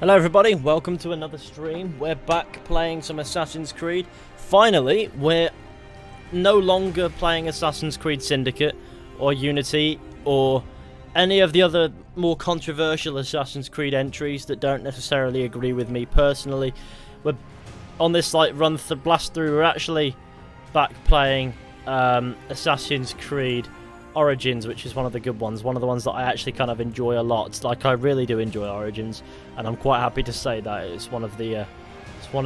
Hello everybody, welcome to another stream. We're back playing some Assassin's Creed. Finally, we're no longer playing Assassin's Creed Syndicate or Unity or any of the other more controversial Assassin's Creed entries that don't necessarily agree with me personally. We're on this run blast through. We're actually back playing Assassin's Creed Origins, which is one of the good ones, one of the ones that I actually kind of enjoy a lot. I really do enjoy Origins, and I'm quite happy to say that it's one of the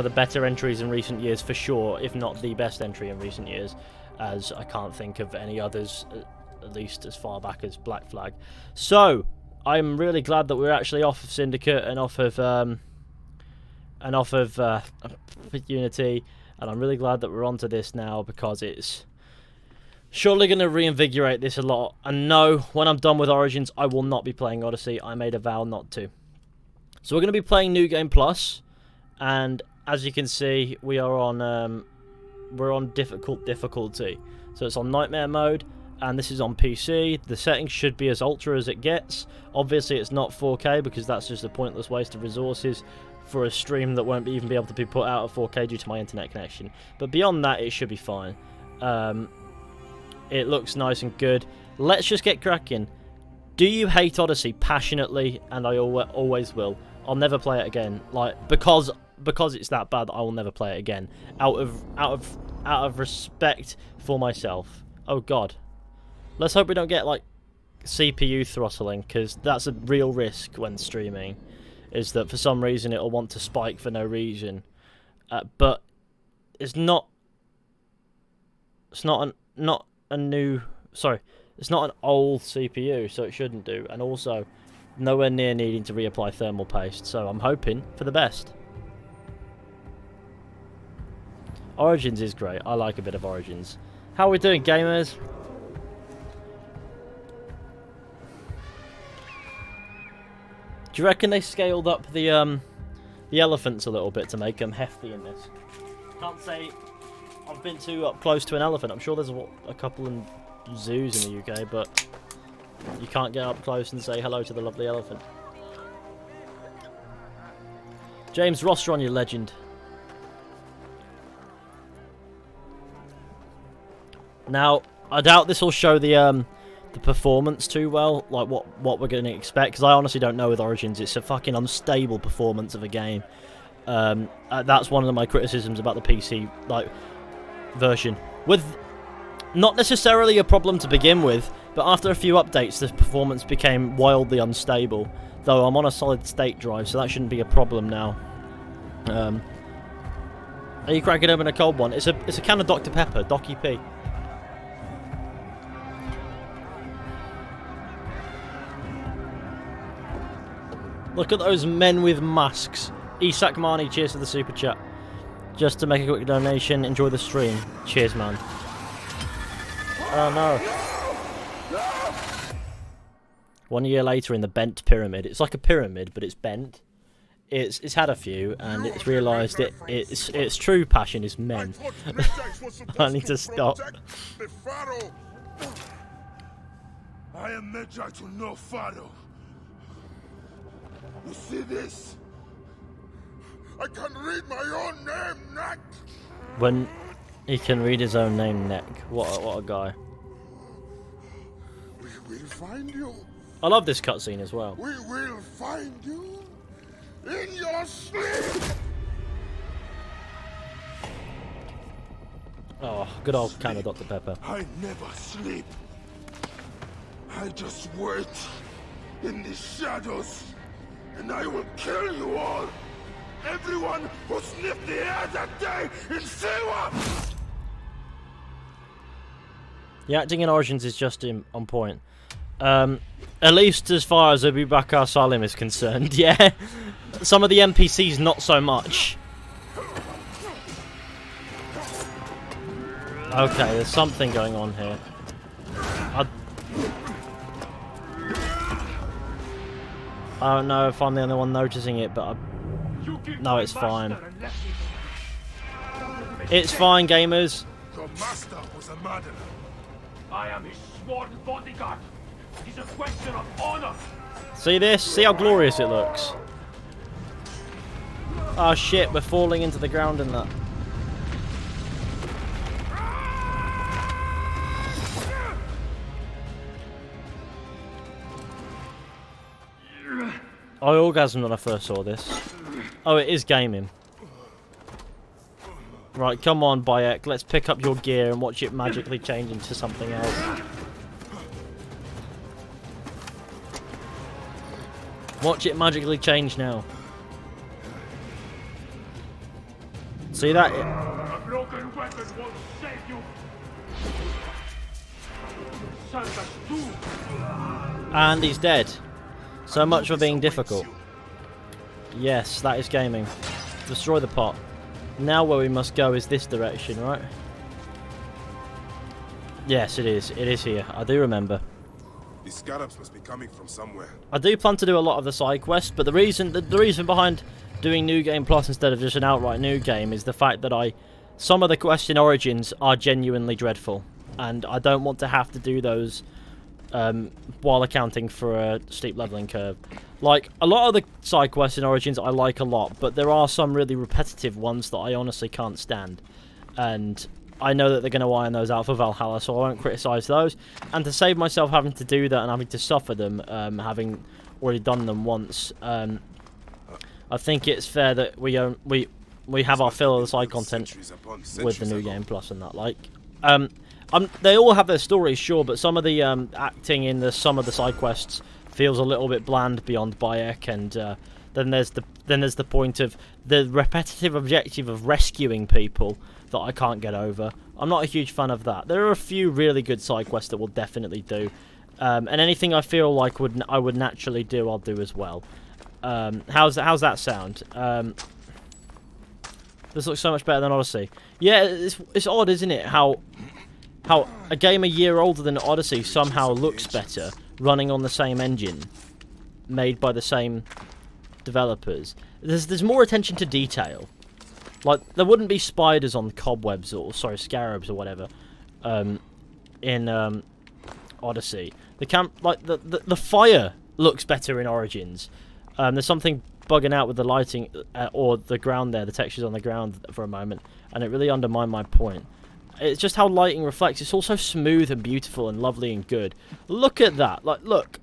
better entries in recent years for sure, if not the best entry in recent years, as I can't think of any others, at least as far back as Black Flag. So I'm really glad that we're actually off of Syndicate and off of Unity, and I'm really glad that we're onto this now because it's surely going to reinvigorate this a lot. And no, when I'm done with Origins, I will not be playing Odyssey. I made a vow not to. So we're going to be playing New Game Plus, and as you can see, we're on difficult difficulty. So it's on Nightmare mode, and this is on PC. The settings should be as ultra as it gets. Obviously, it's not 4K because that's just a pointless waste of resources for a stream that won't even be able to be put out at 4K due to my internet connection. But beyond that, it should be fine. It looks nice and good. Let's just get cracking. Do you hate Odyssey passionately? And I always will. I'll never play it again. Because it's that bad, I will never play it again. Out of respect for myself. Oh God. Let's hope we don't get CPU throttling, because that's a real risk when streaming. Is that for some reason it'll want to spike for no reason. But it's not it's not an old CPU, so it shouldn't do, and also nowhere near needing to reapply thermal paste, so I'm hoping for the best. Origins is great. I like a bit of Origins. How are we doing, gamers? Do you reckon they scaled up the elephants a little bit to make them hefty in this? Can't say I've been too up close to an elephant. I'm sure there's a couple in zoos in the UK, but you can't get up close and say hello to the lovely elephant. James Rostron, you legend. Now, I doubt this will show the performance too well, like what we're going to expect, because I honestly don't know with Origins. It's a fucking unstable performance of a game. That's one of my criticisms about the PC version, with not necessarily a problem to begin with, but after a few updates the performance became wildly unstable, though I'm on a solid state drive, so that shouldn't be a problem now. Are you cracking open a cold one? It's a can of Dr. Pepper, Docky P. Look at those men with masks. Isak Marnie, cheers for the super chat. Just to make a quick donation, enjoy the stream. Cheers, man. Oh no. 1 year later in the bent pyramid. It's like a pyramid, but it's bent. It's had a few, and it's realised its true passion is men. I need to stop. I am Medjay to no Pharaoh. You see this? I can read my own name, Neck! When he can read his own name, Neck. What a guy. We will find you. I love this cutscene as well. We will find you in your sleep! Oh, good old can of Dr. Pepper. I never sleep. I just wait in the shadows, and I will kill you all. Everyone who sniffed the air that day in Siwa! The acting in Origins is just on point. At least as far as Abu Bakr Salim is concerned, yeah. Some of the NPCs not so much. Okay, there's something going on here. I don't know if I'm the only one noticing it, but no, it's fine. It's fine, gamers. Your master was a murderer. I am his sworn bodyguard. It's a question of honor. See this? See how glorious it looks? Oh shit, we're falling into the ground in that. I orgasmed when I first saw this. Oh, it is gaming. Right, come on, Bayek. Let's pick up your gear and watch it magically change into something else. Watch it magically change now. See that? A broken weapon won't save you. And he's dead. So much for being difficult. Yes, that is gaming. Destroy the pot. Now where we must go is this direction, right? Yes, it is. It is here. I do remember. These scarabs must be coming from somewhere. I do plan to do a lot of the side quests, but the reason behind doing New Game Plus instead of just an outright new game is the fact that some of the quests in Origins are genuinely dreadful, and I don't want to have to do those while accounting for a steep leveling curve. Like, a lot of the side quests in Origins I like a lot, but there are some really repetitive ones that I honestly can't stand. And I know that they're going to iron those out for Valhalla, so I won't criticise those. And to save myself having to do that and having to suffer them, having already done them once, I think it's fair that we have our fill of the side content with the New Game Plus and that. Like, they all have their stories, sure, but some of the acting in some of the side quests feels a little bit bland beyond Bayek, and then there's the point of the repetitive objective of rescuing people that I can't get over. I'm not a huge fan of that. There are a few really good side quests that we'll definitely do, and anything I feel like I would naturally do, I'll do as well. How's that sound? This looks so much better than Odyssey. Yeah, it's odd, isn't it? How a game a year older than Odyssey somehow looks better, running on the same engine, made by the same developers. There's more attention to detail. Like, there wouldn't be spiders on cobwebs, or scarabs or whatever, in Odyssey. The fire looks better in Origins. There's something bugging out with the lighting or the ground there, the textures on the ground for a moment, and it really undermined my point. It's just how lighting reflects. It's also smooth and beautiful and lovely and good. Look at that. Like, look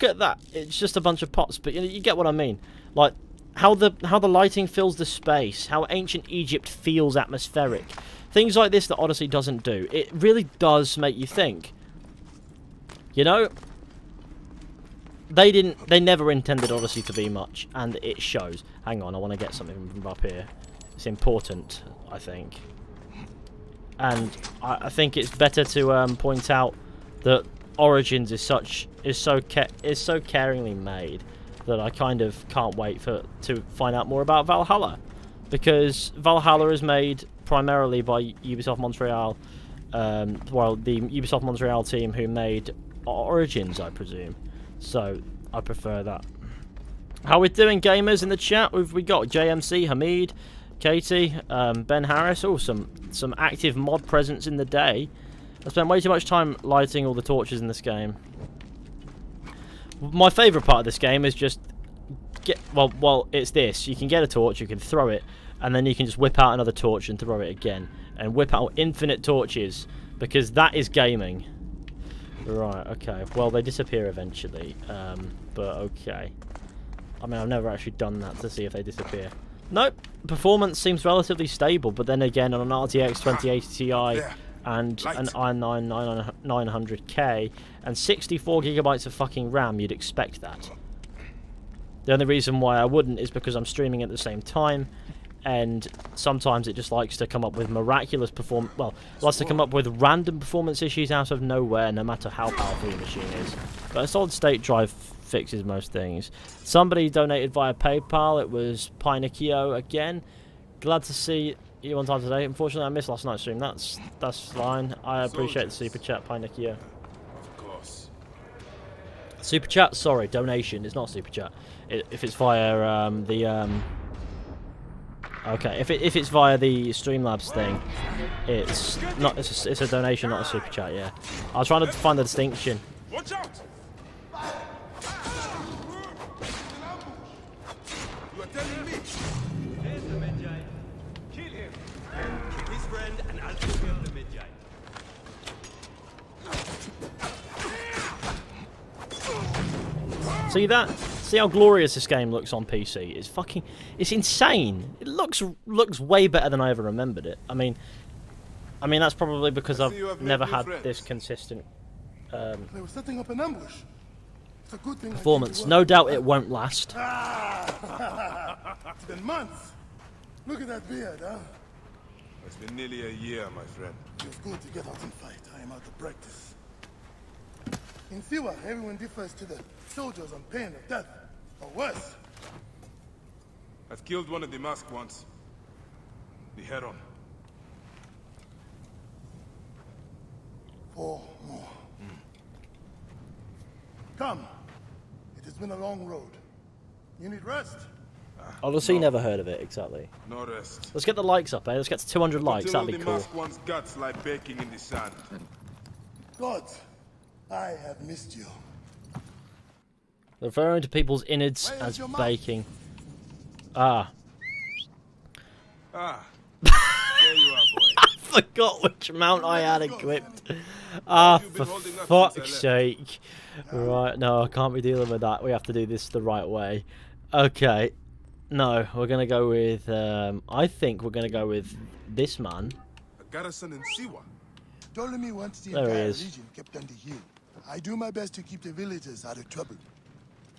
at that. It's just a bunch of pots, but you get what I mean. Like, how the lighting fills the space, how ancient Egypt feels atmospheric. Things like this that Odyssey doesn't do. It really does make you think. You know, they never intended Odyssey to be much, and it shows. Hang on, I want to get something from up here. It's important, I think. And I think it's better to point out that Origins is so caringly made that I kind of can't wait to find out more about Valhalla, because Valhalla is made primarily by Ubisoft Montreal, well, the Ubisoft Montreal team who made Origins, I presume. So I prefer that. How we doing, gamers, in the chat? We got JMC, Hamid, Katie, Ben Harris. Oh, some active mod presence in the day. I spent way too much time lighting all the torches in this game. My favourite part of this game is just well, it's this. You can get a torch, you can throw it, and then you can just whip out another torch and throw it again, and whip out infinite torches, because that is gaming. Right, okay. Well, they disappear eventually, but okay. I mean, I've never actually done that to see if they disappear. Nope. Performance seems relatively stable, but then again, on an RTX 2080 Ti and an i9 900K and 64 gigabytes of fucking RAM, you'd expect that. The only reason why I wouldn't is because I'm streaming at the same time, and sometimes it just likes to come up with miraculous likes to come up with random performance issues out of nowhere, no matter how powerful the machine is. But a solid state drive fixes most things. Somebody donated via PayPal. It was Pinocchio again. Glad to see you on time today. Unfortunately, I missed last night's stream. That's fine. I appreciate the super chat, Pinocchio. Of course. Super chat? Sorry, donation. It's not super chat. If it's via okay, if it's via the Streamlabs thing, it's not. It's a donation, not a super chat. Yeah, I was trying to find the distinction. Watch out! You are telling me See that? See how glorious this game looks on PC? It's insane. It looks way better than I ever remembered it. I mean that's probably because I've never had this consistent They were setting up an ambush. It's a good thing performance. No doubt it won't last. It's been months. Look at that beard, huh? It's been nearly a year, my friend. Feels good to get out and fight. I am out of practice. In Siwa, everyone defers to the soldiers on pain of death, or worse. I've killed one of the masked ones. The Heron. 4 more. Come. It has been a long road. You need rest. Honestly, never heard of it, exactly. No rest. Let's get the likes up, eh? Let's get to 200 likes, Until that'd be the cool. masked one's guts lie baking in the sand. Gods, I have missed you. Referring to people's innards Where's as your mouth? baking. Ah. Ah. There you are, boy. I forgot which mount I had equipped. Ah, You've for been holding up fuck's since I sake. Right, no, I can't be dealing with that. We have to do this the right way. Okay. No, we're going to go with... I think we're going to go with this man. A garrison in Siwa. Ptolemy wants the There he entire is. region kept under heel. I do my best to keep the villagers out of trouble.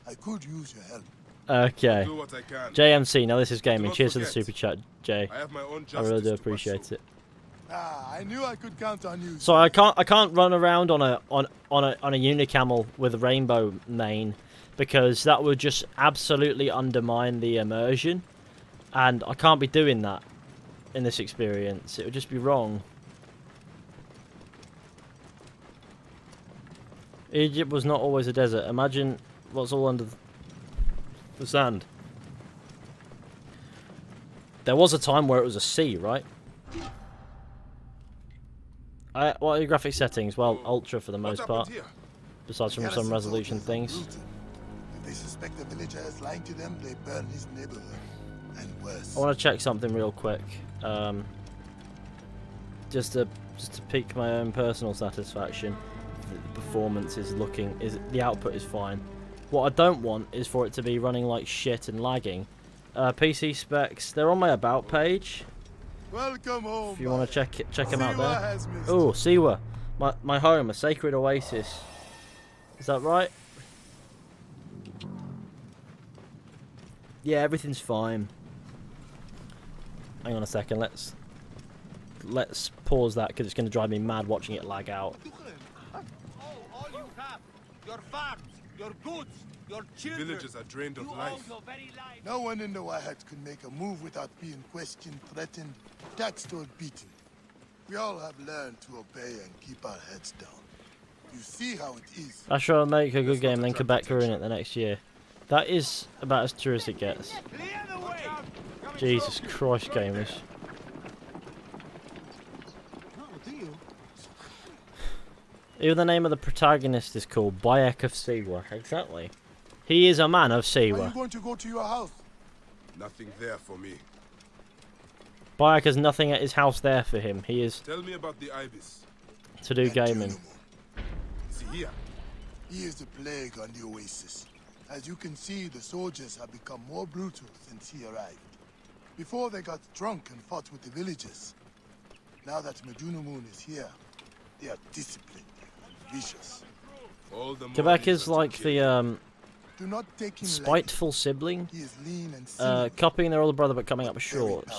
I could use your help. Okay. Do what I can. JMC, now this is gaming. not Cheers for the forget, super chat, Jay. I have my own I justice really do to appreciate pursue. it. I knew I could count on you. So I can't run around on a unicamel with a rainbow mane because that would just absolutely undermine the immersion, and I can't be doing that in this experience. It would just be wrong. Egypt was not always a desert. Imagine what's all under the sand. There was a time where it was a sea, right? What are your graphic settings? Well, ultra for the most What part, happened here? besides from some resolution things. If they suspect the villager is lying to them, they burn his neighborhood. And worse. I want to check something real quick, just to pique my own personal satisfaction. The performance is the output is fine. What I don't want is for it to be running like shit and lagging. PC specs, they're on my about page. Welcome home. If you want to check them out Siwa there. has missed Oh, Siwa, my home, a sacred oasis. Is that right? Yeah, everything's fine. Hang on a second. Let's pause that because it's going to drive me mad watching it lag out. All you have, your farms, your goods, your children. Villagers are drained of You owe life. your very life. No one in the Wahat could make a move without being questioned, threatened, taxed, or beaten. We all have learned to obey and keep our heads down. You see how it is. That sure make a good Let's game. not Then attract Quebec are in attention. it the next year. That is about as true as it gets. Clear the way. Jesus Christ, gamers. Even the name of the protagonist is called Bayek of Siwa. Exactly. He is a man of Are you Siwa. going to go to your house? Nothing there for me. Bayek has nothing at his house there for him. He is Tell me about the ibis. to do gaming. Is he here? He is the plague on the oasis. As you can see, the soldiers have become more brutal since he arrived. Before they got drunk and fought with the villagers. Now that Medunamun is here, they are disciplined and vicious. All the more Quebec is reason to like kill the Do not take him spiteful sibling. lightly. He is lean and sinewy. Copying their older brother but coming up short.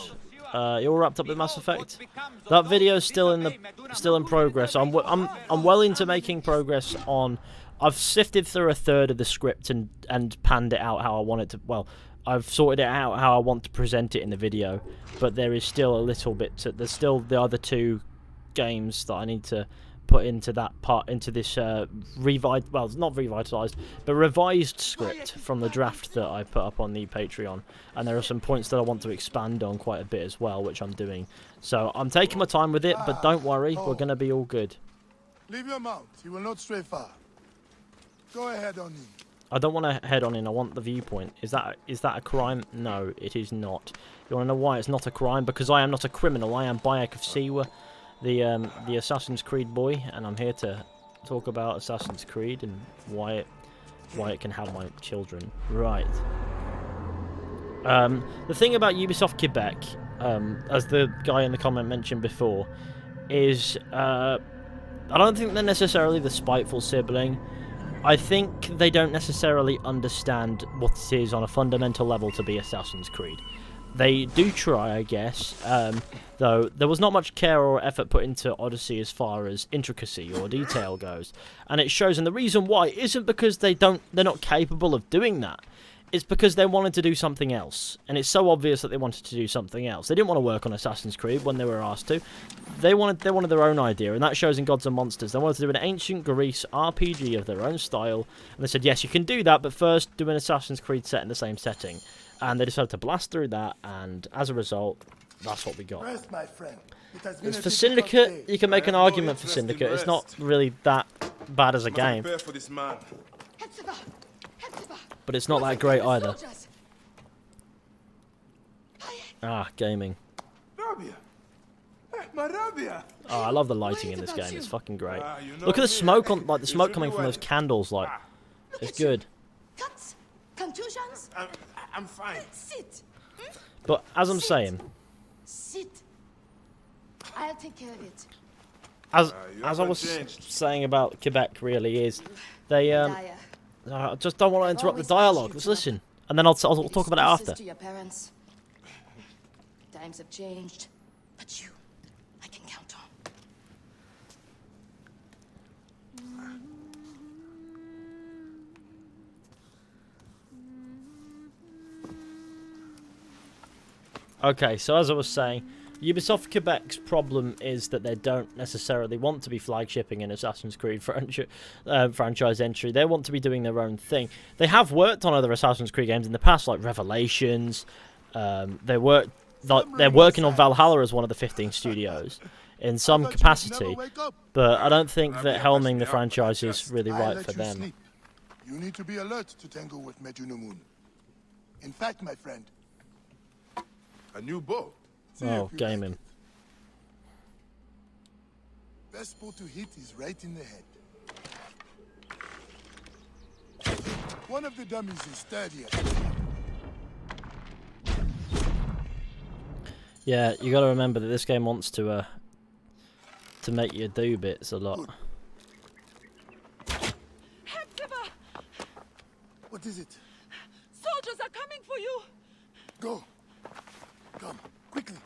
You all wrapped up with Mass Behold what Effect? becomes of That those video's still in disobey Meduna still in Moon. progress. I'm well into making progress on. I've sifted through a third of the script and panned it out how I want it to. Well, I've sorted it out how I want to present it in the video, but there is still a little bit. There's still the other two games that I need to put into that part, into this well, not revitalized, but revised script from the draft that I put up on the Patreon. And there are some points that I want to expand on quite a bit as well, which I'm doing. So I'm taking my time with it, but don't worry, we're gonna be all good. Leave your mount. He will not stray far. Go ahead on him. I don't want to head on in. I want the viewpoint. Is that a crime? No, it is not. You want to know why it's not a crime? Because I am not a criminal. I am Bayek of Siwa, the Assassin's Creed boy, and I'm here to talk about Assassin's Creed and why why it can have my children. Right. The thing about Ubisoft Quebec, as the guy in the comment mentioned before, is I don't think they're necessarily the spiteful sibling. I think they don't necessarily understand what it is on a fundamental level to be Assassin's Creed. They do try, I guess, though there was not much care or effort put into Odyssey as far as intricacy or detail goes, and it shows. And the reason why isn't because they're not capable of doing that. It's because they wanted to do something else, and it's so obvious that they wanted to do something else. They didn't want to work on Assassin's Creed when they were asked to. They wanted their own idea, and that shows in Gods and Monsters. They wanted to do an ancient Greece RPG of their own style, and they said, yes, you can do that, but first do an Assassin's Creed set in the same setting. And they decided to blast through that, and as a result, that's what we got. Rest, my friend. It has been It's a for difficult Syndicate, day. you can make an argument for Syndicate. It's not really that bad as a game, Prepare for this man. but it's not that great either. Ah, gaming. Rabia. My Rabia. Oh, I love the lighting in this game. It's fucking great. You know Look at the me, smoke eh? on, like the smoke coming from those candles. Like, it's good. Cuts? Contusions? I'm fine. Sit. But as I'm saying, Sit. I'll take care of it. as you I was haven't changed. saying about Quebec, really is they Daya. I just don't want to interrupt the dialogue. Let's listen, and then I'll talk about it after. To your parents. Times have changed, but you, I can count on. Okay, so as I was saying, Ubisoft Quebec's problem is that they don't necessarily want to be flagshipping an Assassin's Creed franchise entry. They want to be doing their own thing. They have worked on other Assassin's Creed games in the past, like Revelations. They're working on Valhalla as one of the 15 studios in some capacity, but I don't think that helming the franchise is really I'll right let for you them. sleep. You need to be alert to tangle with Medunamun. In fact, my friend, A new bow. see if Oh, you like gaming. it. Best spot to hit is right in the head. One of the dummies is sturdier. Yeah, you got to remember that this game wants to make you do bits a lot. What is it? Soldiers are coming for you. Go. Come, quickly.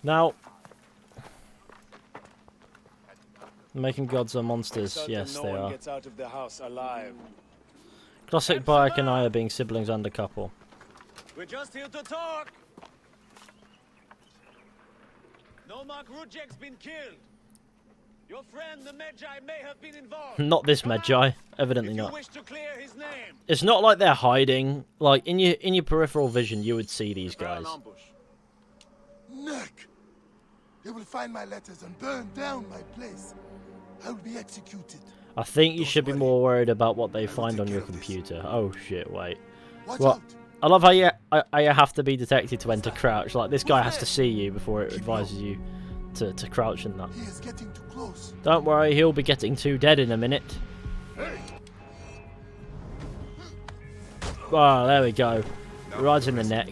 Now, making gods or monsters? Yes, they are. Gets out of the house alive. Classic Bayek and I are being siblings under couple. We're just here to talk. Nomarch Rudjek's been killed. Your friend the Magi may have been involved. Not this Come Magi, out, evidently if you not. wish to clear his name. It's not like they're hiding. Like in your peripheral vision, you would see these guys. Neck. They will find my letters and burn down my place. I will be executed. I think you Don't should be worry. more worried about what they will find take on your care of this. computer. Oh shit! Wait. Watch What? out. I love how you have to be detected to enter crouch. Like this guy has to see you before it advises you to crouch and that. He is getting too close. Don't worry, he'll be getting too dead in a minute. Oh, there we go. Right in the neck.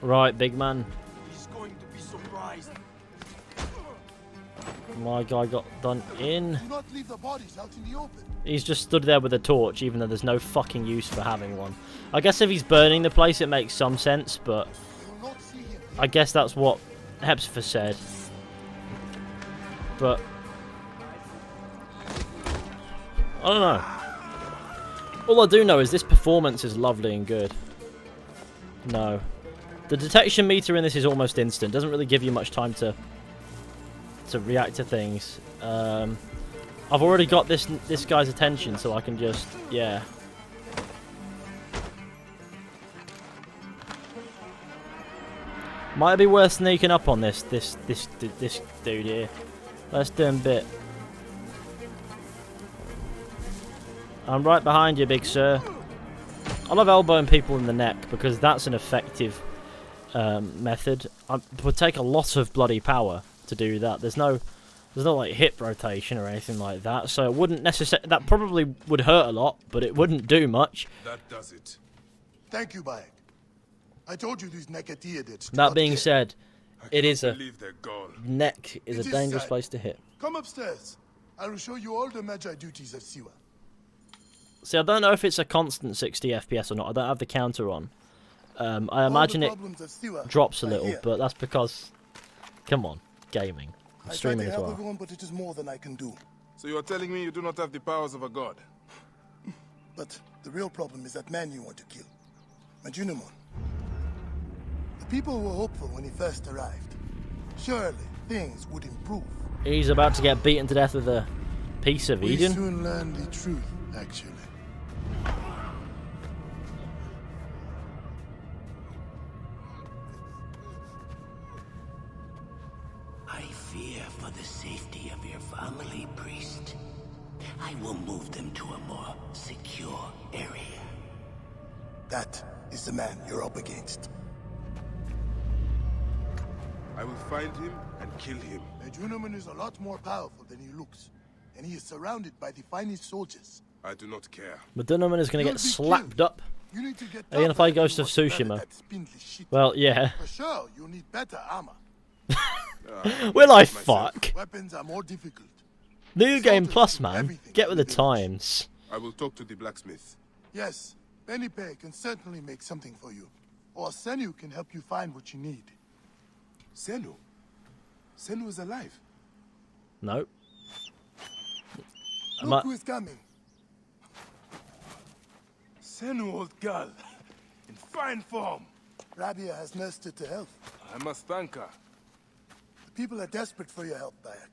Right, big man. He's going to be surprised. My guy got done in. Do not leave the bodies out in the open. He's just stood there with a torch, even though there's no fucking use for having one. I guess if he's burning the place, it makes some sense, but They will not see him. I guess that's what Hepsifer said. But I don't know. All I do know is this performance is lovely and good. No. The detection meter in this is almost instant. Doesn't really give you much time to react to things. I've already got this guy's attention, so I can just, yeah. Might be worth sneaking up on this dude here. Let's do him a bit. I'm right behind you, big sir. I love elbowing people in the neck because that's an effective method. It would take a lot of bloody power to do that. There's no There's no like hip rotation or anything like that, so it wouldn't necessarily. That probably would hurt a lot, but it wouldn't do much. That does it. Thank you, Bayek. I told you these Nekatiadids. That being said, it is a Believe their goal. neck is It a is dangerous sad. place to hit. Come upstairs. I will show you all the Magi duties of Siwa. See, I don't know if it's a constant 60 FPS or not. I don't have the counter on. I imagine it drops a little, but that's because, come on, gaming. I'm I try to streaming as help well. everyone, but it is more than I can do. So you are telling me you do not have the powers of a god? But the real problem is that man you want to kill. Majunimon. The people were hopeful when he first arrived. Surely things would improve. He's about to get beaten to death with a piece of We Eden. soon learn the truth, actually. I fear for the safety of your family, priest. I will move them to a more secure area. That is the man you're up against. I will find him and kill him. Majunimon is a lot more powerful than he looks, and he is surrounded by the finest soldiers. I do not care. Madunnaman is going to You'll get be slapped killed. up. You need to get Are you gonna tougher play if you Ghost of want to better Tsushima? that spindly shit. Well, yeah. For sure, you'll need better armor. Will I myself. fuck? Weapons are more difficult. New Game Soldiers Plus, do man. everything Get with in the the village. times. I will talk to the blacksmith. Yes, Benipe can certainly make something for you. Or Senu can help you find what you need. Senu? Senu is alive. No. Look who is coming. Senu, old girl. In fine form. Rabia has nursed her to health. I must thank her. The people are desperate for your help, Bayek.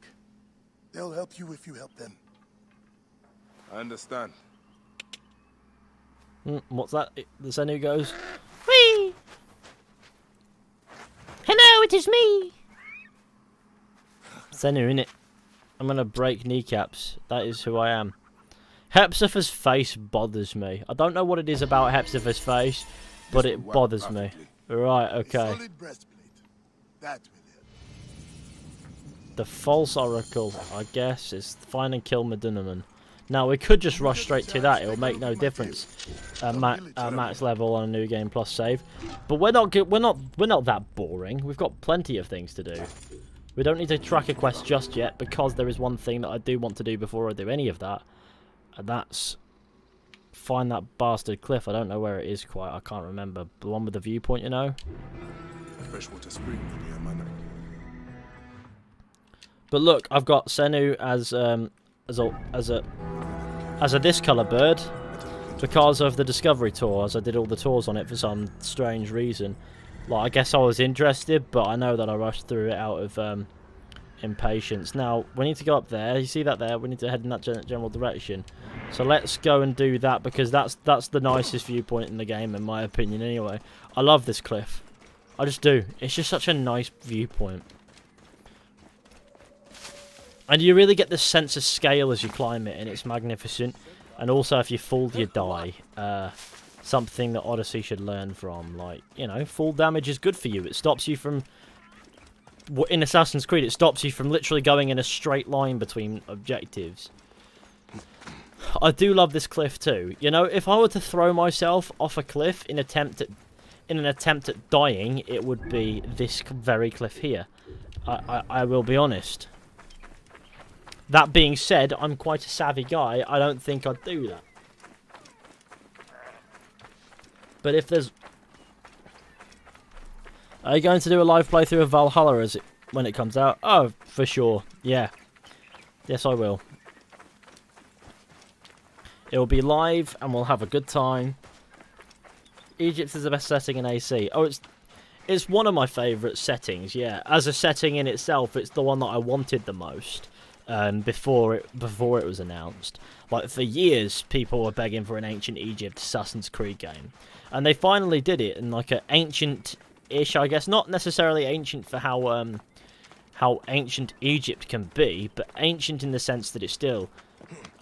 They'll help you if you help them. I understand. What's that? The Zenu goes, "Whee! Hello, it is me!" Zenu, innit? I'm gonna break kneecaps. That is who I am. Hepzibah's face bothers me. I don't know what it is about Hepzibah's face, but it will bothers work me. perfectly. Right, A okay. solid breastplate. That will help. The false oracle, I guess, is find and kill Madunnaman. Now we could just rush straight to that. It will make no difference at max level on a New Game Plus save. But we're not that boring. We've got plenty of things to do. We don't need to track a quest just yet, because there is one thing that I do want to do before I do any of that, and that's find that bastard cliff. I don't know where it is quite. I can't remember. The one with the viewpoint, you know. Freshwater spring near Mana. But look, I've got Senu as a this colour bird because of the Discovery tour, as I did all the tours on it for some strange reason. Like, I guess I was interested, but I know that I rushed through it out of impatience. Now, we need to go up there. You see that there? We need to head in that general direction. So let's go and do that, because that's the nicest viewpoint in the game, in my opinion, anyway. I love this cliff. I just do. It's just such a nice viewpoint. And you really get this sense of scale as you climb it, and it's magnificent. And also, if you fall, you die. Something that Odyssey should learn from. Like, you know, fall damage is good for you. It stops you from... In Assassin's Creed, it stops you from literally going in a straight line between objectives. I do love this cliff too. You know, if I were to throw myself off a cliff in an attempt at dying, it would be this very cliff here. I will be honest. That being said, I'm quite a savvy guy. I don't think I'd do that. But if there's... Are you going to do a live playthrough of Valhalla when it comes out? Oh, for sure. Yeah. Yes, I will. It will be live, and we'll have a good time. Egypt is the best setting in AC. Oh, it's one of my favourite settings, yeah. As a setting in itself, it's the one that I wanted the most. Before it was announced. Like, for years, people were begging for an ancient Egypt Assassin's Creed game, and they finally did it in like an ancient-ish, I guess, not necessarily ancient for how ancient Egypt can be, but ancient in the sense that it's still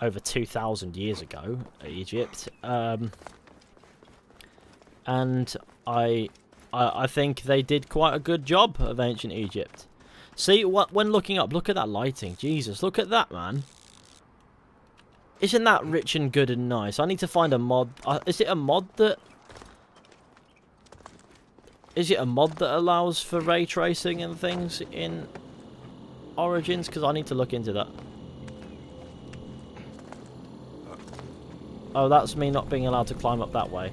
over 2,000 years ago, Egypt. And I think they did quite a good job of ancient Egypt. See, when looking up, look at that lighting. Jesus, look at that, man. Isn't that rich and good and nice? I need to find a mod. Is it a mod that... Is it a mod that allows for ray tracing and things in Origins? Because I need to look into that. Oh, that's me not being allowed to climb up that way.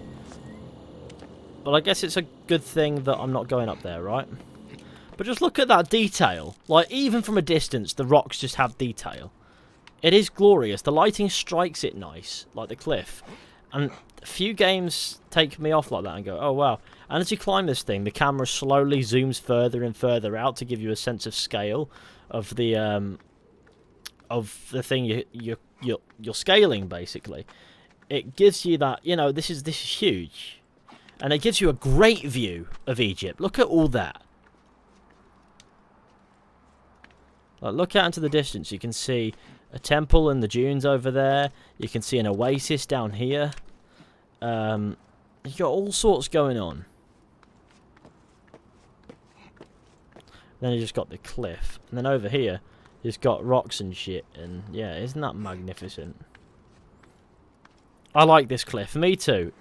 But I guess it's a good thing that I'm not going up there, right? But just look at that detail. Like, even from a distance, the rocks just have detail. It is glorious. The lighting strikes it nice, like the cliff. And few games take me off like that and go, oh, wow. And as you climb this thing, the camera slowly zooms further and further out to give you a sense of scale of the thing you're scaling, basically. It gives you that, you know, this is huge. And it gives you a great view of Egypt. Look at all that. Like, look out into the distance. You can see a temple in the dunes over there. You can see an oasis down here. You've got all sorts going on. Then you just got the cliff. And then over here, you've got rocks and shit. And yeah, isn't that magnificent? I like this cliff. Me too.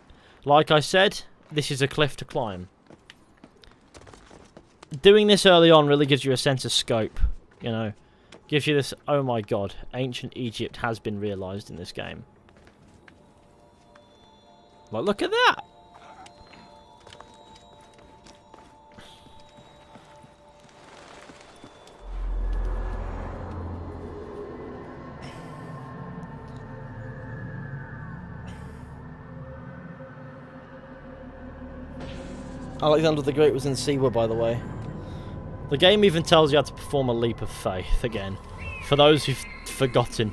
Like I said, this is a cliff to climb. Doing this early on really gives you a sense of scope. You know, gives you this, oh my god, ancient Egypt has been realised in this game. Like, look at that! Alexander the Great was in Siwa, by the way. The game even tells you how to perform a leap of faith again, for those who've forgotten.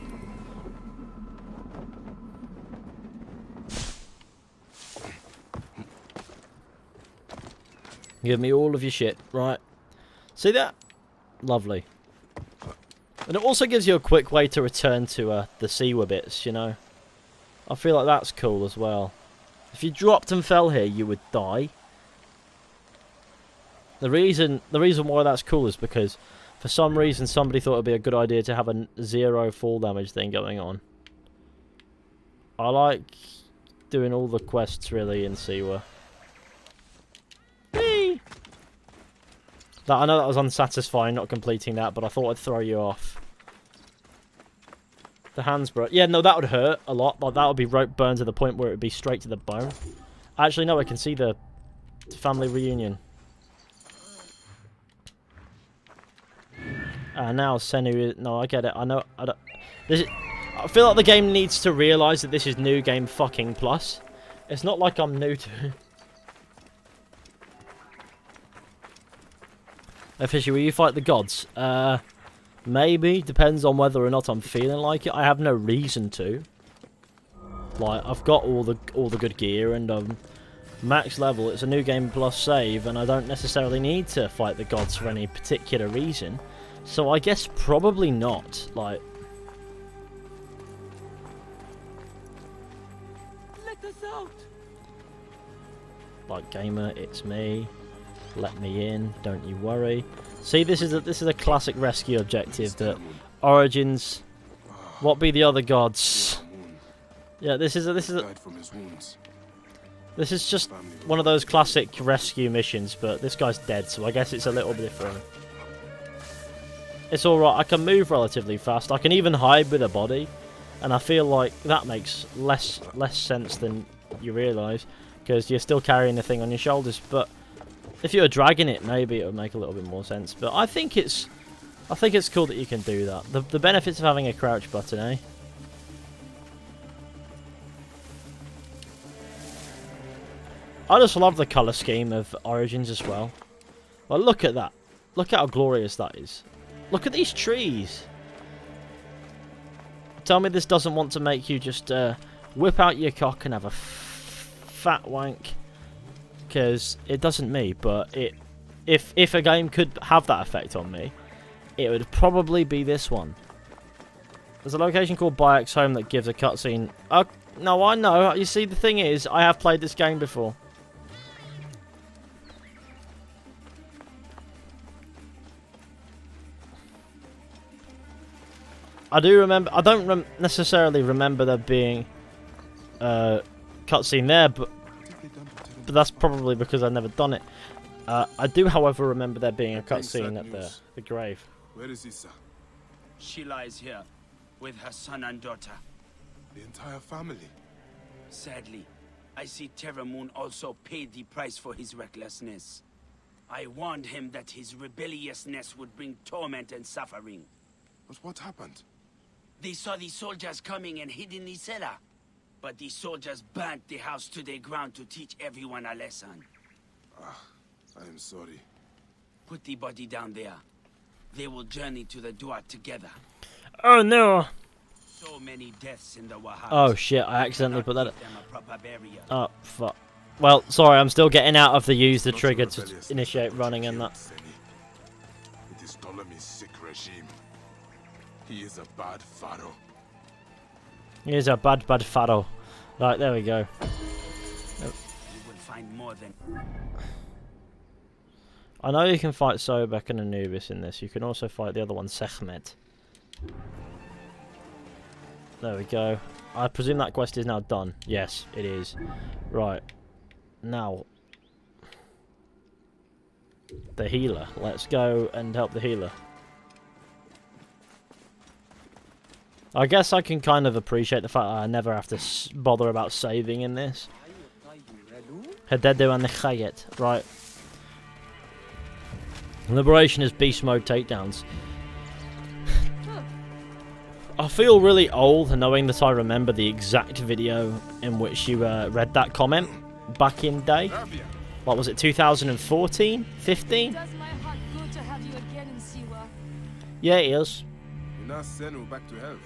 Give me all of your shit, right? See that? Lovely. And it also gives you a quick way to return to the Siwa bits, you know? I feel like that's cool as well. If you dropped and fell here, you would die. The reason why that's cool is because for some reason somebody thought it'd be a good idea to have a 0 fall damage thing going on. I like doing all the quests really in Siwa. Whee! I know that was unsatisfying not completing that, but I thought I'd throw you off. The hands broke. Yeah, no, that would hurt a lot. Like, that would be rope burn to the point where it would be straight to the bone. Actually, no, I can see the family reunion. Now Senu. No, I get it. I know. I feel like the game needs to realise that this is New Game fucking Plus. It's not like I'm new to it. Officially, will you fight the gods? Maybe. Depends on whether or not I'm feeling like it. I have no reason to. Like, I've got all the good gear and max level. It's a New Game Plus save, and I don't necessarily need to fight the gods for any particular reason. So I guess probably not. Like, Let us out! Like, gamer, it's me. Let me in. Don't you worry. See, this is a classic rescue objective that Origins. What be the other gods? Yeah, this is just one of those classic rescue missions, but this guy's dead, so I guess it's a little bit different. It's alright, I can move relatively fast. I can even hide with a body, and I feel like that makes less sense than you realise, because you're still carrying the thing on your shoulders. But if you were dragging it, maybe it would make a little bit more sense. But I think it's cool that you can do that. The benefits of having a crouch button, eh? I just love the colour scheme of Origins as well. Well, look at that. Look at how glorious that is. Look at these trees. Tell me this doesn't want to make you just whip out your cock and have a fat wank. Because it doesn't me, but if a game could have that effect on me, it would probably be this one. There's a location called Bayek's Home that gives a cutscene. Oh, no, I know. You see, the thing is, I have played this game before. I do remember. I don't necessarily remember there being cutscene there, but that's probably because I've never done it. I do, however, remember there being a cutscene at the grave. Where is Issa? She lies here, with her son and daughter. The entire family. Sadly, I see Terra Moon also paid the price for his recklessness. I warned him that his rebelliousness would bring torment and suffering. But what happened? They saw the soldiers coming and hid in the cellar. But the soldiers burnt the house to the ground to teach everyone a lesson. I am sorry. Put the body down there. They will journey to the Duat together. Oh no! So many deaths in the Wahab. Oh shit! I accidentally put that. Them a proper burial. Oh fuck. Well, sorry, I'm still getting out of the use the trigger to initiate running and that. It is Ptolemy's sick regime. He is a bad pharaoh. Here's a bad pharaoh. Right, there we go. You will find more than. I know you can fight Sobek and Anubis in this. You can also fight the other one, Sekhmet. There we go. I presume that quest is now done. Yes, it is. Right. Now. The healer. Let's go and help the healer. I guess I can kind of appreciate the fact that I never have to bother about saving in this. Hadedu and the Khayet. Right. Liberation is beast mode takedowns. I feel really old knowing that I remember the exact video in which you read that comment back in day. What was it, 2014? 15? Does my heart good to have you again in Siwa? Yeah, it is. You now send her back to health.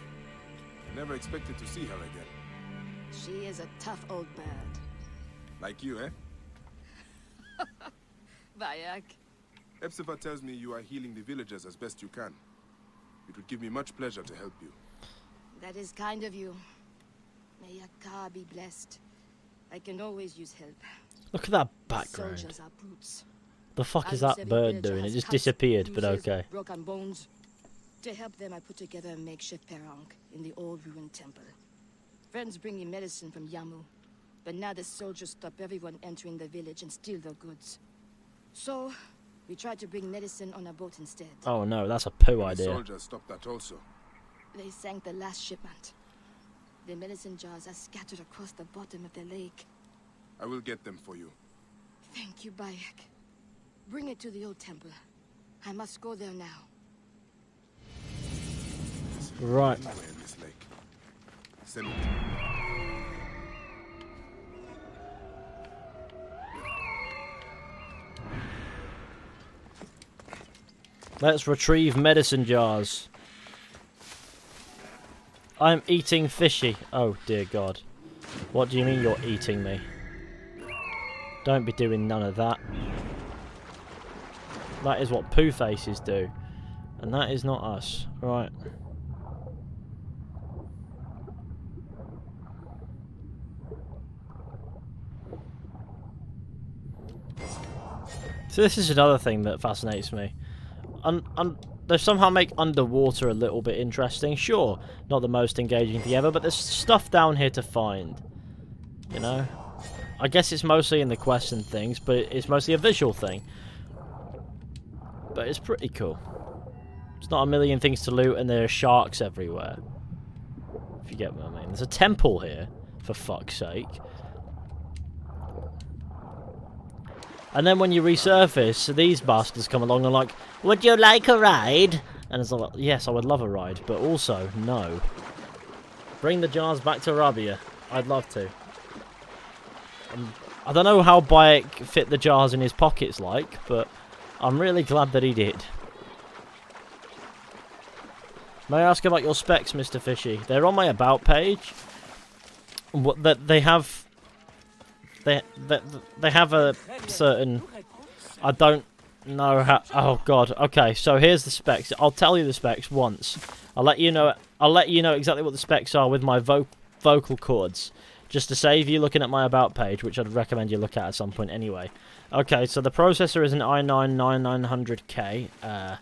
I never expected to see her again. She is a tough old bird. Like you, eh? Vayak. Epsifa tells me you are healing the villagers as best you can. It would give me much pleasure to help you. That is kind of you. May Yakar be blessed. I can always use help. Look at that background. Soldiers are brutes. The fuck is Almost that every bird villager doing? It has just cuts, disappeared, but bruises, okay. Broken bones. To help them, I put together a makeshift perang in the old ruined temple. Friends bring me medicine from Yamu, but now the soldiers stop everyone entering the village and steal their goods. So, we tried to bring medicine on a boat instead. Oh no, that's a poo The idea. soldiers stopped that also. They sank the last shipment. The medicine jars are scattered across the bottom of the lake. I will get them for you. Thank you, Bayek. Bring it to the old temple. I must go there now. Right. Anywhere in this lake. Send it. Let's retrieve medicine jars. I'm eating fishy. Oh dear God. What do you mean you're eating me? Don't be doing none of that. That is what poo faces do. And that is not us. Right. So this is another thing that fascinates me. They somehow make underwater a little bit interesting. Sure, not the most engaging thing ever, but there's stuff down here to find. You know? I guess it's mostly in the quests and things, but it's mostly a visual thing. But it's pretty cool. It's not a million things to loot and there are sharks everywhere. If you get what I mean. There's a temple here, for fuck's sake. And then when you resurface, these bastards come along and like, would you like a ride? And it's like, yes, I would love a ride, but also, no. Bring the jars back to Arabia. I'd love to. I don't know how Bayek fit the jars in his pockets like, but I'm really glad that he did. May I ask about your specs, Mr. Fishy? They're on my about page. What that they have... They have a certain... I don't know how... Oh god. Okay, so here's the specs. I'll tell you the specs once. I'll let you know exactly what the specs are with my vocal cords. Just to save you looking at my about page, which I'd recommend you look at some point anyway. Okay, so the processor is an i9-9900K.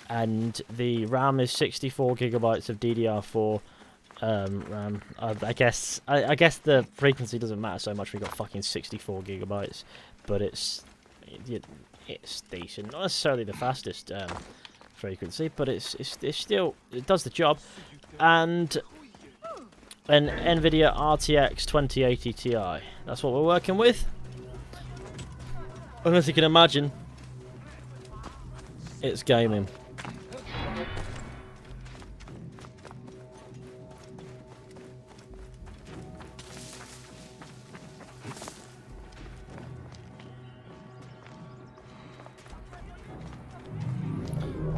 and the RAM is 64 gigabytes of DDR4 RAM. I guess the frequency doesn't matter so much. We got fucking 64 gigabytes, but it's decent. Not necessarily the fastest frequency, but it's still, it does the job. And an NVIDIA RTX 2080 Ti. That's what we're working with. And as you can imagine, it's gaming.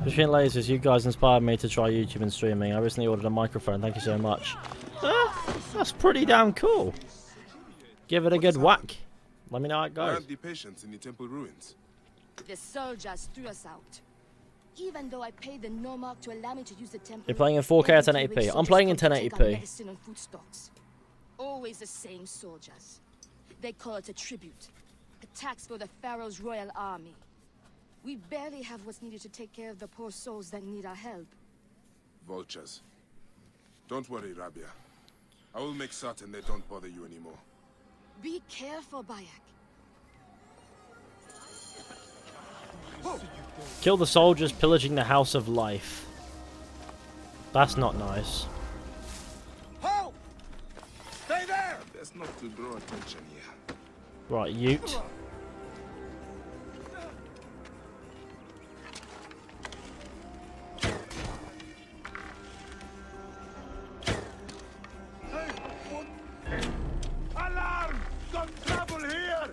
Machine Lasers, you guys inspired me to try YouTube and streaming. I recently ordered a microphone, thank you so much. That's pretty damn cool. Give it a good whack. Let me know how it goes. The patients in the temple ruins. The soldiers threw us out. Even though I paid the Nomarch to allow me to use the temple. You're playing in 4K or 1080p? I'm playing in 1080p. Always the same soldiers. They call it a tribute. A tax for the Pharaoh's royal army. We barely have what's needed to take care of the poor souls that need our help. Vultures. Don't worry, Rabia. I will make certain they don't bother you anymore. Be careful, Bayek. Kill the soldiers pillaging the House of Life. That's not nice. Halt! Stay there! Best not to draw attention here. Right, Ute. Alarm! Some trouble here!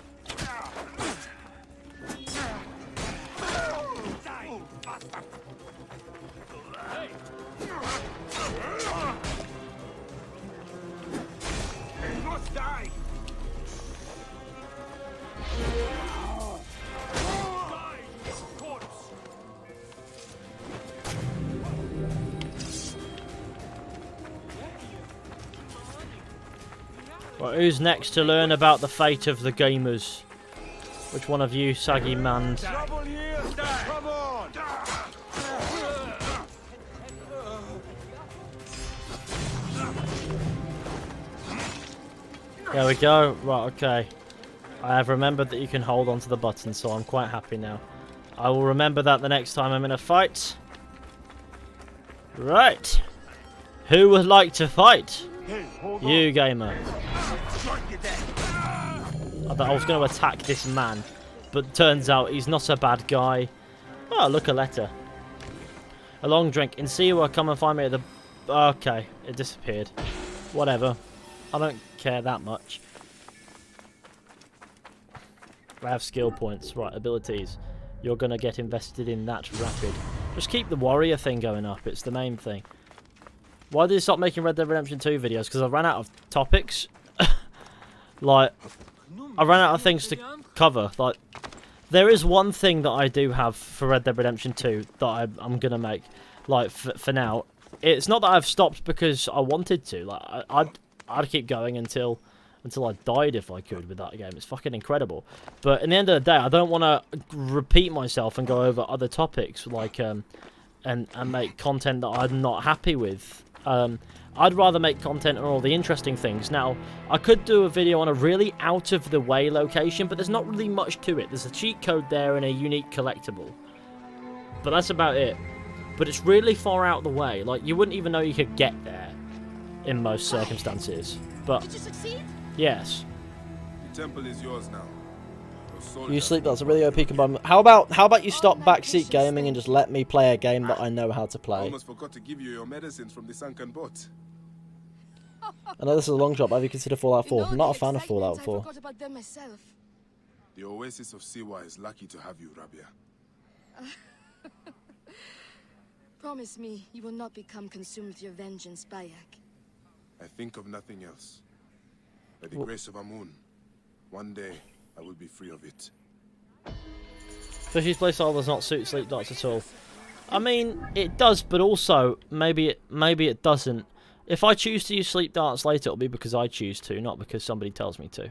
He must die! Right, who's next to learn about the fate of the gamers? Which one of you, saggy man? Trouble here! Come on! There we go. Right, okay. I have remembered that you can hold onto the button, so I'm quite happy now. I will remember that the next time I'm in a fight. Right. Who would like to fight? You, gamer. I thought I was going to attack this man, but turns out he's not a bad guy. Oh, look, a letter. A long drink. In Siwa, come and find me at the... Okay, it disappeared. Whatever. I don't care that much. I have skill points. Right, abilities. You're going to get invested in that rapid. Just keep the warrior thing going up. It's the main thing. Why did you stop making Red Dead Redemption 2 videos? Because I ran out of topics. Like, I ran out of things to cover. Like, there is one thing that I do have for Red Dead Redemption 2 that I'm going to make. Like, for now. It's not that I've stopped because I wanted to. Like, I'd keep going until I died if I could with that game. It's fucking incredible. But in the end of the day, I don't want to repeat myself and go over other topics, like, and make content that I'm not happy with. I'd rather make content on all the interesting things. Now, I could do a video on a really out-of-the-way location, but there's not really much to it. There's a cheat code there and a unique collectible. But that's about it. But it's really far out of the way. Like, you wouldn't even know you could get there in most circumstances. But Did you succeed? yes. The temple is yours now. You sleep, that's a really OP combined. How about you stop backseat gaming and just let me play a game that I know how to I play? almost forgot to give you your medicines from the sunken boat. I know this is a long shot, but have you considered Fallout 4? I'm not a fan of Fallout 4. I forgot about them myself. The oasis of Siwa is lucky to have you, Rabia. Promise me you will not become consumed with your vengeance, Bayek. I think of nothing else. By the grace of Amun, one day I will be free of it. Fishy's playstyle does not suit Sleep Darts at all. I mean, it does, but also maybe it doesn't. If I choose to use Sleep Darts later, it'll be because I choose to, not because somebody tells me to.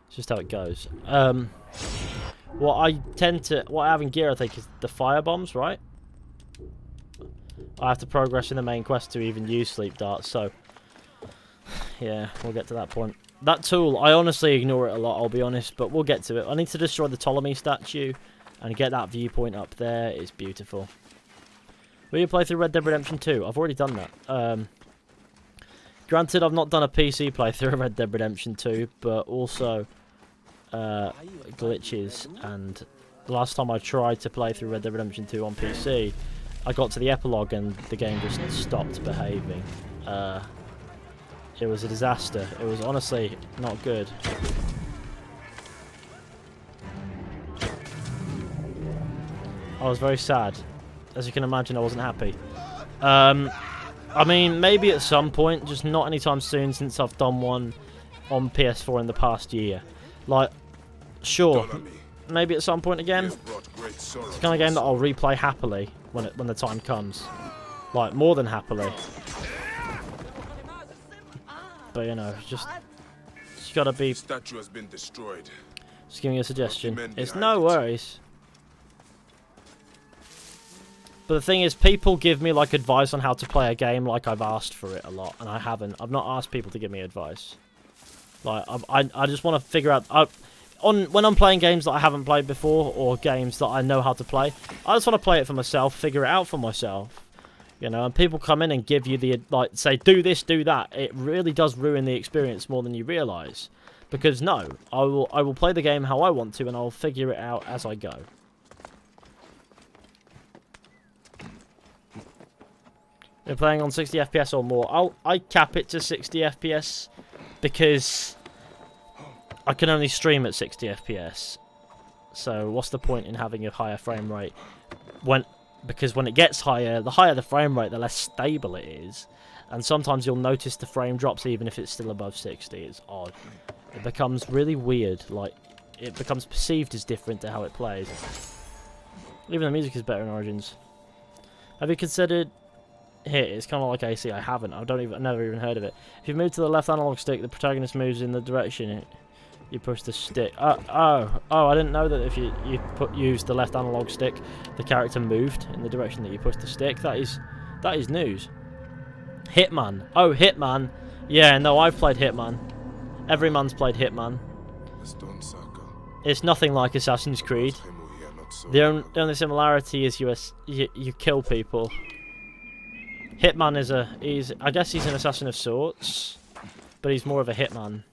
It's just how it goes. What I have in gear, I think, is the fire bombs, right? I have to progress in the main quest to even use sleep darts, so yeah, we'll get to that point. That tool, I honestly ignore it a lot, I'll be honest, but we'll get to it. I need to destroy the Ptolemy statue and get that viewpoint up there. It's beautiful. Will you play through Red Dead Redemption 2? I've already done that. Granted, I've not done a PC playthrough of Red Dead Redemption 2, but also glitches. And the last time I tried to play through Red Dead Redemption 2 on PC, I got to the epilogue and the game just stopped behaving. It was a disaster. It was honestly not good. I was very sad. As you can imagine, I wasn't happy. I mean, maybe at some point, just not anytime soon since I've done one on PS4 in the past year. Like, sure, maybe at some point again. It's the kind of game that I'll replay happily when the time comes. Like, more than happily. But, you know, just gotta be... The statue has been destroyed. Just giving you a suggestion. It's no worries. But the thing is, people give me, like, advice on how to play a game like I've asked for it a lot, and I haven't. I've not asked people to give me advice. Like, I just want to figure out... when I'm playing games that I haven't played before, or games that I know how to play, I just want to play it for myself, figure it out for myself. You know, and people come in and give you the, like, say, do this, do that. It really does ruin the experience more than you realise. Because, no, I will play the game how I want to, and I'll figure it out as I go. You're playing on 60 FPS or more. I cap it to 60 FPS because I can only stream at 60 FPS. So what's the point in having a higher frame rate? Because when it gets higher, the higher the frame rate, the less stable it is. And sometimes you'll notice the frame drops even if it's still above 60. It's odd. It becomes really weird. Like, it becomes perceived as different to how it plays. Even the music is better in Origins. Have you considered... Here, it's kind of like AC. I haven't. I've never even heard of it. If you move to the left analog stick, the protagonist moves in the direction you push the stick. Oh! I didn't know that if you use the left analog stick, the character moved in the direction that you push the stick. That is news. Hitman. Oh, Hitman. Yeah, no, I've played Hitman. Every man's played Hitman. It's nothing like Assassin's Creed. The only similarity is you kill people. Hitman is I guess he's an assassin of sorts, but he's more of a hitman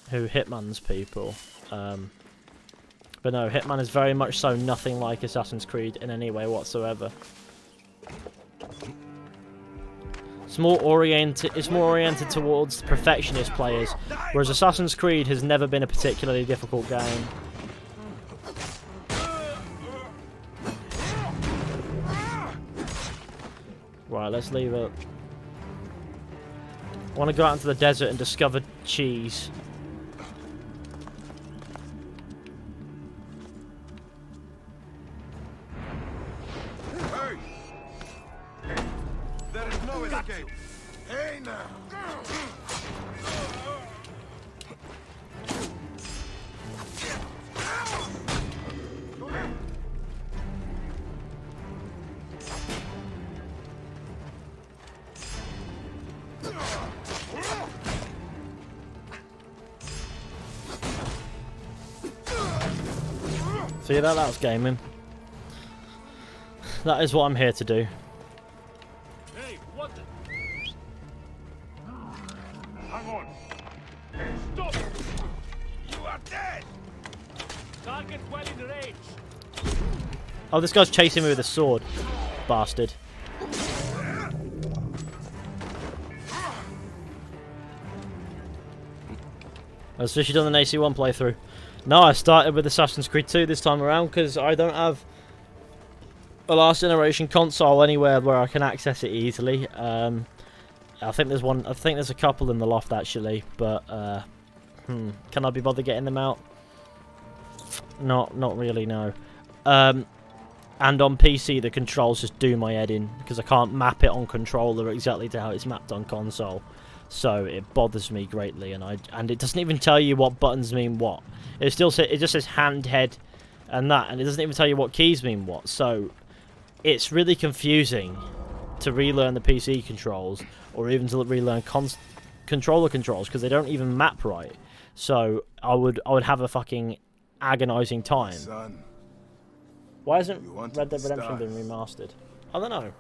who hitmans people. But no, Hitman is very much so nothing like Assassin's Creed in any way whatsoever. It's more oriented towards perfectionist players, whereas Assassin's Creed has never been a particularly difficult game. Right, let's leave it. I want to go out into the desert and discover cheese. Hey! There is no escape. Hey now! See that? That was gaming. That is what I'm here to do. Hey, what the... Hang on. Stop! You are dead! Target well in range. Oh, this guy's chasing me with a sword. Bastard. I've officially done an AC1 playthrough. No, I started with Assassin's Creed 2 this time around because I don't have a last generation console anywhere where I can access it easily. I think there's one. I think there's a couple in the loft actually, but can I be bothered getting them out? Not really. No. And on PC, the controls just do my head in because I can't map it on controller exactly to how it's mapped on console. So it bothers me greatly, and it doesn't even tell you what buttons mean what. It just says hand, head, and that, and it doesn't even tell you what keys mean what. So it's really confusing to relearn the PC controls, or even to relearn controller controls, because they don't even map right. So I would have a fucking agonizing time. Son, Why hasn't you wanted Red Dead the Redemption been stars. remastered? I don't know.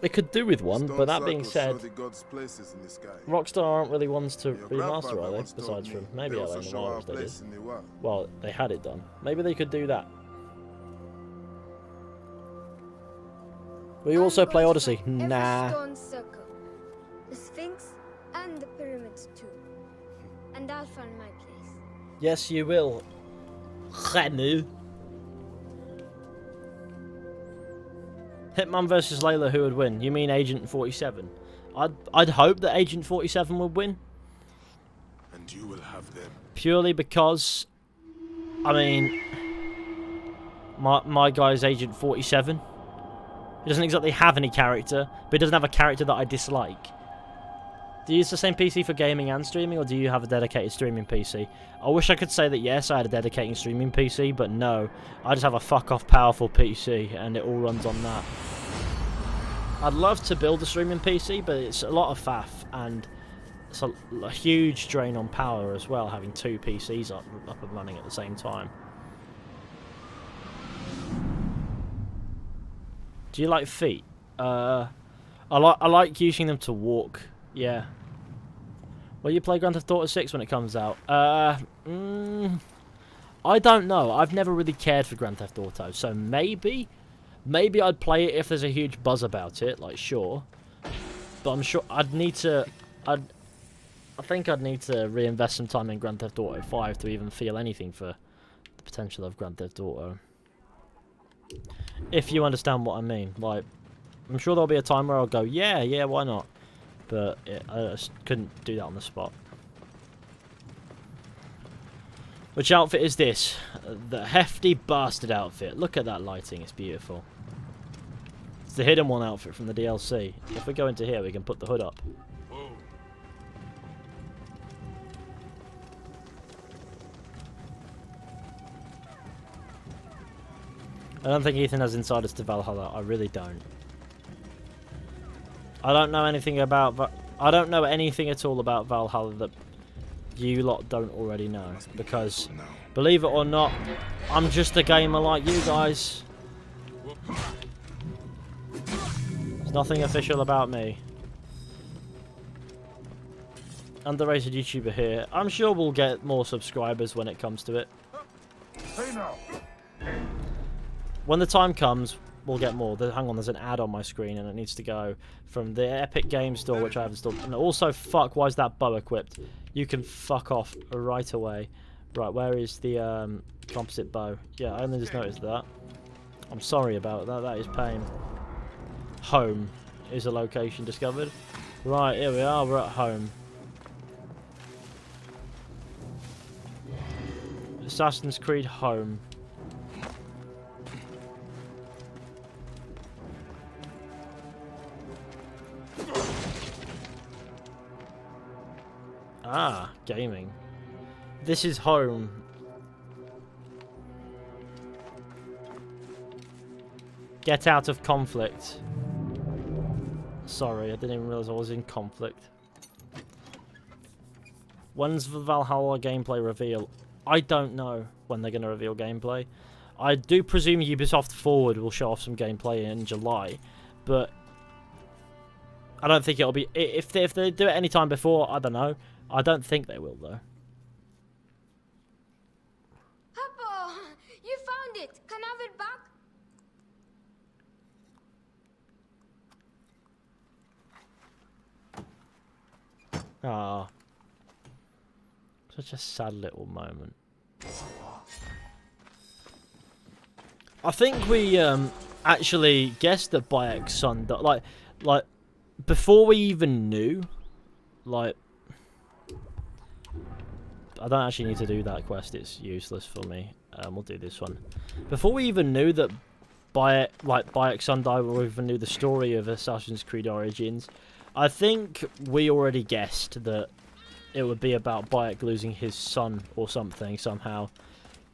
They could do with one, Stone but that being circles said, show the gods' places in the sky. Rockstar aren't really ones to Your remaster, grandfather are they? once told Besides me from maybe they Ellen also and show our Miles they did. place in the world. Well, they had it done. Maybe they could do that. Will you also play Odyssey? Nah. Stone circle, the Sphinx, and the pyramids too. And I'll find my place. Yes, you will. Renu. Hitman versus Layla, who would win? You mean Agent 47? I'd hope that Agent 47 would win. And you will have them. Purely because, I mean, my guy's Agent 47. He doesn't exactly have any character, but he doesn't have a character that I dislike. Do you use the same PC for gaming and streaming, or do you have a dedicated streaming PC? I wish I could say that yes, I had a dedicated streaming PC, but no. I just have a fuck-off powerful PC, and it all runs on that. I'd love to build a streaming PC, but it's a lot of faff, and it's a huge drain on power as well, having two PCs up and running at the same time. Do you like feet? I like using them to walk. Yeah. Will you play Grand Theft Auto 6 when it comes out? I don't know. I've never really cared for Grand Theft Auto, so maybe I'd play it if there's a huge buzz about it. Like, sure, but I'm sure I think I'd need to reinvest some time in Grand Theft Auto 5 to even feel anything for the potential of Grand Theft Auto. If you understand what I mean. Like, I'm sure there'll be a time where I'll go, yeah, why not? But I just couldn't do that on the spot. Which outfit is this? The hefty bastard outfit. Look at that lighting, it's beautiful. It's the hidden one outfit from the DLC. If we go into here, we can put the hood up. I don't think Ethan has insiders to Valhalla. I really don't. I don't know anything about... I don't know anything at all about Valhalla that you lot don't already know. Because, believe it or not, I'm just a gamer like you guys. There's nothing official about me. Underrated YouTuber here. I'm sure we'll get more subscribers when it comes to it. When the time comes, we'll get more. Hang on, there's an ad on my screen and it needs to go from the Epic Games Store, which I have installed. And also, fuck, why is that bow equipped? You can fuck off right away. Right, where is the composite bow? Yeah, I only just noticed that. I'm sorry about that. That is pain. Home is a location discovered. Right, here we are. We're at home. Assassin's Creed Home. Ah, gaming. This is home. Get out of conflict. Sorry, I didn't even realize I was in conflict. When's the Valhalla gameplay reveal? I don't know when they're going to reveal gameplay. I do presume Ubisoft Forward will show off some gameplay in July, but I don't think it'll be... If they do it any time before, I don't know. I don't think they will, though. Hoppo! You found it! Can I have it back? Ah. Such a sad little moment. I think we actually guessed that Bayek's son... Like, before we even knew... Like... I don't actually need to do that quest, it's useless for me. We'll do this one. Before we even knew that Bayek's son died, or even knew the story of Assassin's Creed Origins, I think we already guessed that it would be about Bayek losing his son or something, somehow.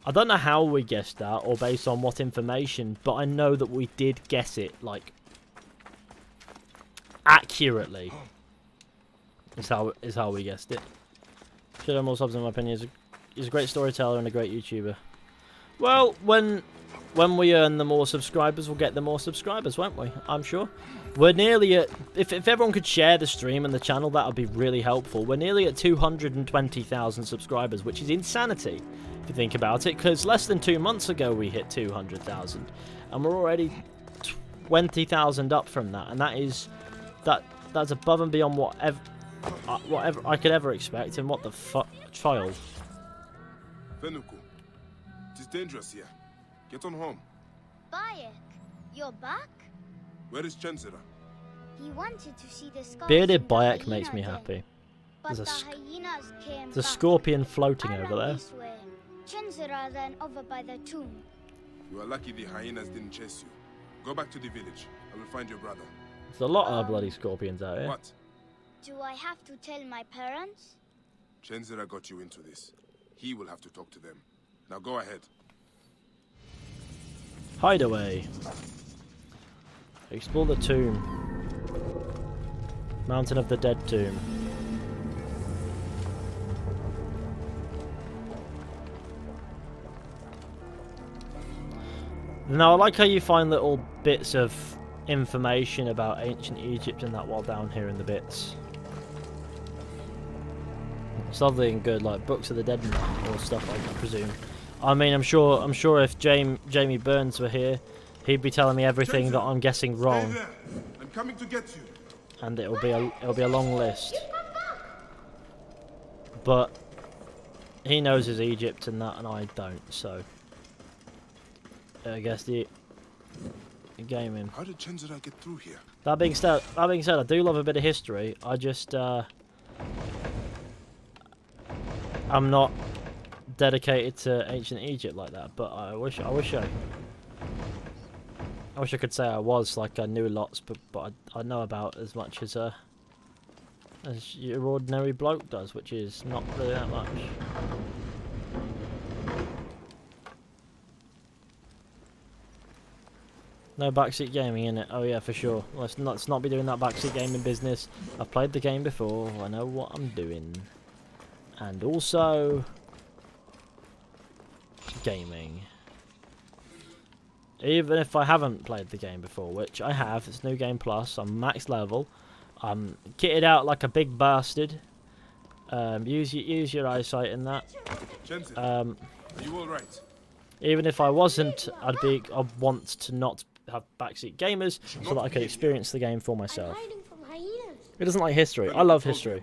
I don't know how we guessed that or based on what information, but I know that we did guess it, like, accurately. Is how we guessed it. Should have more subs in my opinion. He's a great storyteller and a great YouTuber. Well, when we earn the more subscribers, we'll get the more subscribers, won't we? I'm sure. We're nearly at... If everyone could share the stream and the channel, that would be really helpful. We're nearly at 220,000 subscribers, which is insanity, if you think about it, because less than 2 months ago we hit 200,000. And we're already 20,000 up from that, and that's above and beyond whatever I could ever expect. And what the fuck, child? Venuku, it is dangerous here. Get on home. Bayek, you're back? Where is Chenzira? He wanted to see the skulls Bearded in the Bayek hyena makes me den, happy. But There's the hyenas came There's a back. scorpion floating I over ran there. this way. Chenzira then over by the tomb. You are lucky the hyenas didn't chase you. Go back to the village. I will find your brother. There's a lot of bloody scorpions out here. What? Do I have to tell my parents? Chenzira got you into this. He will have to talk to them. Now go ahead. Hideaway. Explore the tomb. Mountain of the Dead tomb. Now I like how you find little bits of information about ancient Egypt and that while down here in the bits. It's lovely and good, like books of the dead and that, or stuff, I presume. I mean, I'm sure if Jamie Burns were here, he'd be telling me everything that I'm guessing wrong. Stay there. I'm coming to get you. And it'll be a long list. But he knows his Egypt and that, and I don't. So I guess the gaming. How did Chenzira get through here? That being said, I do love a bit of history. I just I'm not dedicated to ancient Egypt like that. But I wish I could say I was, like I knew lots, but I know about as much as your ordinary bloke does, which is not really that much. No backseat gaming in it. Oh yeah, for sure. Let's not be doing that backseat gaming business. I've played the game before. I know what I'm doing. And also gaming. Even if I haven't played the game before, which I have, it's New Game Plus. I'm max level. I'm kitted out like a big bastard. Use your eyesight in that. Are you all right? Even if I wasn't, I'd want to not have backseat gamers so that I could experience the game for myself. It doesn't like history. I love history.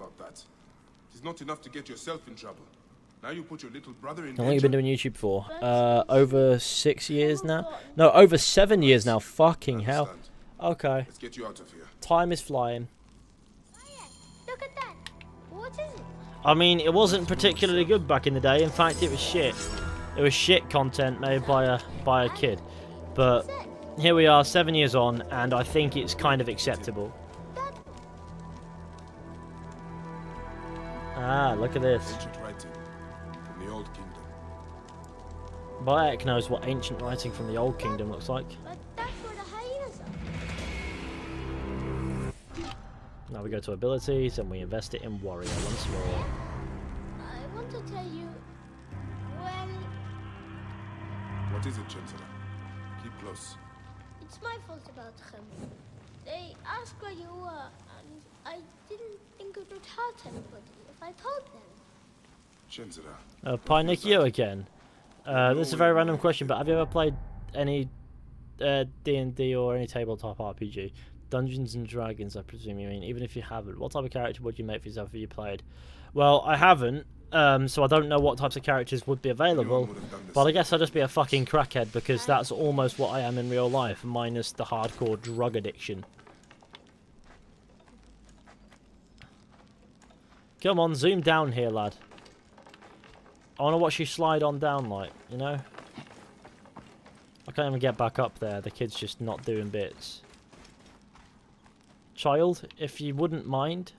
It's not enough to get yourself in trouble. Now you put your little brother in How long have you been doing YouTube for? Over 6 years now? No, over 7 years now. Fucking hell. Okay. Let's get you out of here. Time is flying. Look at that. What is it? I mean, it wasn't particularly good back in the day. In fact, it was shit. It was shit content made by a kid. But here we are, 7 years on, and I think it's kind of acceptable. Ah, look at this. Ancient writing from the Old Kingdom. Bayek knows what ancient writing from the Old Kingdom looks like. But that's where the hyenas are. Now we go to abilities and we invest it in Warrior once more. I want to tell you, well, What is it, Chenzira? Keep close. it's my fault about him. They asked where you were, and I didn't think it would hurt anybody if I told them. Chenzira. Pinikio again. This is a very random question, but have you ever played any D&D or any tabletop RPG? Dungeons and Dragons, I presume you mean. Even if you haven't, what type of character would you make for yourself if you played? Well, I haven't, so I don't know what types of characters would be available. But I guess I'd just be a fucking crackhead, because that's almost what I am in real life, minus the hardcore drug addiction. Come on, zoom down here, lad. I want to watch you slide on down, like, you know? I can't even get back up there. The kid's just not doing bits. Child, if you wouldn't mind.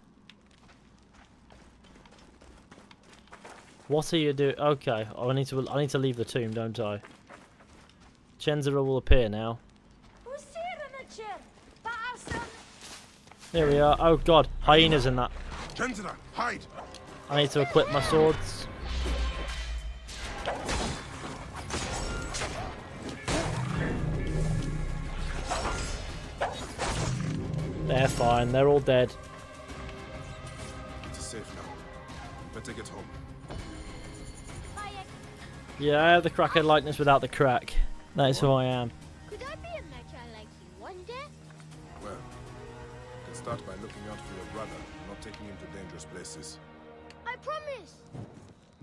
What are you doing? Okay, I need to leave the tomb, don't I? Chenzera will appear now. Here we are. Oh god, hyenas in that. Chenzera, hide! I need to equip my swords. They're fine, they're all dead. It's safe now. Better get home. Yeah, I have the crackhead likeness without the crack. That is who I am. Could I be a Magi like you one day? Well, you can start by looking out for your brother, not taking him to dangerous places. I promise.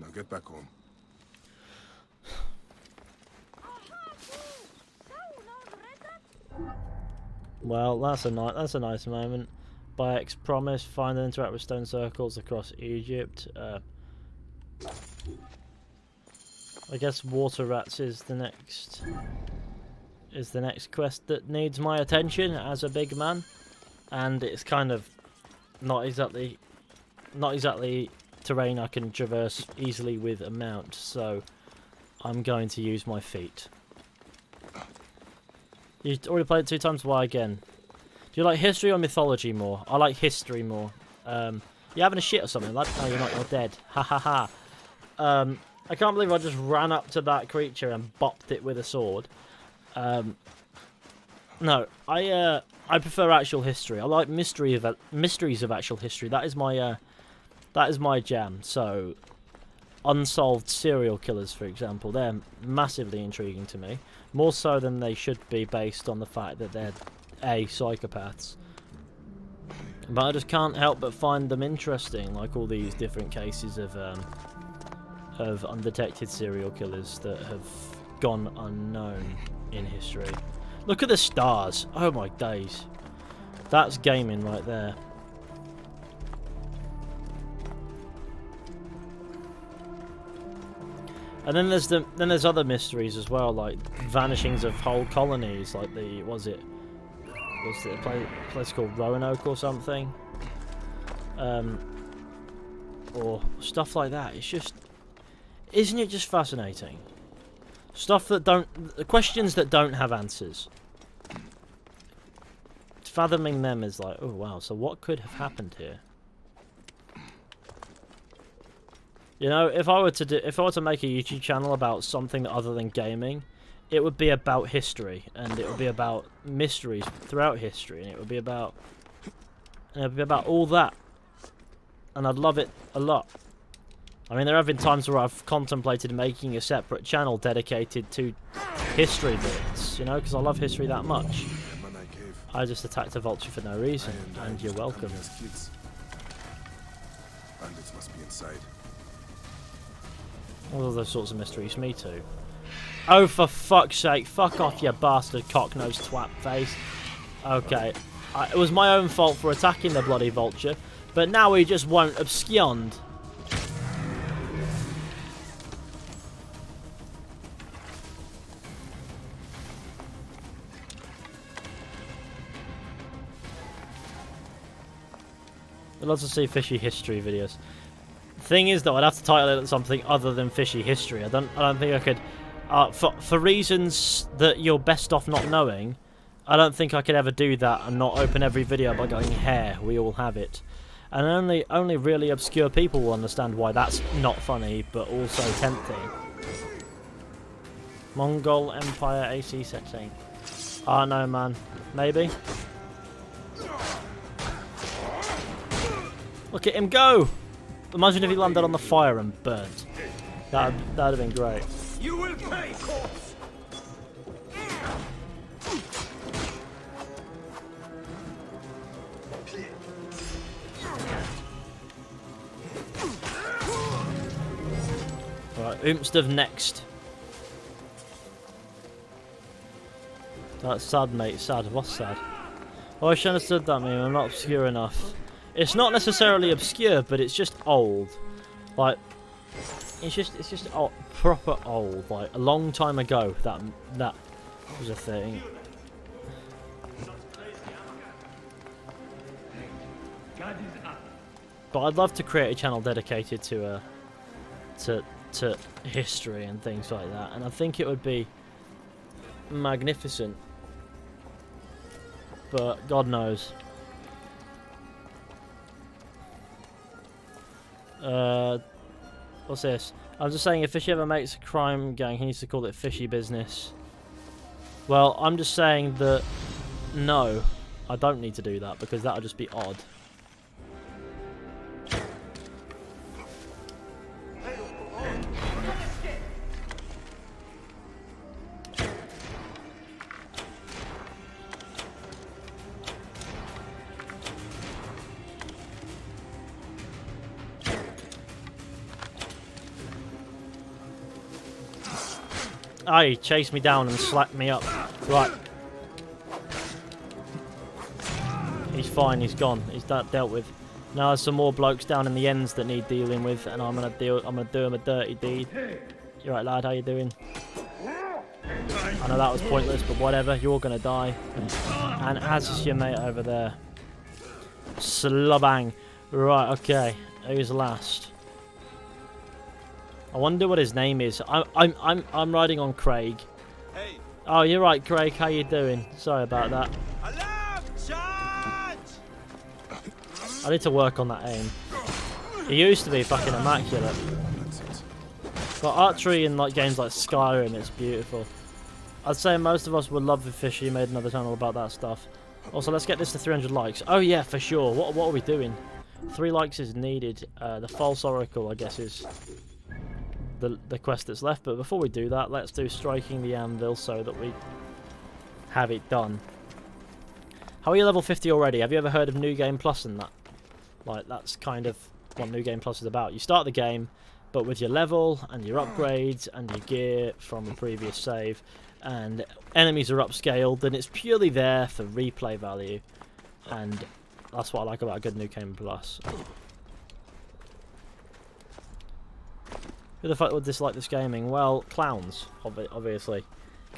Now get back home. Well, that's a nice moment. By X promise, find and interact with stone circles across Egypt. I guess water rats is the next quest that needs my attention as a big man, and it's kind of not exactly terrain I can traverse easily with a mount, so I'm going to use my feet. You already played it 2 times. Why again? Do you like history or mythology more? I like history more. You having a shit or something, lad? No, you're not. You're dead. Ha ha ha. I can't believe I just ran up to that creature and bopped it with a sword. No, I prefer actual history. I like mysteries of actual history. That is my jam. So, unsolved serial killers, for example, they're massively intriguing to me. More so than they should be, based on the fact that they're psychopaths. But I just can't help but find them interesting, like all these different cases of undetected serial killers that have gone unknown in history. Look at the stars! Oh my days. That's gaming right there. And then there's other mysteries as well, like vanishings of whole colonies, like what's it a place called Roanoke or something, or stuff like that. It's just, isn't it just fascinating? Questions that don't have answers. Fathoming them is like, oh wow, so what could have happened here? You know, if I were to make a YouTube channel about something other than gaming, it would be about history, and it would be about mysteries throughout history, and it would be about all that. And I'd love it a lot. I mean, there have been times where I've contemplated making a separate channel dedicated to history bits, you know, because I love history that much. I just attacked a vulture for no reason, and you're welcome. Bandits must be inside. All those sorts of mysteries, me too. Oh, for fuck's sake, fuck off, you bastard cock-nosed twat face. Okay, it was my own fault for attacking the bloody vulture, but now he just won't abscond. I'd love to see fishy history videos. Thing is, though, I'd have to title it something other than fishy history. I don't think I could. For reasons that you're best off not knowing, I don't think I could ever do that and not open every video by going, "Hair, we all have it." And only really obscure people will understand why that's not funny, but also tempting. Mongol Empire AC setting. Oh no, man. Maybe. Look at him go! Imagine if he landed on the fire and burnt. That'd have been great. You will pay, corpse. Right, Oomstov next. That's sad, mate. Sad. What's sad? Oh, I should have understood that meme. I'm not obscure enough. It's not necessarily obscure, but it's just old. Like, it's just old, proper old. Like a long time ago, that was a thing. But I'd love to create a channel dedicated to to history and things like that, and I think it would be magnificent. But God knows. What's this? I'm just saying, if Fishy ever makes a crime gang, he needs to call it Fishy Business. Well, I'm just saying that no, I don't need to do that because that would just be odd. Oh, he chased me down and slapped me up. Right. He's fine, he's gone. He's dealt with. Now there's some more blokes down in the ends that need dealing with, and I'm gonna do him a dirty deed. You right, lad? How you doing? I know that was pointless, but whatever. You're gonna die. And as is your mate over there. Slobang. Right, okay. Who's last? I wonder what his name is. I'm riding on Craig. Hey. Oh, you're right, Craig. How you doing? Sorry about that. Alarm! Charge! I need to work on that aim. It used to be fucking immaculate. But archery in like games like Skyrim, it's beautiful. I'd say most of us would love if Fishy made another channel about that stuff. Also, let's get this to 300 likes. Oh yeah, for sure. What are we doing? 3 likes is needed. The false oracle, I guess, is the quest that's left. But before we do that, let's do striking the anvil so that we have it done. How are you level 50 already? Have you ever heard of New Game Plus and that? Like, that's kind of what New Game Plus is about. You start the game, but with your level and your upgrades and your gear from a previous save, and enemies are upscaled, and it's purely there for replay value. And that's what I like about a good New Game Plus. Who the fuck would dislike this gaming? Well, clowns, obviously.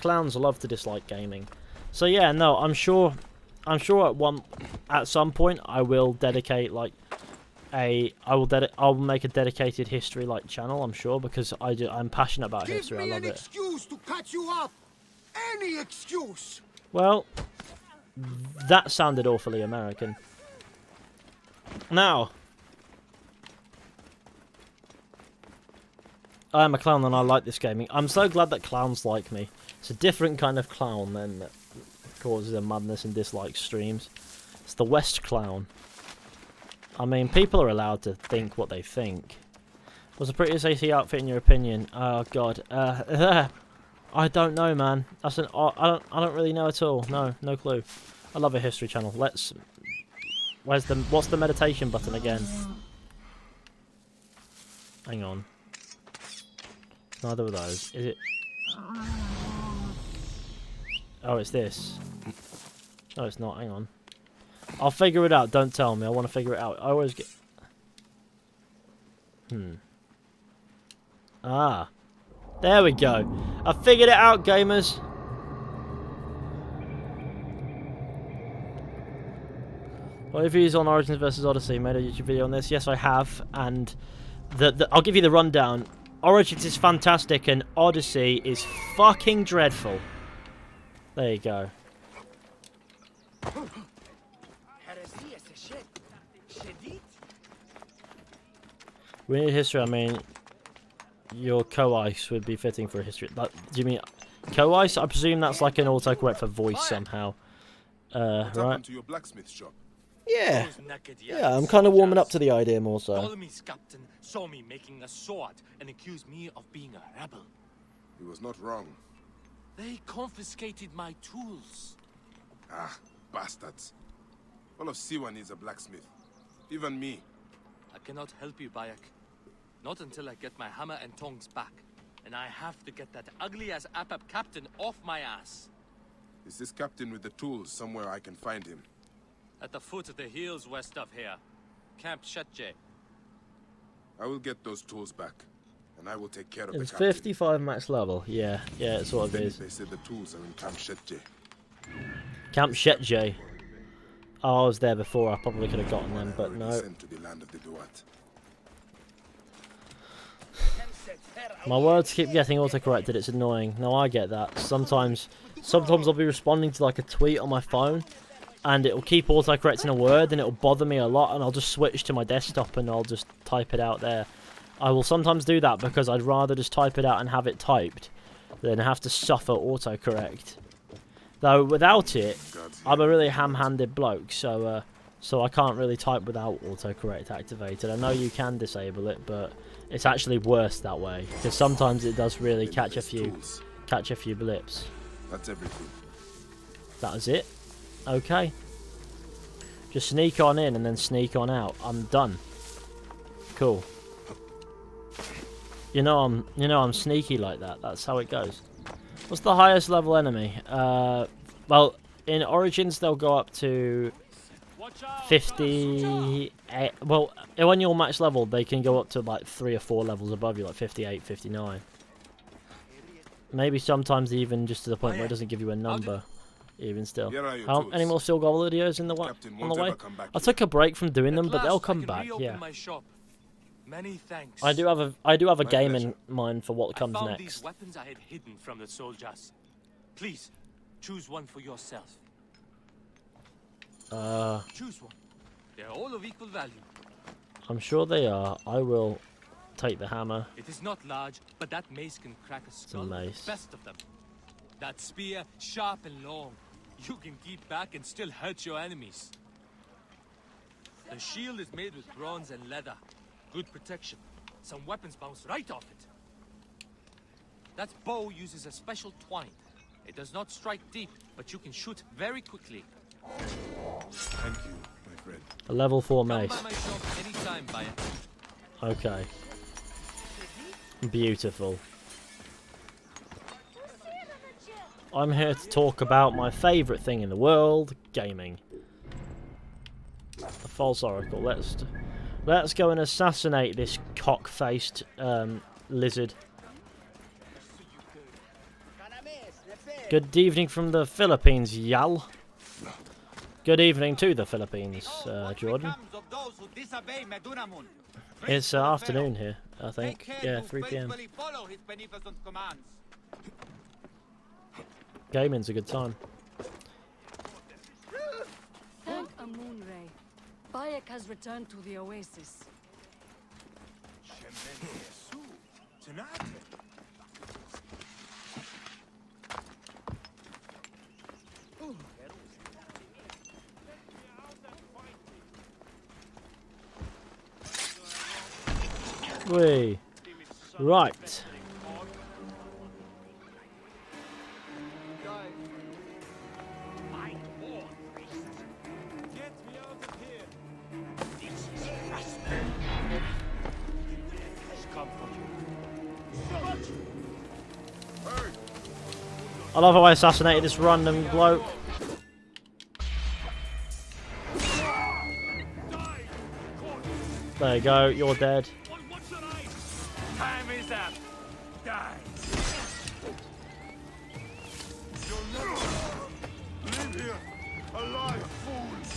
Clowns love to dislike gaming. So yeah, no, I'm sure at some point I will dedicate like I'll make a dedicated history like channel. I'm sure, because I'm passionate about history. I love it. Give me an excuse to cut you up. Any excuse. Well, that sounded awfully American. Now, I am a clown and I like this gaming. I'm so glad that clowns like me. It's a different kind of clown than that causes a madness and dislikes streams. It's the West clown. I mean, people are allowed to think what they think. Was the prettiest AC outfit in your opinion? Oh god. I don't know, man. That's I don't really know at all. No clue. I love a history channel. What's the meditation button again? Hang on. Neither of those. Is it? Oh, it's this. No, it's not. Hang on. I'll figure it out. Don't tell me. I want to figure it out. I always get... Ah. There we go. I figured it out, gamers. What have you on Origins vs Odyssey? Made a YouTube video on this? Yes, I have. And I'll give you the rundown. Origins is fantastic and Odyssey is fucking dreadful. There you go. We need history. I mean, your co-ice would be fitting for a history. Do you mean co-ice? I presume that's like an autocorrect for voice somehow. Right? To your blacksmith shop. Yeah. Yeah, I'm kind of warming up to the idea more so. Ptolemy's captain saw me making a sword and accused me of being a rebel. He was not wrong. They confiscated my tools. Ah, bastards. All of Siwa needs a blacksmith. Even me. I cannot help you, Bayek. Not until I get my hammer and tongs back. And I have to get that ugly-ass Apap captain off my ass. Is this captain with the tools somewhere I can find him? At the foot of the hills west of here. Camp Shetje. I will get those tools back. And I will take care of the captain. It's 55 max level. Yeah, it sort of is. They said the tools are in Camp Shetje. Camp Shetje. Oh, I was there before. I probably could have gotten them, but no. Sent to the land of the Duat. My words keep getting autocorrected, it's annoying. No, I get that. Sometimes I'll be responding to like a tweet on my phone, and it'll keep autocorrecting a word, and it'll bother me a lot, and I'll just switch to my desktop and I'll just type it out there. I will sometimes do that because I'd rather just type it out and have it typed than have to suffer autocorrect. Though without it, I'm a really ham-handed bloke, so I can't really type without autocorrect activated. I know you can disable it, but it's actually worse that way because sometimes it does really catch a few blips. That's everything. That was it. Okay. Just sneak on in and then sneak on out. I'm done. Cool. You know I'm sneaky like that. That's how it goes. What's the highest level enemy? Well, in Origins they'll go up to 50. Well, when you're max level, they can go up to like 3 or 4 levels above you, like 58, 59. Maybe sometimes even just to the point where it doesn't give you a number. Even still. Any more still gold videos on the way? I took a break from doing them, but they'll come back. Yeah. Many thanks. I do have a game in mind for what comes I found next. These weapons I had hidden from the soldiers. Please, choose one for yourself. Choose one. They're all of equal value. I'm sure they are. I will take the hammer. It is not large, but that mace can crack a skull. mace. Best of them. That spear, sharp and long. You can keep back and still hurt your enemies. The shield is made with bronze and leather. Good protection. Some weapons bounce right off it. That bow uses a special twine. It does not strike deep, but you can shoot very quickly. Thank you, my friend. A level 4 Come mace. by my shop anytime, buyer. Okay. Beautiful. I'm here to talk about my favourite thing in the world, gaming. A false oracle. Let's go and assassinate this cock-faced lizard. Good evening from the Philippines, y'all. Good evening to the Philippines, Jordan. It's afternoon here, I think. Yeah, 3 PM. Gaming's a good time. Thank Amun-Re. Bayek has returned to the oasis. Whee. Right. I love how I assassinated this random bloke. There you go, you're dead. Time is up. Die. You'll never live here alive, fools.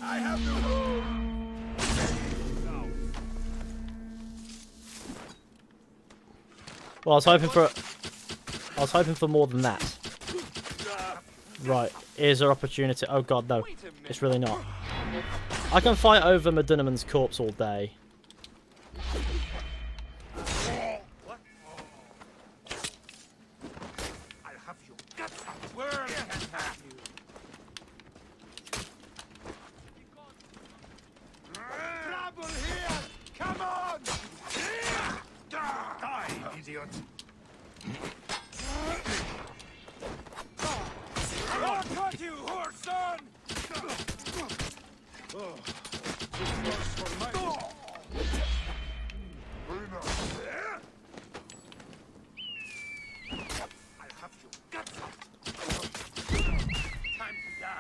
I have to move. Well, I was hoping for more than that. Right, here's our opportunity. Oh god, no. It's really not. I can fight over Medunnaman's corpse all day.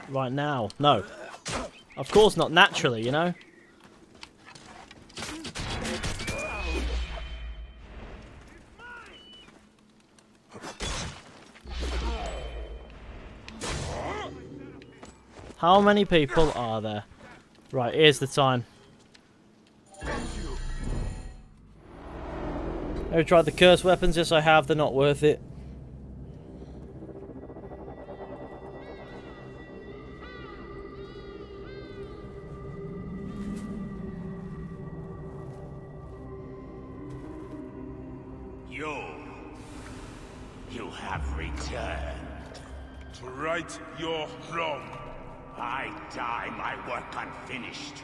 Right now. No. Of course not naturally, you know? How many people are there? Right, here's the time. Have you tried the cursed weapons? Yes, I have. They're not worth it. You have returned. To right your wrong. I die my work unfinished.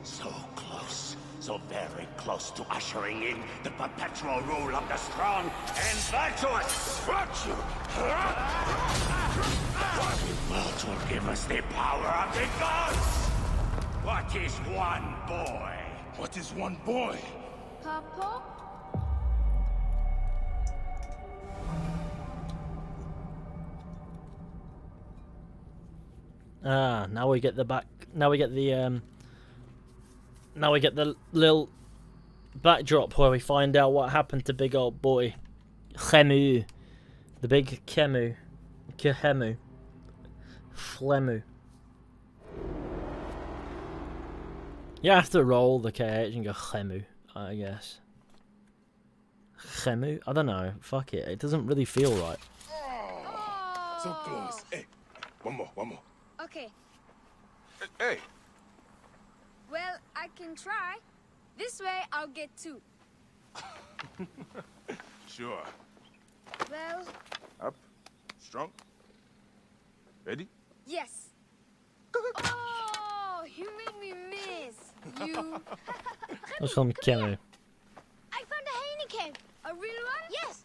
So close, so very close to ushering in the perpetual rule of the strong and virtuous. Virtue! What will give us the power of the gods? What is one boy? What is one boy? Papa? Ah, now we get the back. Now we get the Now we get the little backdrop where we find out what happened to big old boy Khemu, the big Khemu, Flemu. You have to roll the KH and go Khemu, I guess. Khemu? I don't know. Fuck it. It doesn't really feel right. So close. Hey, one more. Okay, Hey, well, I can try. This way, I'll get 2. sure. Well, Up, strong. Ready? yes. Oh, you made me miss. You. Let's call him Khemu. I found a hyena cave. A real one? Yes,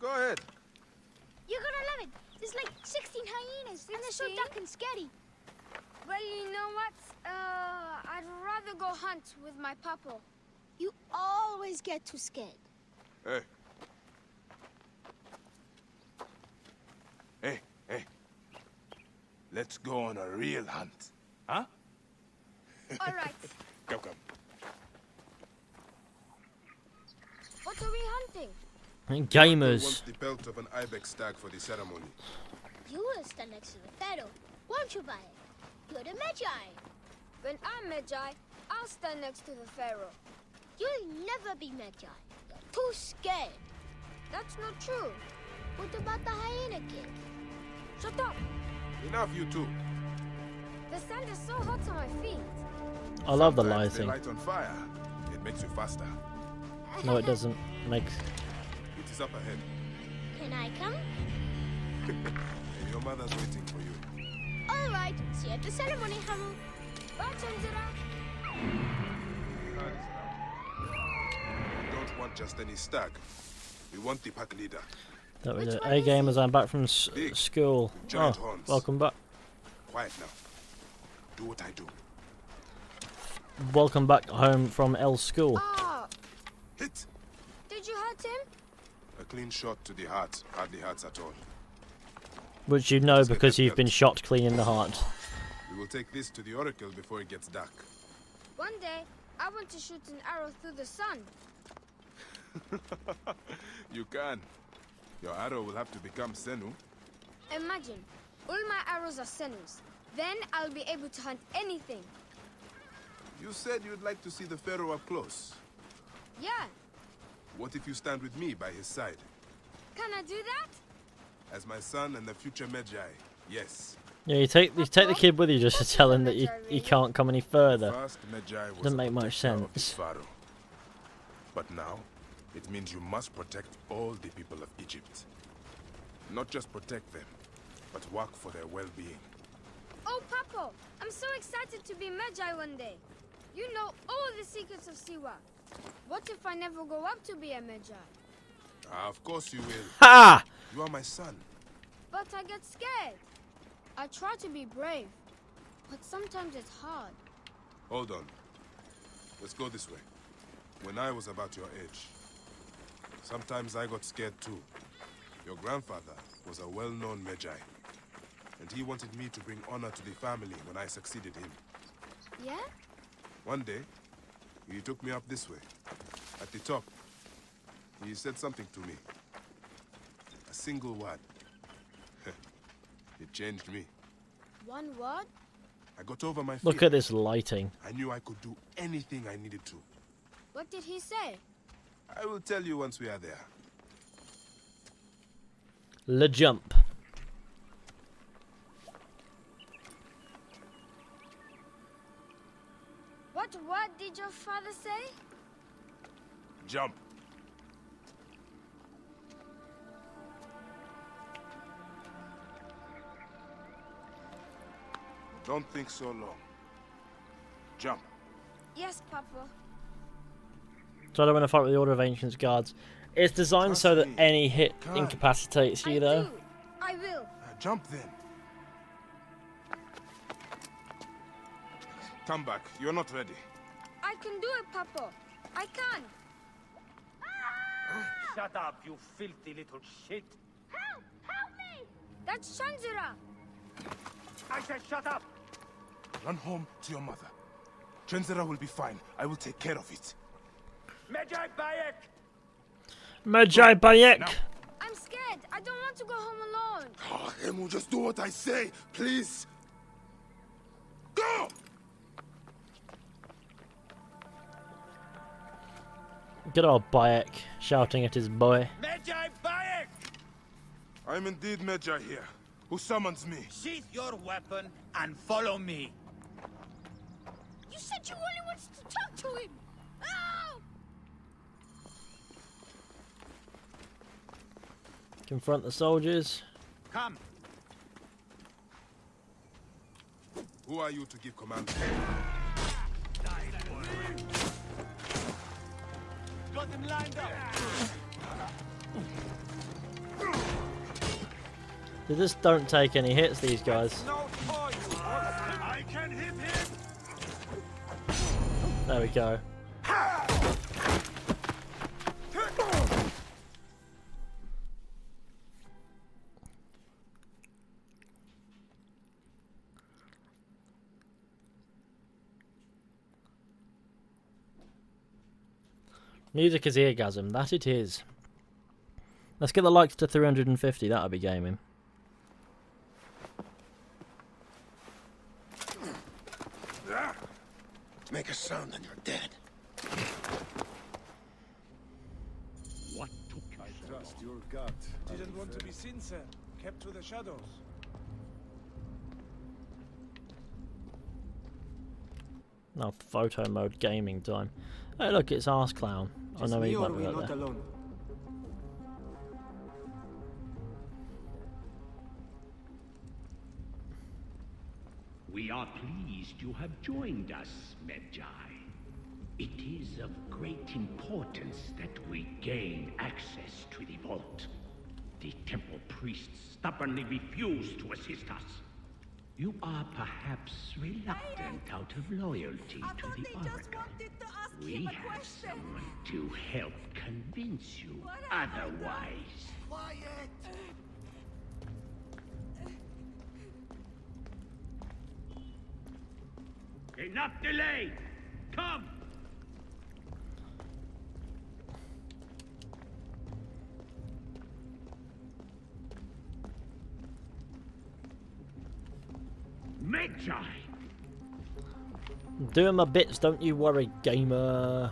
Go ahead. you're gonna love it. There's like 16 hyenas, and they're so 16? dark and scary. Well, you know what? I'd rather go hunt with my papa. You always get too scared. Hey. Hey. Let's go on a real hunt. Huh? All right. Come. What are we hunting? And Wants gamers. the pelt of an ibex stag for the ceremony. You will stand next to the pharaoh, won't you, Baye? You're the Magi. When I'm Magi, I'll stand next to the pharaoh. You'll never be Magi. You're too scared. That's not true. What about the hyena kid? Shut up. Enough, you two. The sand is so hot on my feet. I love the Sometimes they lighting. light on fire. It makes you faster. No, it doesn't. Makes. It is up ahead. Can I come? And your mother's waiting for you. All right. See you at the ceremony, Hamu. Bye, Chandra. We don't want just any stag. We want the pack leader. That was Which it. one Hey is gamers, I'm back from Big, school. giant Oh, horns. welcome back. Quiet now. Do what I do. Welcome back home from L school. Ah, Hit! did you hurt him? A clean shot to the heart. Hardly hurts at all. Which you know Just get because that you've been belt. shot clean in the heart. We will take this to the oracle before it gets dark. One day, I want to shoot an arrow through the sun. You can. Your arrow will have to become Senu. Imagine, all my arrows are Senus. Then I'll be able to hunt anything. You said you'd like to see the pharaoh up close. Yeah, What if you stand with me by his side? can I do that? As my son and the future Magi, yes. Yeah, you take the kid with you just to tell him that he can't come any further. First Magi was Doesn't a make much protector of the sense. pharaoh. But now, it means you must protect all the people of Egypt. Not just protect them, but work for their well-being. Oh, Papa, I'm so excited to be Magi one day. You know all the secrets of Siwa. What if I never go up to be a Magi? Of course you will. Ha! You are my son. But I get scared. I try to be brave, but sometimes it's hard. Hold on. Let's go this way. When I was about your age, sometimes I got scared too. Your grandfather was a well-known Magi, and he wanted me to bring honor to the family when I succeeded him. Yeah? One day, he took me up this way. At the top, he said something to me. A single word. It changed me. One word? I got over my fear. Look at this lighting. I knew I could do anything I needed to. What did he say? I will tell you once we are there. Le jump. What word did your father say? Jump. Don't think so long. Jump. Yes, Papa. So I don't want to fight with the Order of Ancients guards. It's designed Trust so that me. any hit Come. incapacitates you, though. I will. Jump then. Come back. You're not ready. I can do it, Papa. I can. Shut up, you filthy little shit. Help! Help me! That's Shanzira. I said shut up. Run home to your mother. Trenzera will be fine. I will take care of it. Medjay Bayek! Magi Bayek! Now. I'm scared. I don't want to go home alone. Oh, Emu, just do what I say, please. Go! Good old Bayek shouting at his boy. Medjay Bayek! I'm indeed Medjay here. Who summons me? Sheath your weapon and follow me. You said you only wanted to talk to him. Oh! Confront the soldiers. Come. Who are you to give command? Got him lined up. They just don't take any hits, these guys. No toy. I can hit him. There we go. Music is eargasm, that it is. Let's get the likes to 350, that'll be gaming. Make a sound and you're dead. What took you so long? Trust your gut. Didn't want to be seen, sir. Kept to the shadows. Now photo mode gaming time. Hey look, it's Arse Clown. I know he might be out there. Alone. We are pleased you have joined us, Medjay. It is of great importance that we gain access to the vault. The temple priests stubbornly refuse to assist us. You are perhaps reluctant out of loyalty to the Oracle. We have someone to help convince you otherwise. Quiet. Enough delay! Come! Medjay! I'm doing my bits, don't you worry, gamer.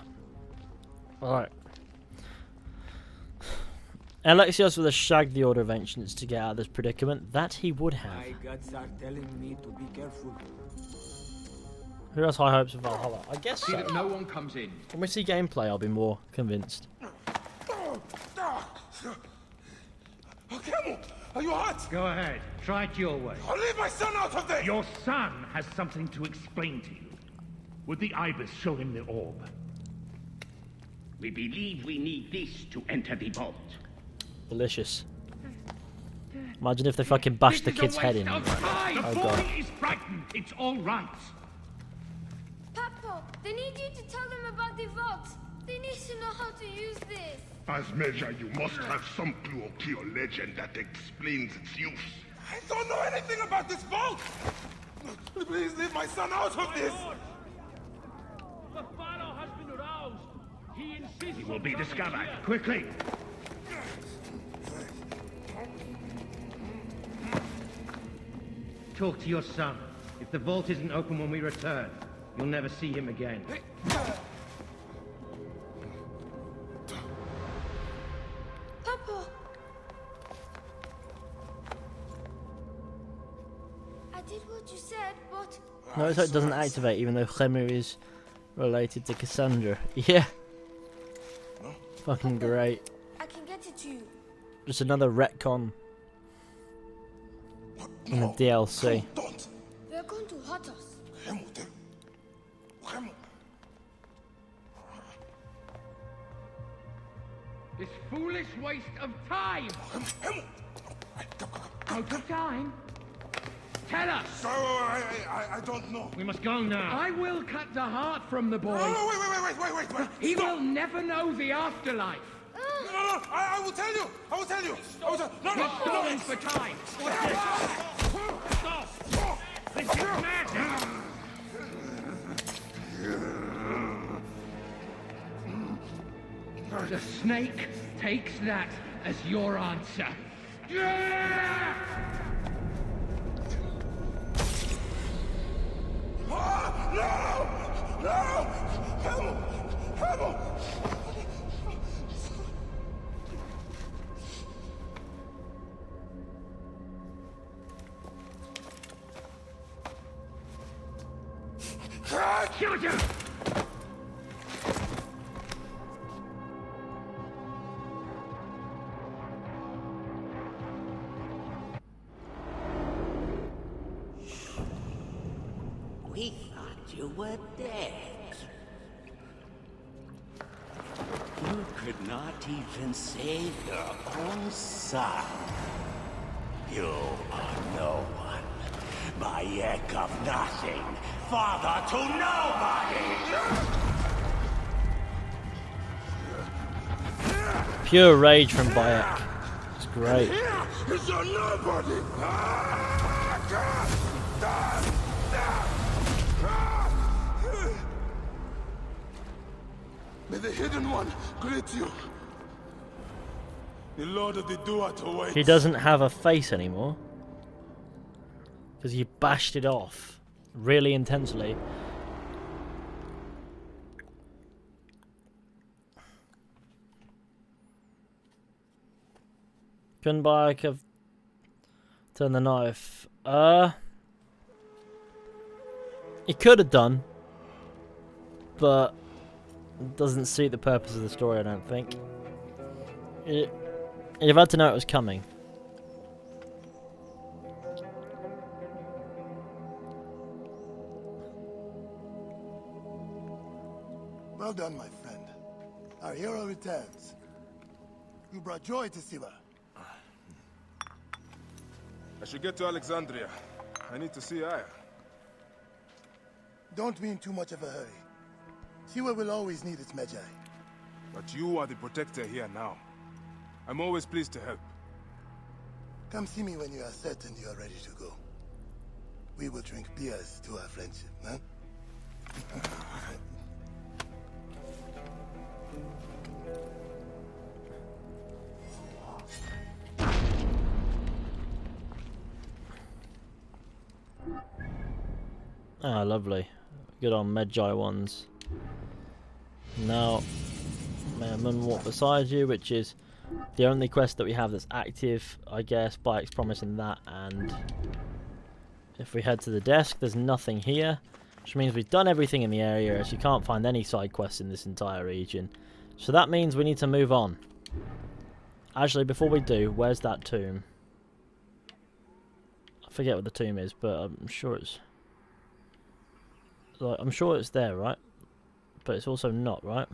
Alright. Alexios would have shagged the Order of Ancients to get out of this predicament. That he would have. My guts are telling me to be careful. Who has high hopes of Valhalla? I guess so. No one comes in. When we see gameplay, I'll be more convinced. Akemu, are you hurt? Go ahead, try it your way. I'll leave my son out of this! Your son has something to explain to you. Would the Ibis show him the orb? We believe we need this to enter the vault. Delicious. Imagine if they fucking bashed the This is a kid's head in. waste of time. Oh The god. boy is frightened. It's all right. Papa, they need you to tell them about the vault. They need to know how to use this. As Medjay, you must have some clue to your legend that explains its use. I don't know anything about this vault! Please leave my son out of this! The pharaoh has been aroused. He insists. He will be discovered. Quickly. talk to your son. If the vault isn't open when we return, you'll never see him again. Papa! I did what you said, but... Notice how it doesn't activate even though Khemu is related to Cassandra. Yeah. Fucking great. I can get it to you. Just another retcon in the DLC. They're going to hurt us. This foolish waste of time! Out of time? Tell us! I don't know. We must go now. I will cut the heart from the boy. No, wait. He will never know the afterlife. No, I will tell you. I will tell you. No. Stalling for time. What's this? Stop! This is madness! The snake takes that as your answer. No! Help! Shoot him! We thought you were dead. You could not even save your own son. You are no one. Bayek of nothing. Father to nobody! Pure rage from Bayek. It's great. It's a nobody! May the hidden one greet you. The Lord of the Duat awaits. He doesn't have a face anymore. Because you bashed it off really intensely. Couldn't Bayek have turned the knife? He could have done. But it doesn't suit the purpose of the story, I don't think. You'd have had to know it was coming. Well done, my friend. Our hero returns. You brought joy to Siwa. I should get to Alexandria. I need to see Aya. Don't be in too much of a hurry. Siwa will always need its Magi. But you are the protector here now. I'm always pleased to help. Come see me when you are certain you are ready to go. We will drink beers to our friendship, huh? Ah, lovely. Good on Magi ones. Now, may I walk beside you, which is the only quest that we have that's active, I guess. Bayek's promising that, and if we head to the desk, there's nothing here, which means we've done everything in the area, as you can't find any side quests in this entire region. So that means we need to move on. Actually, before we do, where's that tomb? I forget what the tomb is, but I'm sure it's... I'm sure it's there, right? But it's also not, right?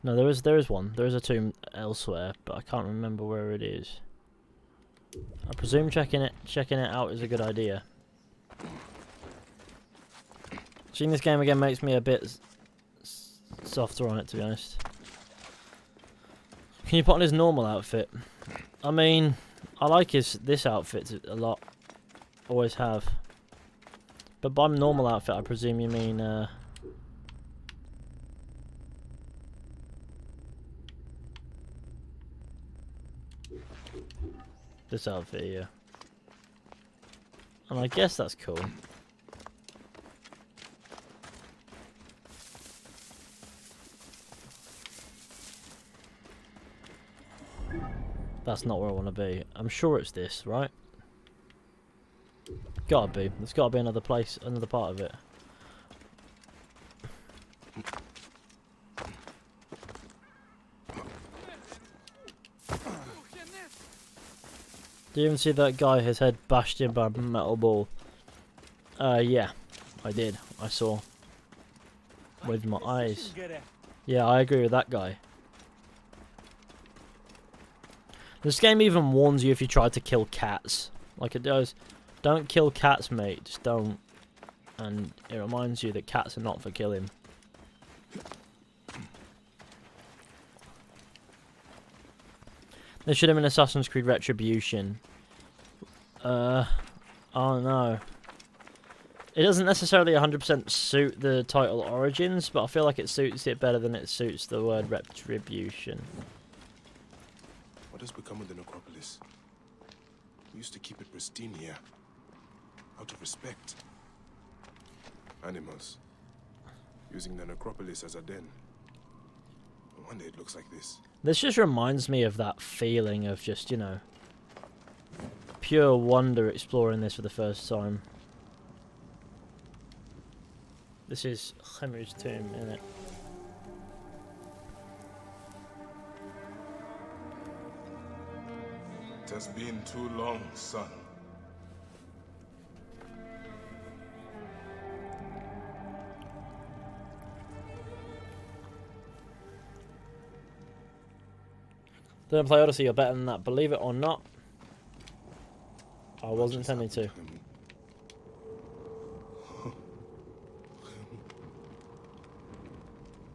No, there is one. There is a tomb elsewhere, but I can't remember where it is. I presume checking it out is a good idea. Seeing this game again makes me a bit softer on it, to be honest. Can you put on his normal outfit? I mean, I like this outfit a lot. Always have. But by normal outfit, I presume you mean this outfit here. And I guess that's cool. That's not where I want to be. I'm sure it's this, right? Gotta be. There's gotta be another place, another part of it. Do you even see that guy, his head bashed in by a metal ball? Yeah. I did. I saw. With my eyes. Yeah, I agree with that guy. This game even warns you if you try to kill cats. Like it does. Don't kill cats, mate. Just don't. And it reminds you that cats are not for killing. There should have been Assassin's Creed Retribution. Oh no. It doesn't necessarily 100% suit the title Origins, but I feel like it suits it better than it suits the word Retribution. What has become of the necropolis? We used to keep it pristine here. Out of respect. Animals. Using the necropolis as a den. No wonder it looks like this. This just reminds me of that feeling of just, you know, pure wonder exploring this for the first time. This is Khemru's tomb, isn't it? It has been too long, son. Didn't play Odyssey, you're better than that, believe it or not. I wasn't intending to.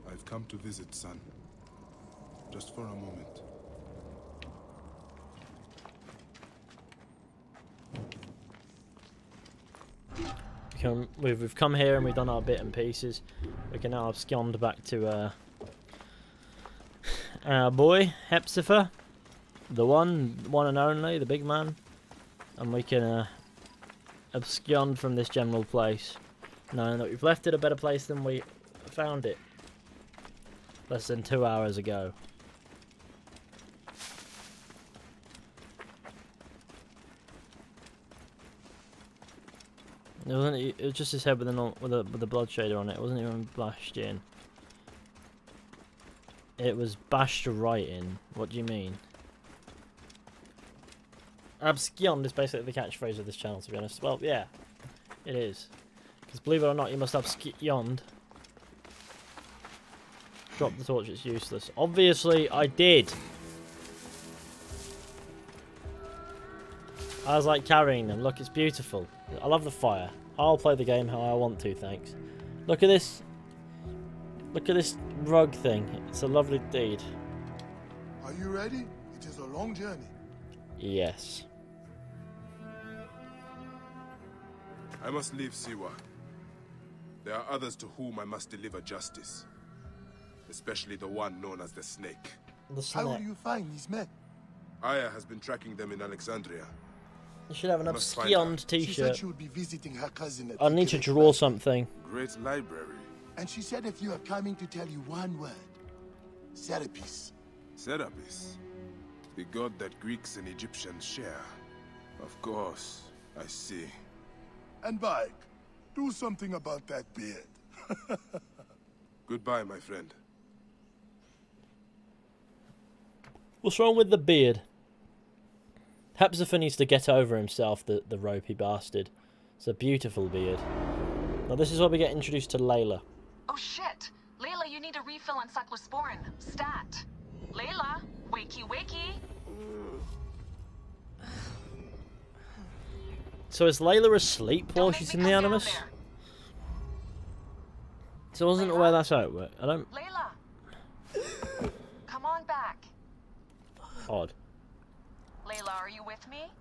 I've come to visit, son. Just for a moment. We've come here and we've done our bit and pieces. We can now abscond back to our boy Hepzibah, the one and only, the big man, and we can abscond from this general place, knowing that we've left it a better place than we found it less than 2 hours ago. It was just his head with the blood shader on it. It wasn't even bashed in. It was bashed right in. What do you mean? Abscond is basically the catchphrase of this channel, to be honest. Well, yeah, it is. Because believe it or not, you must abscond. Drop the torch, it's useless. Obviously, I did. I was like carrying them. Look, it's beautiful. I love the fire. I'll play the game how I want to, thanks. Look at this. Look at this rug thing. It's a lovely deed. Are you ready? It is a long journey. Yes. I must leave Siwa. There are others to whom I must deliver justice. Especially the one known as the Snake. How will you find these men? Aya has been tracking them in Alexandria. You should have an abscond She said t-shirt. she would be visiting her cousin at I need to draw something. Great library. And she said if you are coming to tell you one word. Serapis. Serapis. The god that Greeks and Egyptians share. Of course, I see. And Bike, do something about that beard. Goodbye, my friend. What's wrong with the beard? Hepzibah needs to get over himself, the ropey bastard. It's a beautiful beard. Now this is where we get introduced to Layla. Oh shit! Layla, you need a refill on cyclosporin. Stat. Layla, wakey wakey. So is Layla asleep while she's in the Animus? So I wasn't aware that's how it worked. I don't... Layla! Come on back. Odd. Layla, are you with me?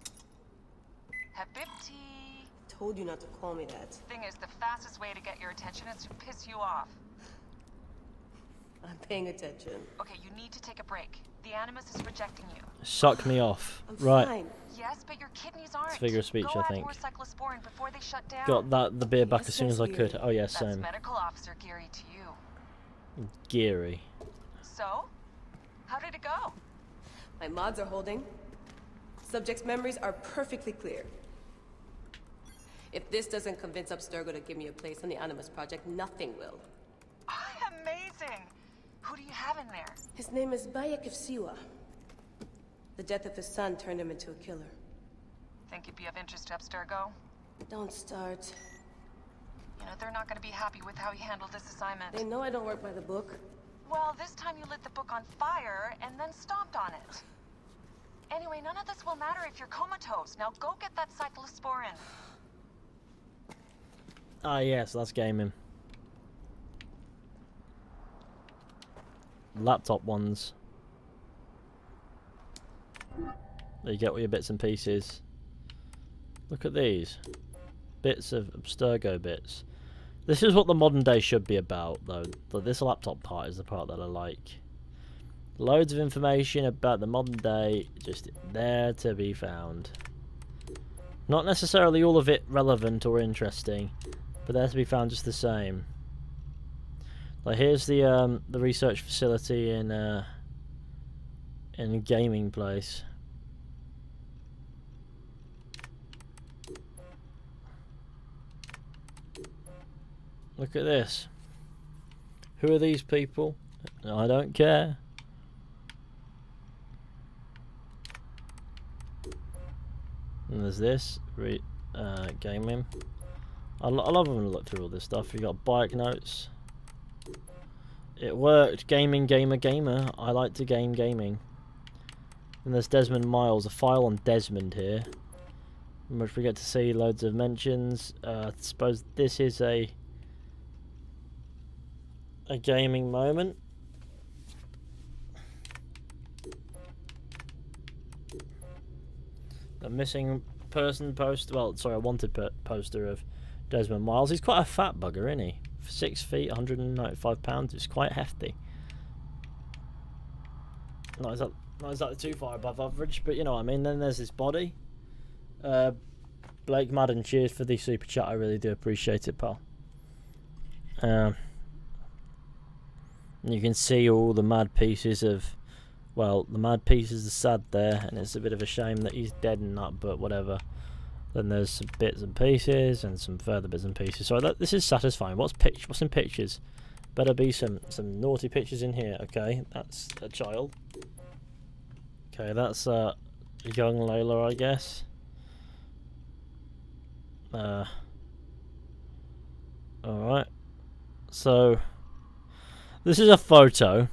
Habibti. Told you not to call me that. Thing is, the fastest way to get your attention is to piss you off. I'm paying attention. Okay, you need to take a break. The Animus is rejecting you. Suck me off. I'm Right. fine. Yes, but your kidneys aren't. It's figure of speech, Go I add think. more cyclosporin before they shut down. Got the beer back Yes, as soon as I could. Gary. Oh yeah, That's same. Medical Officer Gary to you. Geary. So? How did it go? My mods are holding. Subject's memories are perfectly clear. If this doesn't convince Abstergo to give me a place on the Animus Project, nothing will. Amazing! Who do you have in there? His name is Bayek of Siwa. The death of his son turned him into a killer. Think you'd be of interest to Abstergo? Don't start. You know, they're not going to be happy with how he handled this assignment. They know I don't work by the book. Well, this time you lit the book on fire and then stomped on it. Anyway, none of this will matter if you're comatose. Now go get that cyclosporin. Ah yes, that's gaming. Laptop ones. There you get all your bits and pieces. Look at these. Bits of Abstergo bits. This is what the modern day should be about, though. This laptop part is the part that I like. Loads of information about the modern day, just there to be found. Not necessarily all of it relevant or interesting, but there to be found just the same. Like here's the research facility in a gaming place. Look at this. Who are these people? I don't care. And there's this gaming. I love having a look through all this stuff. You got bike notes. It worked. Gaming, gamer. I like to game gaming. And there's Desmond Miles. A file on Desmond here, in which we get to see loads of mentions. I suppose this is a gaming moment. A missing person poster. Well, sorry, a wanted poster of Desmond Miles. He's quite a fat bugger, isn't he? 6 feet, 195 pounds. It's quite hefty. Not exactly too far above average, but you know what I mean. Then there's his body. Blake Madden, cheers for the super chat. I really do appreciate it, pal. You can see all the mad pieces of, well, the mad pieces are sad there, and it's a bit of a shame that he's dead and that, but whatever. Then there's some bits and pieces and some further bits and pieces. So this is satisfying. What's in pictures? Better be some naughty pictures in here. Okay, that's a child. Okay, that's young Layla, I guess. Alright. So this is a photo.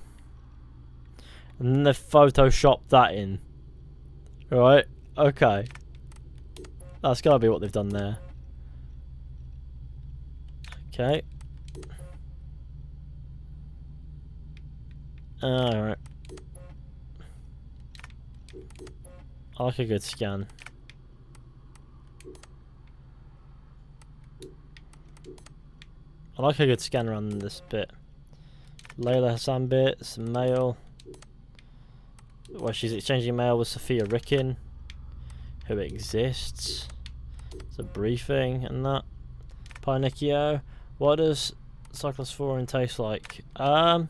And then they photoshopped that in. Right? Okay. That's gotta be what they've done there. Okay. Alright. I like a good scan. I like a good scan around this bit. Layla Hassan bit, some mail. Well, she's exchanging mail with Sophia Rickin, who exists. It's a briefing and that. Pinicchio. What does cyclosporin taste like? I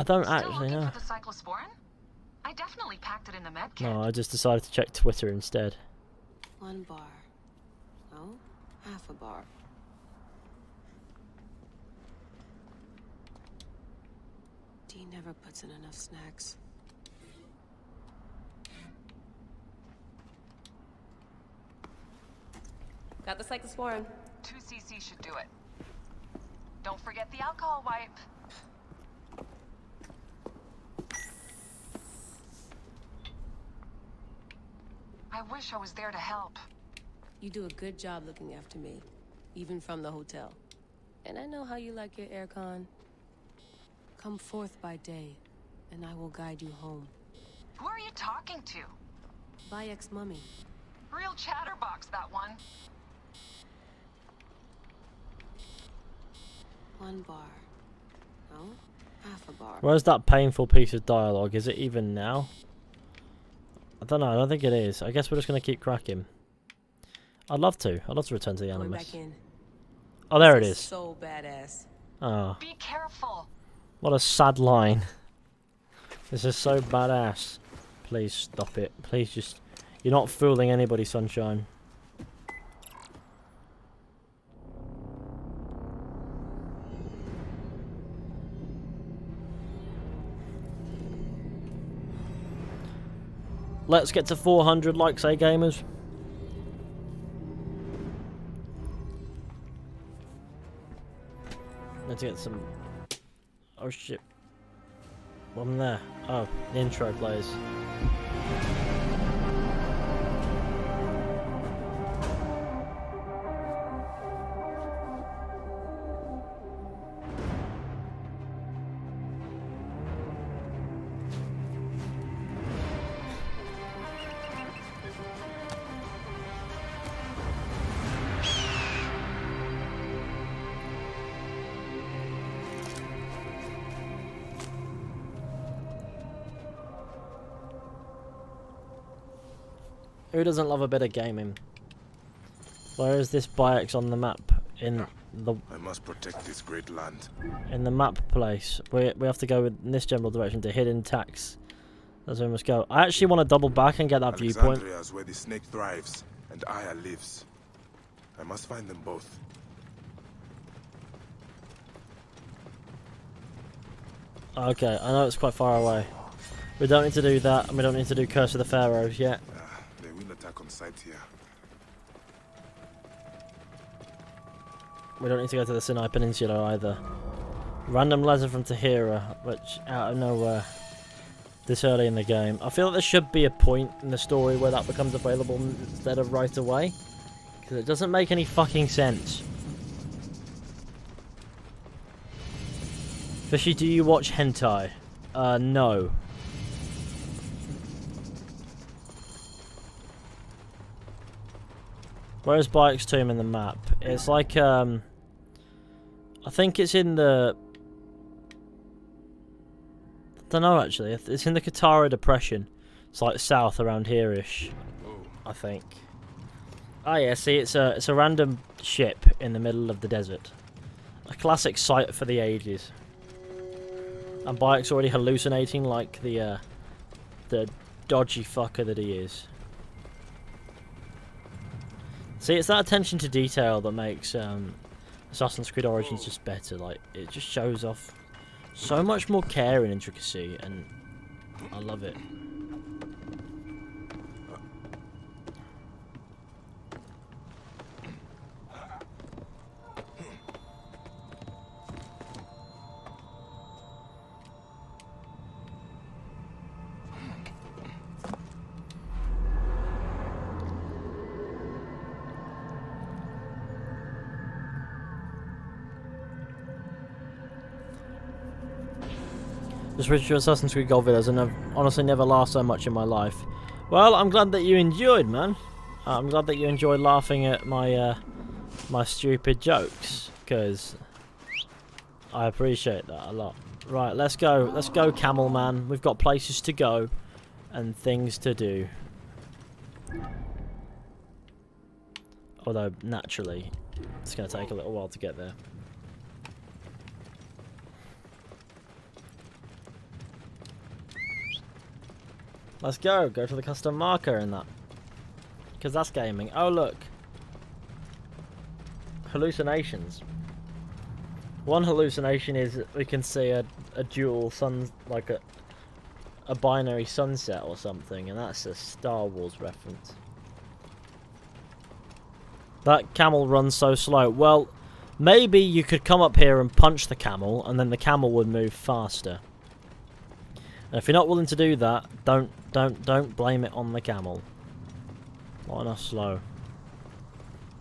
don't actually know. For the cyclosporin? I definitely packed it in the med kit. No, I just decided to check Twitter instead. 1 bar. No, half a bar. Dee never puts in enough snacks. Got the cyclosporin. 2 cc should do it. Don't forget the alcohol wipe. I wish I was there to help. You do a good job looking after me, even from the hotel. And I know how you like your aircon. Come forth by day, and I will guide you home. Who are you talking to? Bayek's mummy. Real chatterbox, that one. 1 bar. Oh, half a bar. Where's that painful piece of dialogue? Is it even now? I don't know. I don't think it is. I guess we're just going to keep cracking. I'd love to. I'd love to return to the Going Animus. back in. Oh, there it This is. So badass. Oh. Be careful. What a sad line. This is so badass. Please stop it. Please just... You're not fooling anybody, Sunshine. Let's get to 400 likes, eh, gamers? Let's get some... Oh shit. One there. Oh, the intro plays. Who doesn't love a bit of gaming? Where is this Byax on the map? In the... I must protect this great land. In the map place. We have to go in this general direction to Hidden Tax. That's where we must go. I actually want to double back and get that viewpoint. Alexandria is where the snake thrives, and Aya lives. I must find them both. Okay, I know it's quite far away. We don't need to do that, and we don't need to do Curse of the Pharaohs yet. They will attack on sight here. We don't need to go to the Sinai Peninsula either. Random letter from Tahira, which out of nowhere, this early in the game. I feel like there should be a point in the story where that becomes available instead of right away. Because it doesn't make any fucking sense. Fishy, do you watch hentai? No. Where's Byax Tomb in the map? It's like, I think it's in the... I don't know, actually. It's in the Katara Depression. It's like south around here-ish, I think. Oh yeah, see, it's a random ship in the middle of the desert. A classic sight for the ages. And Byax already hallucinating like the dodgy fucker that he is. See, it's that attention to detail that makes Assassin's Creed Origins just better. Like, it just shows off so much more care and intricacy, and I love it. Just reached your Assassin's Creed Gold videos, and I've honestly never laughed so much in my life. Well, I'm glad that you enjoyed, man. I'm glad that you enjoyed laughing at my my stupid jokes, because I appreciate that a lot. Right, let's go. Let's go, Camel Man. We've got places to go and things to do. Although, naturally, it's going to take a little while to get there. Let's go to the custom marker and that. Because that's gaming. Oh, look. Hallucinations. One hallucination is we can see a dual sun, like a binary sunset or something, and that's a Star Wars reference. That camel runs so slow. Well, maybe you could come up here and punch the camel, and then the camel would move faster. And if you're not willing to do that, don't blame it on the camel. Not enough slow.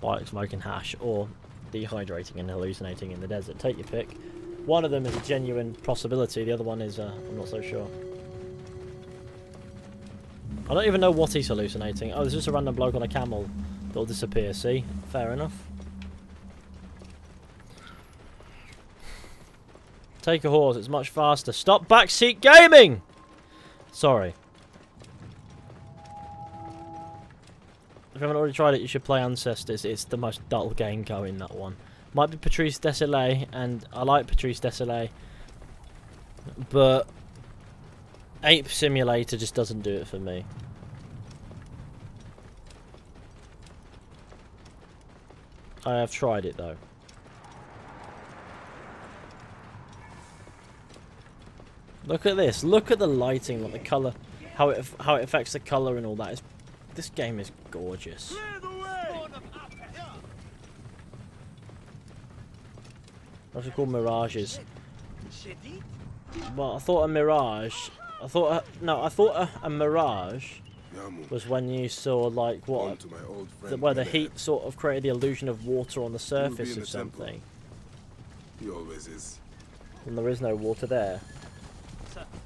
Like smoking hash or dehydrating and hallucinating in the desert. Take your pick. One of them is a genuine possibility. The other one is I'm not so sure. I don't even know what he's hallucinating. Oh, there's just a random bloke on a camel that'll disappear. See? Fair enough. Take a horse. It's much faster. Stop backseat gaming! Sorry. If you haven't already tried it, you should play Ancestors. It's the most dull game going, that one. Might be Patrice Désilets, and I like Patrice Désilets. But Ape Simulator just doesn't do it for me. I have tried it though. Look at this. Look at the lighting, like the color, how it affects the color and all that. This game is gorgeous. What's it called? Mirages. Well, I thought a mirage. I thought a mirage was when you saw like what, where the heat sort of created the illusion of water on the surface of something. He always is. And there is no water there.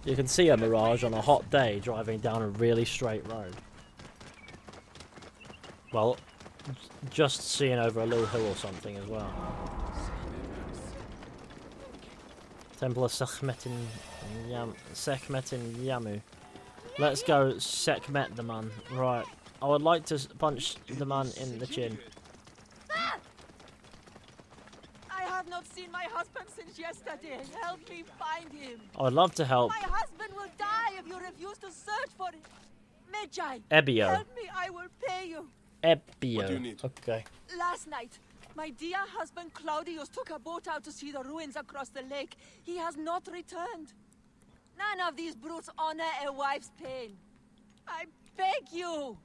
You can see a mirage on a hot day driving down a really straight road. Well, just seeing over a little hill or something as well. Temple of Sekhmet in Yamu. Let's go Sekhmet the man. Right. I would like to punch the man in the chin. I have not seen my husband since yesterday. Help me find him. I would love to help. My husband will die if you refuse to search for him. Medjay. Ebio. Help me, I will pay you. Ebio. What do you need? Okay. Last night, my dear husband Claudius took a boat out to see the ruins across the lake. He has not returned. None of these brutes honor a wife's pain. I beg you.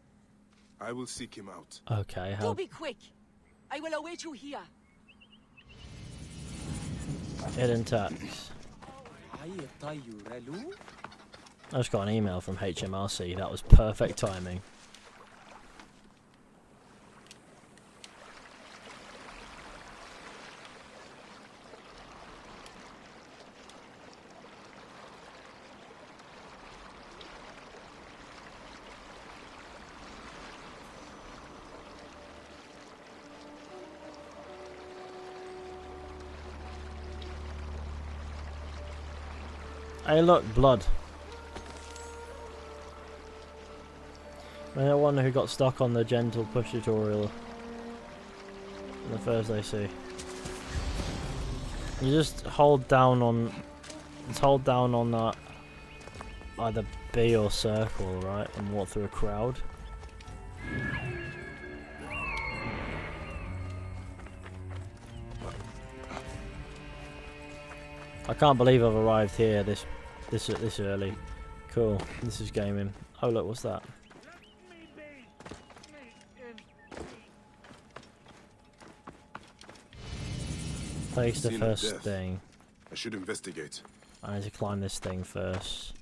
I will seek him out. Okay, how? Do be quick. I will await you here. Hidden tax. I just got an email from HMRC. That was perfect timing. Hey look, blood. I wonder who got stuck on the gentle push tutorial in the first AC. You just hold down on, either B or circle, right, and walk through a crowd. I can't believe I've arrived here this early. Cool. This is gaming. Oh look, what's that? Place the first thing. I should investigate. I need to climb this thing first.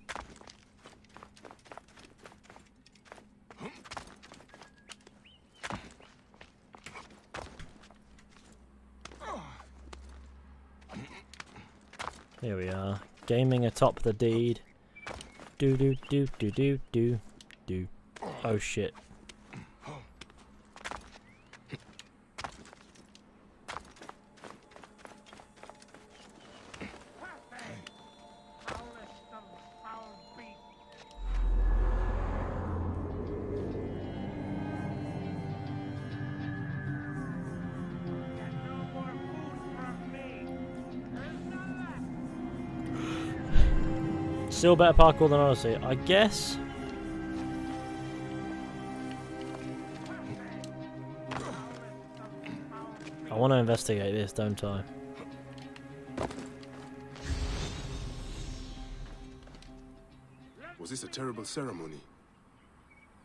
Here we are. Gaming atop the deed. Do do do do do do do. Oh shit. Still better parkour than Odyssey, I guess. I want to investigate this, don't I? Was this a terrible ceremony?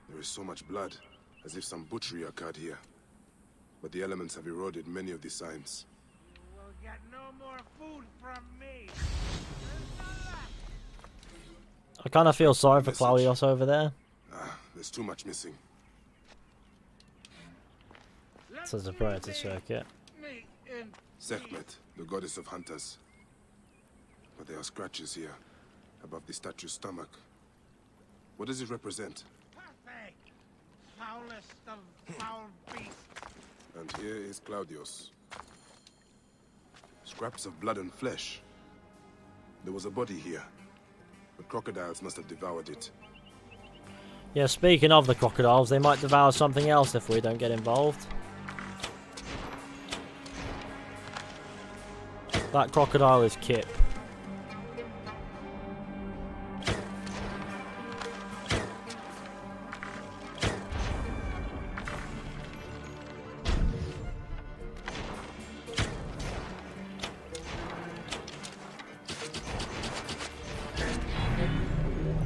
There is so much blood, as if some butchery occurred here. But the elements have eroded many of the signs. You will get no more food from me. I kind of feel sorry for Claudius over there. Ah, there's too much missing. This is a priority circuit. Sekhmet, the goddess of hunters. But there are scratches here, above the statue's stomach. What does it represent? Perfect. Foulest of foul beasts. And here is Claudius. Scraps of blood and flesh. There was a body here, but crocodiles must have devoured it. Yeah, speaking of the crocodiles, they might devour something else if we don't get involved. That crocodile is Kip.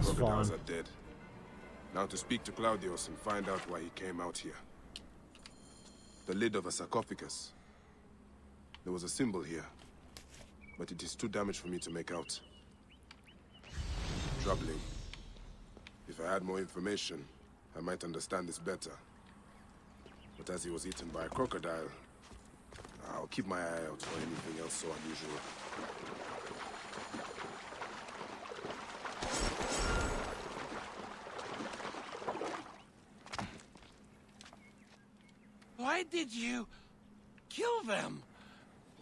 Crocodiles are dead. Now to speak to Claudius and find out why he came out here. The lid of a sarcophagus. There was a symbol here, but it is too damaged for me to make out. Troubling. If I had more information, I might understand this better. But as he was eaten by a crocodile, I'll keep my eye out for anything else so unusual. Why did you kill them?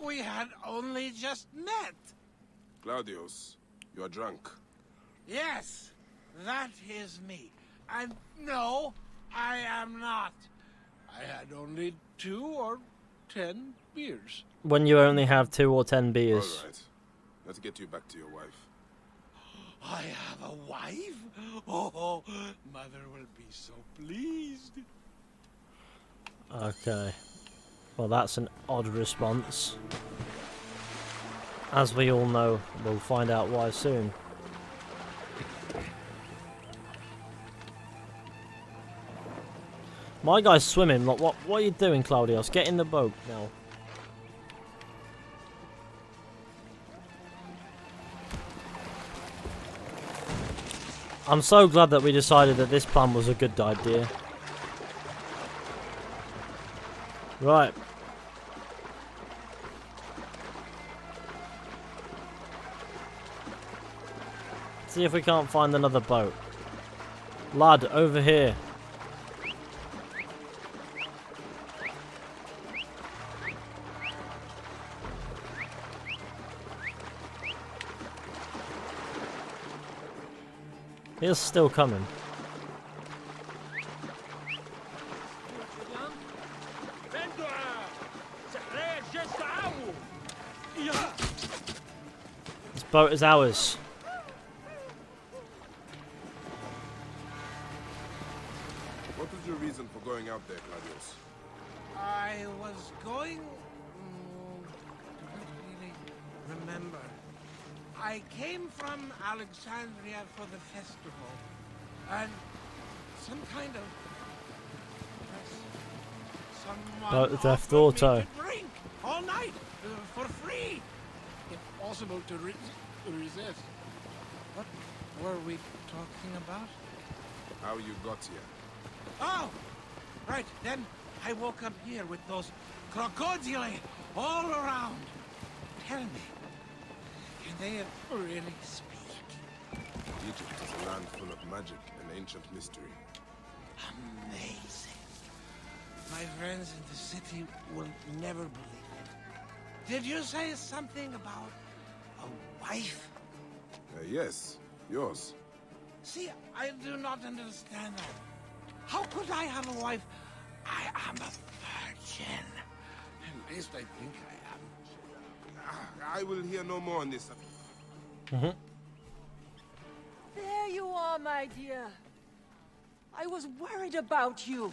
We had only just met. Claudius, you are drunk. Yes, that is me. And no, I am not. I had only 2 or 10 beers. When you only have 2 or 10 beers. All right. Let's get you back to your wife. I have a wife? Oh, Mother will be so pleased. Okay. Well, that's an odd response. As we all know, we'll find out why soon. My guy's swimming. Like, what are you doing, Claudius? Get in the boat now. I'm so glad that we decided that this plan was a good idea. Right. See if we can't find another boat. Lad, over here. He's still coming. This boat is ours. What was your reason for going out there, Claudius? I was going... I don't really remember. I came from Alexandria for the festival, and some kind of... someone Theft offered Auto. me to drink all night for free. Impossible to resist. What were we talking about? How you got here. Oh, right. Then I woke up here with those crocodili all around. Tell me, can they really speak? Egypt is a land full of magic and ancient mystery. Amazing. My friends in the city will never believe it. Did you say something about a wife? Yes, yours. See, I do not understand that. How could I have a wife? I am a virgin. At least I think I am. I will hear no more on this. There you are, my dear. I was worried about you.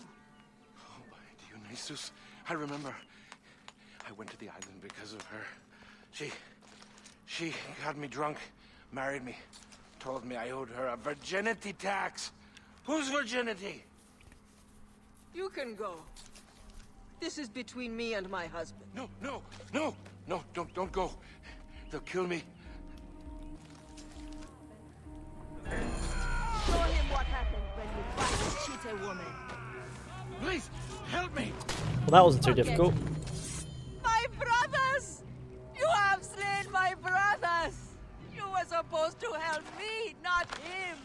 Oh, by Dionysus. I remember. I went to the island because of her. She got me drunk, married me, told me I owed her a virginity tax. Whose virginity? You can go. This is between me and my husband. No, don't go. They'll kill me. Show him what happened when you tried to cheat a woman. Please, help me. Well, that wasn't too difficult. My brothers! You have slain my brothers! You were supposed to help me, not him.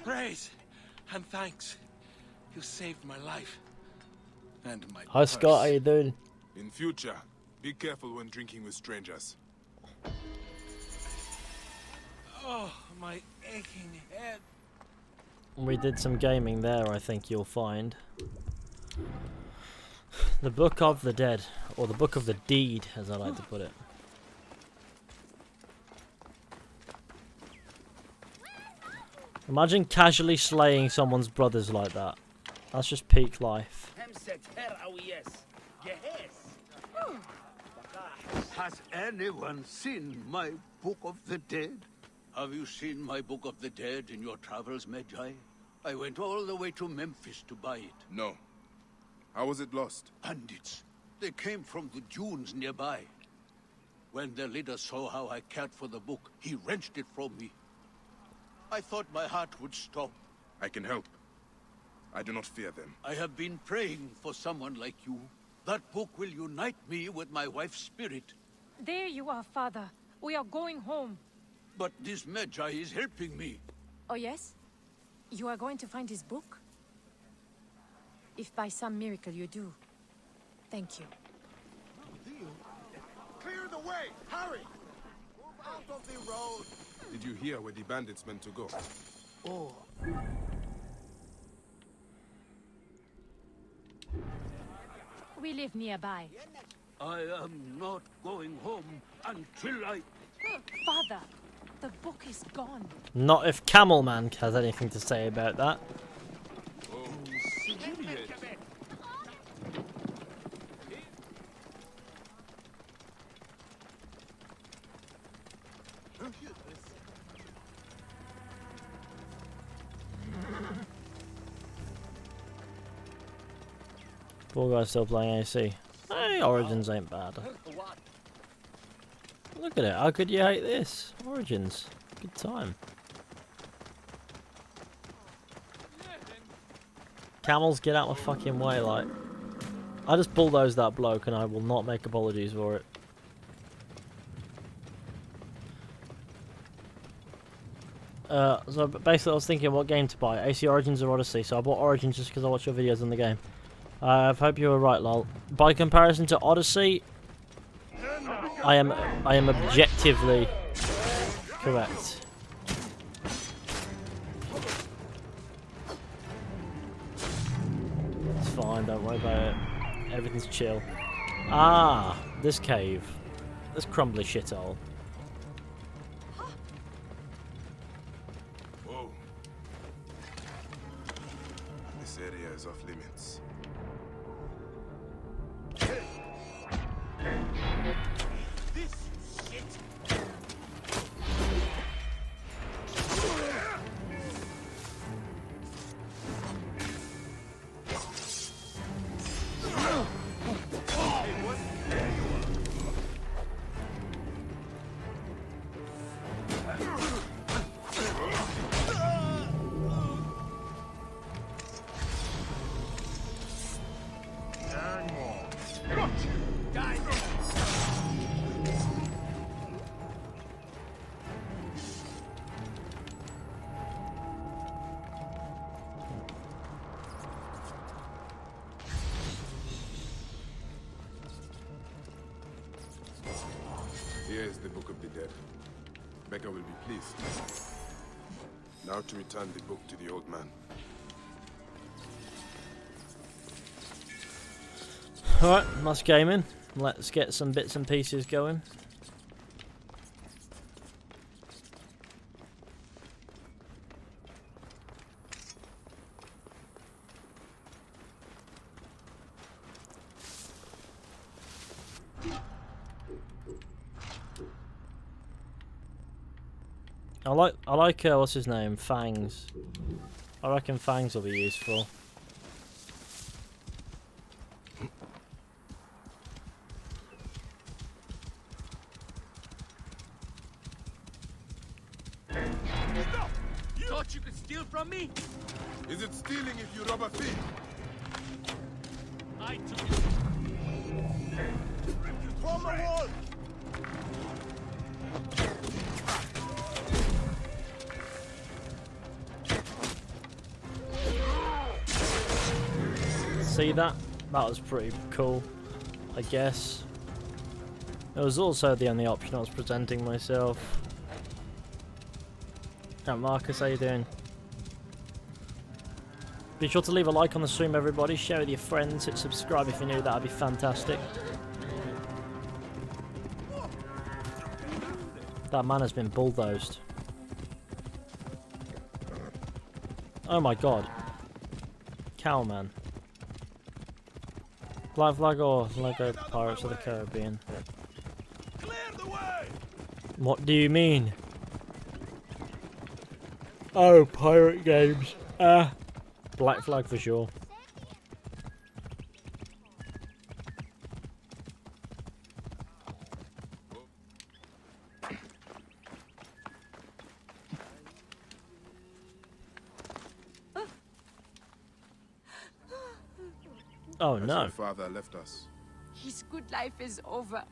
Praise and thanks. You saved my life. And my Hi, Scott. How you doing? In future, be careful when drinking with strangers. Oh, my aching head. We did some gaming there, I think you'll find. The Book of the Dead, or the Book of the Deed, as I like to put it. Imagine casually slaying someone's brothers like that. That's just peak life. Has anyone seen my Book of the Dead? Have you seen my Book of the Dead in your travels, Magi? I went all the way to Memphis to buy it. No. How was it lost? Bandits. They came from the dunes nearby. When their leader saw how I cared for the book, he wrenched it from me. I thought my heart would stop. I can help. I do not fear them. I have been praying for someone like you. That book will unite me with my wife's spirit. There you are, Father. We are going home. But this Magi is helping me. Oh, yes? You are going to find his book? If by some miracle you do, thank you. Clear the way! Hurry! Move out of the road! Did you hear where the bandits meant to go? Oh. We live nearby. I am not going home until I... Father, the book is gone. Not if Camelman has anything to say about that. Poor guy's still playing AC. Hey, Origins ain't bad. Look at it, how could you hate this? Origins, good time. Camels, get out my fucking way, like. I just bulldozed that bloke and I will not make apologies for it. So basically I was thinking what game to buy, AC Origins or Odyssey, so I bought Origins just because I watch your videos on the game. I hope you were right, lol. By comparison to Odyssey, I am objectively correct. It's fine, don't worry about it. Everything's chill. Ah, this cave. This crumbly shithole. Whoa. This area is off limits. This shit! Here is the Book of the Dead. Becca will be pleased. Now to return the book to the old man. Alright, nice gaming. Let's get some bits and pieces going. I like what's his name? Fangs. I reckon Fangs will be useful. You thought you could steal from me? Is it stealing if you rob a thief? I took it. From the wall! See that? That was pretty cool. I guess. It was also the only option I was presenting myself. Marcus, how you doing? Be sure to leave a like on the stream, everybody. Share with your friends. Hit subscribe if you're new. That'd be fantastic. That man has been bulldozed. Oh my god. Cowman. Black Flag or Lego Pirates of the Caribbean? Clear the way! What do you mean? Oh, pirate games. Black Flag for sure. Oh As no. your father left us. His good life is over.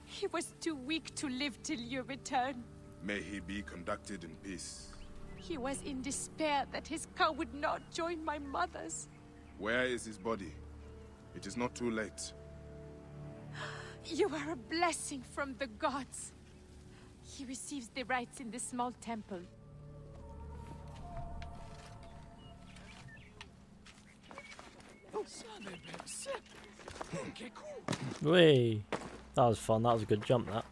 He was too weak to live till your return. May he be conducted in peace. He was in despair that his cow would not join my mother's. Where is his body? It is not too late. You are a blessing from the gods. He receives the rites in the small temple. Whee! That was fun. That was a good jump, that.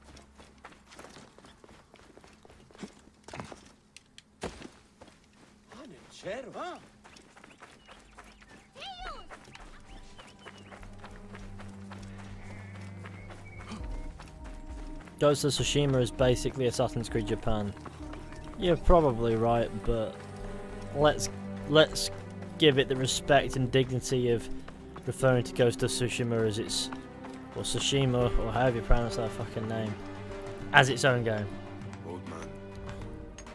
Ghost of Tsushima is basically Assassin's Creed Japan. You're probably right, but let's give it the respect and dignity of referring to Ghost of Tsushima as its, or Tsushima, or however you pronounce that fucking name, as its own game. Old man,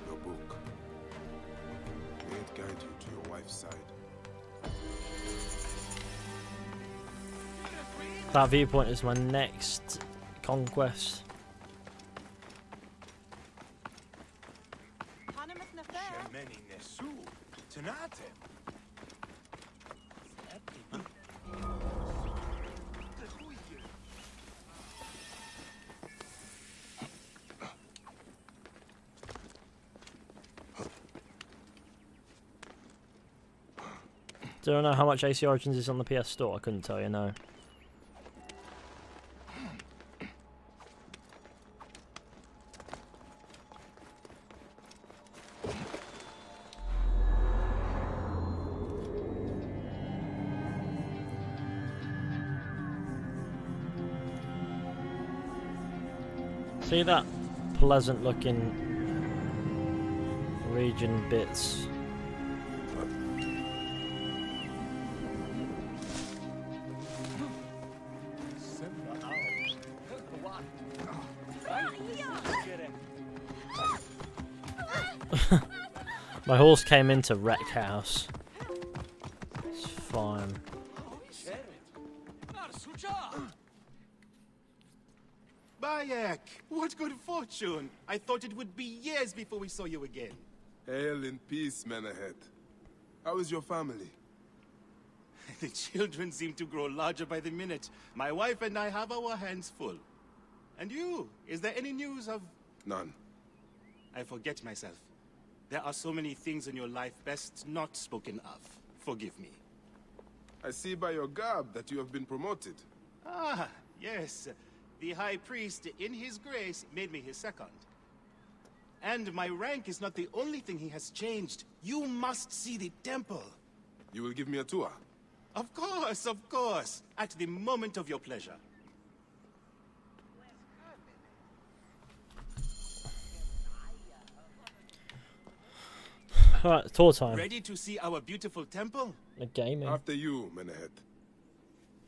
your book. May it guide you to your wife's side. That Viewpoint is my next conquest. Do I know how much AC Origins is on the PS Store? I couldn't tell you, no. See that pleasant looking region bits? My horse came into Wreck House. It's fine. Bayek, what good fortune! I thought it would be years before we saw you again. Hail in peace, Menehet. How is your family? The children seem to grow larger by the minute. My wife and I have our hands full. And you? Is there any news of... None. I forget myself. There are so many things in your life best not spoken of. Forgive me. I see by your garb that you have been promoted. Ah, yes. The High Priest, in his grace, made me his second. And my rank is not the only thing he has changed. You must see the temple. You will give me a tour? Of course, of course. At the moment of your pleasure. Alright, tour time. Ready to see our beautiful temple? A gaming. After you, Menehet.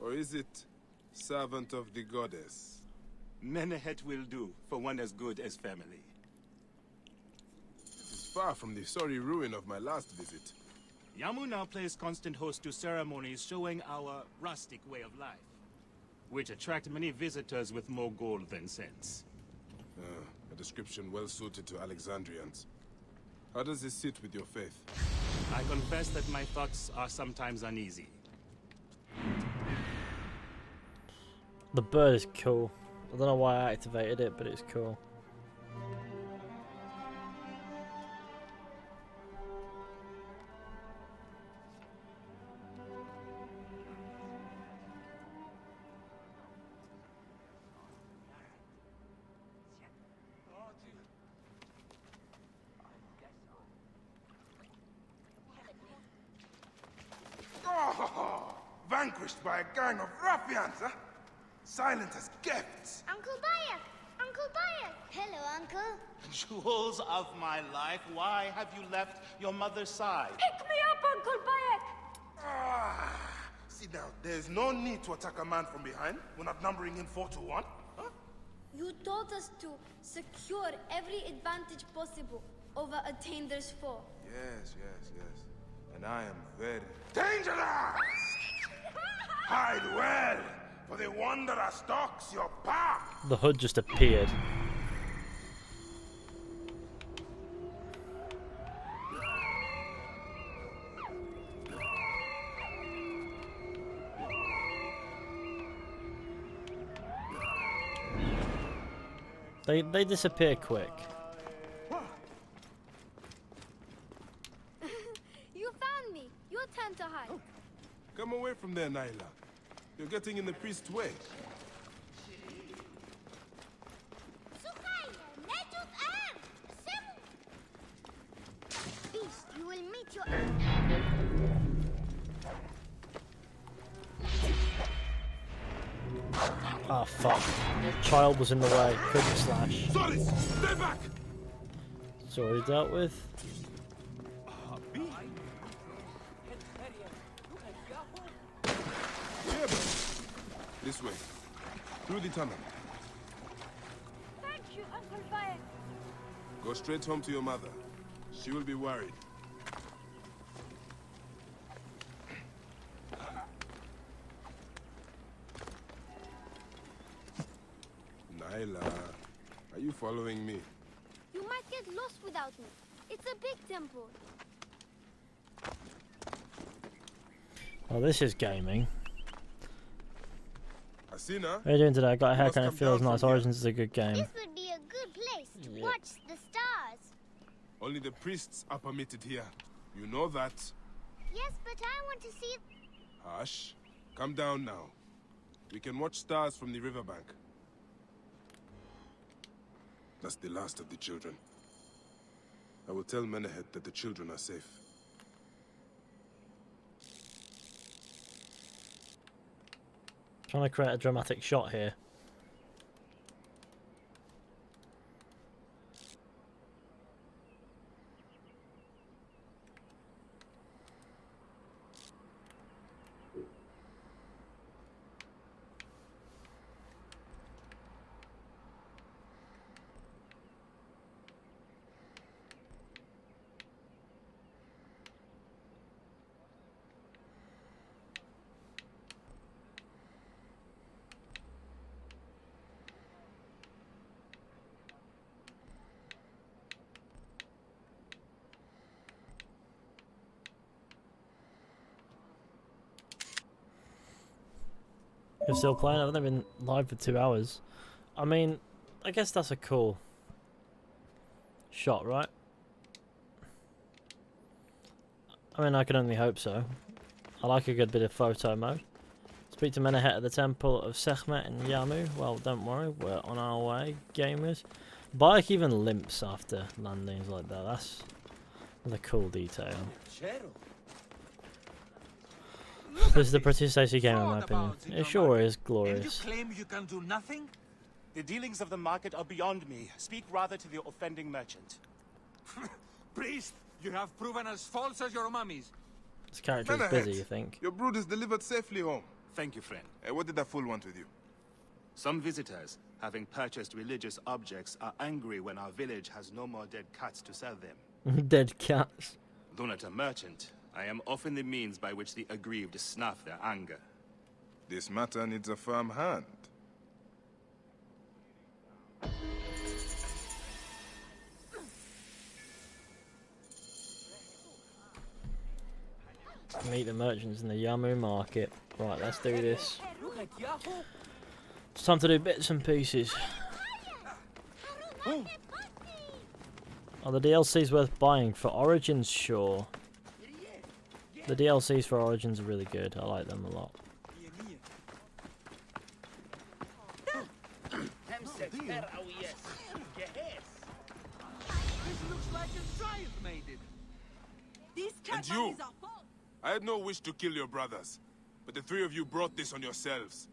Or is it servant of the goddess? Menehet will do, for one as good as family. It is far from the sorry ruin of my last visit. Yamu now plays constant host to ceremonies showing our rustic way of life, which attract many visitors with more gold than sense. A description well suited to Alexandrians. How does this sit with your faith? I confess that my thoughts are sometimes uneasy. The bird is cool. I don't know why I activated it, but it's cool. Oh, vanquished by a gang of ruffians, huh? Silent as gifts. Uncle Bayek! Uncle Bayek! Hello, Uncle. Jewels of my life, why have you left your mother's side? Pick me up, Uncle Bayek! Ah, sit down. There's no need to attack a man from behind. We're not numbering him 4-1. Huh? You taught us to secure every advantage possible over a Tander's foe. Yes, yes, yes. And I am very dangerous! Hide well, for the wanderer stalks your path. The hood just appeared. They disappear quick. You found me. Your turn to hide. Come away from there, Nyla. You're getting in the priest's way. Beast, you will meet your Ah, fuck. Child was in the way. Couldn't slash. Sorry, stay back! It's already dealt with. This way. Through the tunnel. Thank you, Uncle Bayek. Go straight home to your mother. She will be worried. Nyla, are you following me? You might get lost without me. It's a big temple. Well, this is gaming. Asina? How are you doing today? I got a You haircut must and it come feels down nice. from here. Origins is a good game. This would be a good place to Yeah. watch the stars. Only the priests are permitted here. You know that. Yes, but I want to see... Hush. Come down now. We can watch stars from the riverbank. That's the last of the children. I will tell Menehet that the children are safe. Trying to create a dramatic shot here. You're still playing? I've only been live for 2 hours. I mean, I guess that's a cool shot, right? I mean, I can only hope so. I like a good bit of photo mode. Speak to Menehet at the Temple of Sekhmet in Yamu. Well, don't worry, we're on our way, gamers. Bike even limps after landings like that. That's a cool detail. This is the prettiest AC game in my opinion. It sure is glorious. And you claim you can do nothing? The dealings of the market are beyond me. Speak rather to the offending merchant. Priest, you have proven as false as your mummies. This character is Menehet, busy, you think? Your brood is delivered safely home. Thank you, friend. What did that fool want with you? Some visitors, having purchased religious objects, are angry when our village has no more dead cats to sell them. Dead cats. Though not a merchant, I am often the means by which the aggrieved snuff their anger. This matter needs a firm hand. Meet the merchants in the Yamu market. Right, let's do this. It's time to do bits and pieces. Oh, the DLC's worth buying for Origins, sure. The DLCs for Origins are really good. I like them a lot. And you! I had no wish to kill your brothers, but the three of you brought this on yourselves.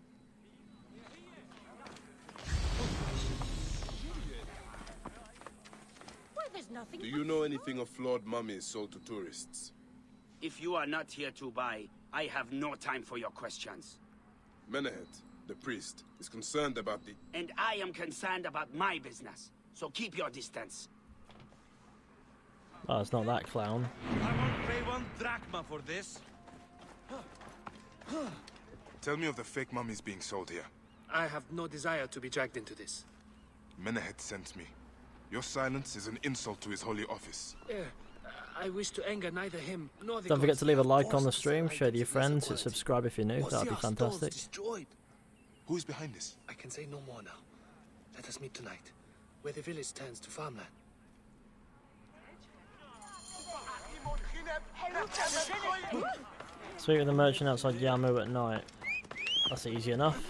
Do you know anything of flawed mummies sold to tourists? If you are not here to buy, I have no time for your questions. Menehet, the priest, is concerned about the... And I am concerned about my business, so keep your distance. Oh, it's not that clown. I won't pay 1 drachma for this. Tell me of the fake mummies being sold here. I have no desire to be dragged into this. Menehet sent me. Your silence is an insult to his holy office. I wish to anger neither him nor the Don't forget gods. to leave a like on the stream, share to your friends, and subscribe if you're new. That'd be fantastic. Destroyed. Who is behind this? I can say no more now. Let us meet tonight, where the village turns to farmland. Speak with the merchant outside Yamu at night. That's easy enough.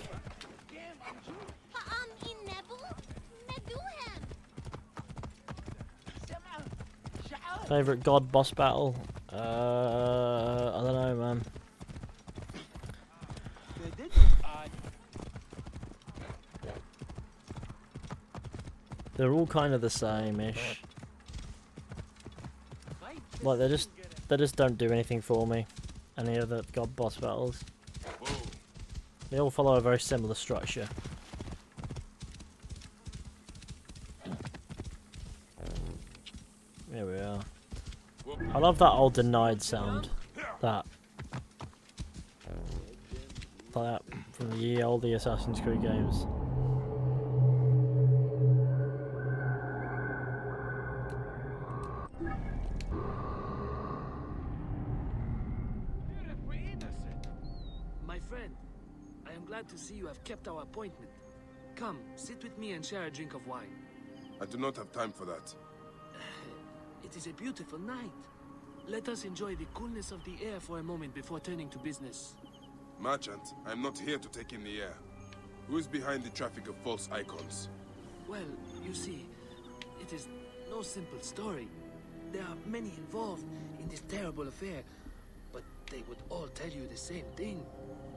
Favorite god boss battle? I don't know, man. They're all kind of the same-ish. Like they just don't do anything for me. Any of the god boss battles. They all follow a very similar structure. Here we are. I love that old denied sound. That. Like that from the ye olde Assassin's Creed games. My friend, I am glad to see you have kept our appointment. Come, sit with me and share a drink of wine. I do not have time for that. It is a beautiful night. Let us enjoy the coolness of the air for a moment before turning to business. Merchant, I am not here to take in the air. Who is behind the traffic of false icons? Well, you see, it is no simple story. There are many involved in this terrible affair, but they would all tell you the same thing.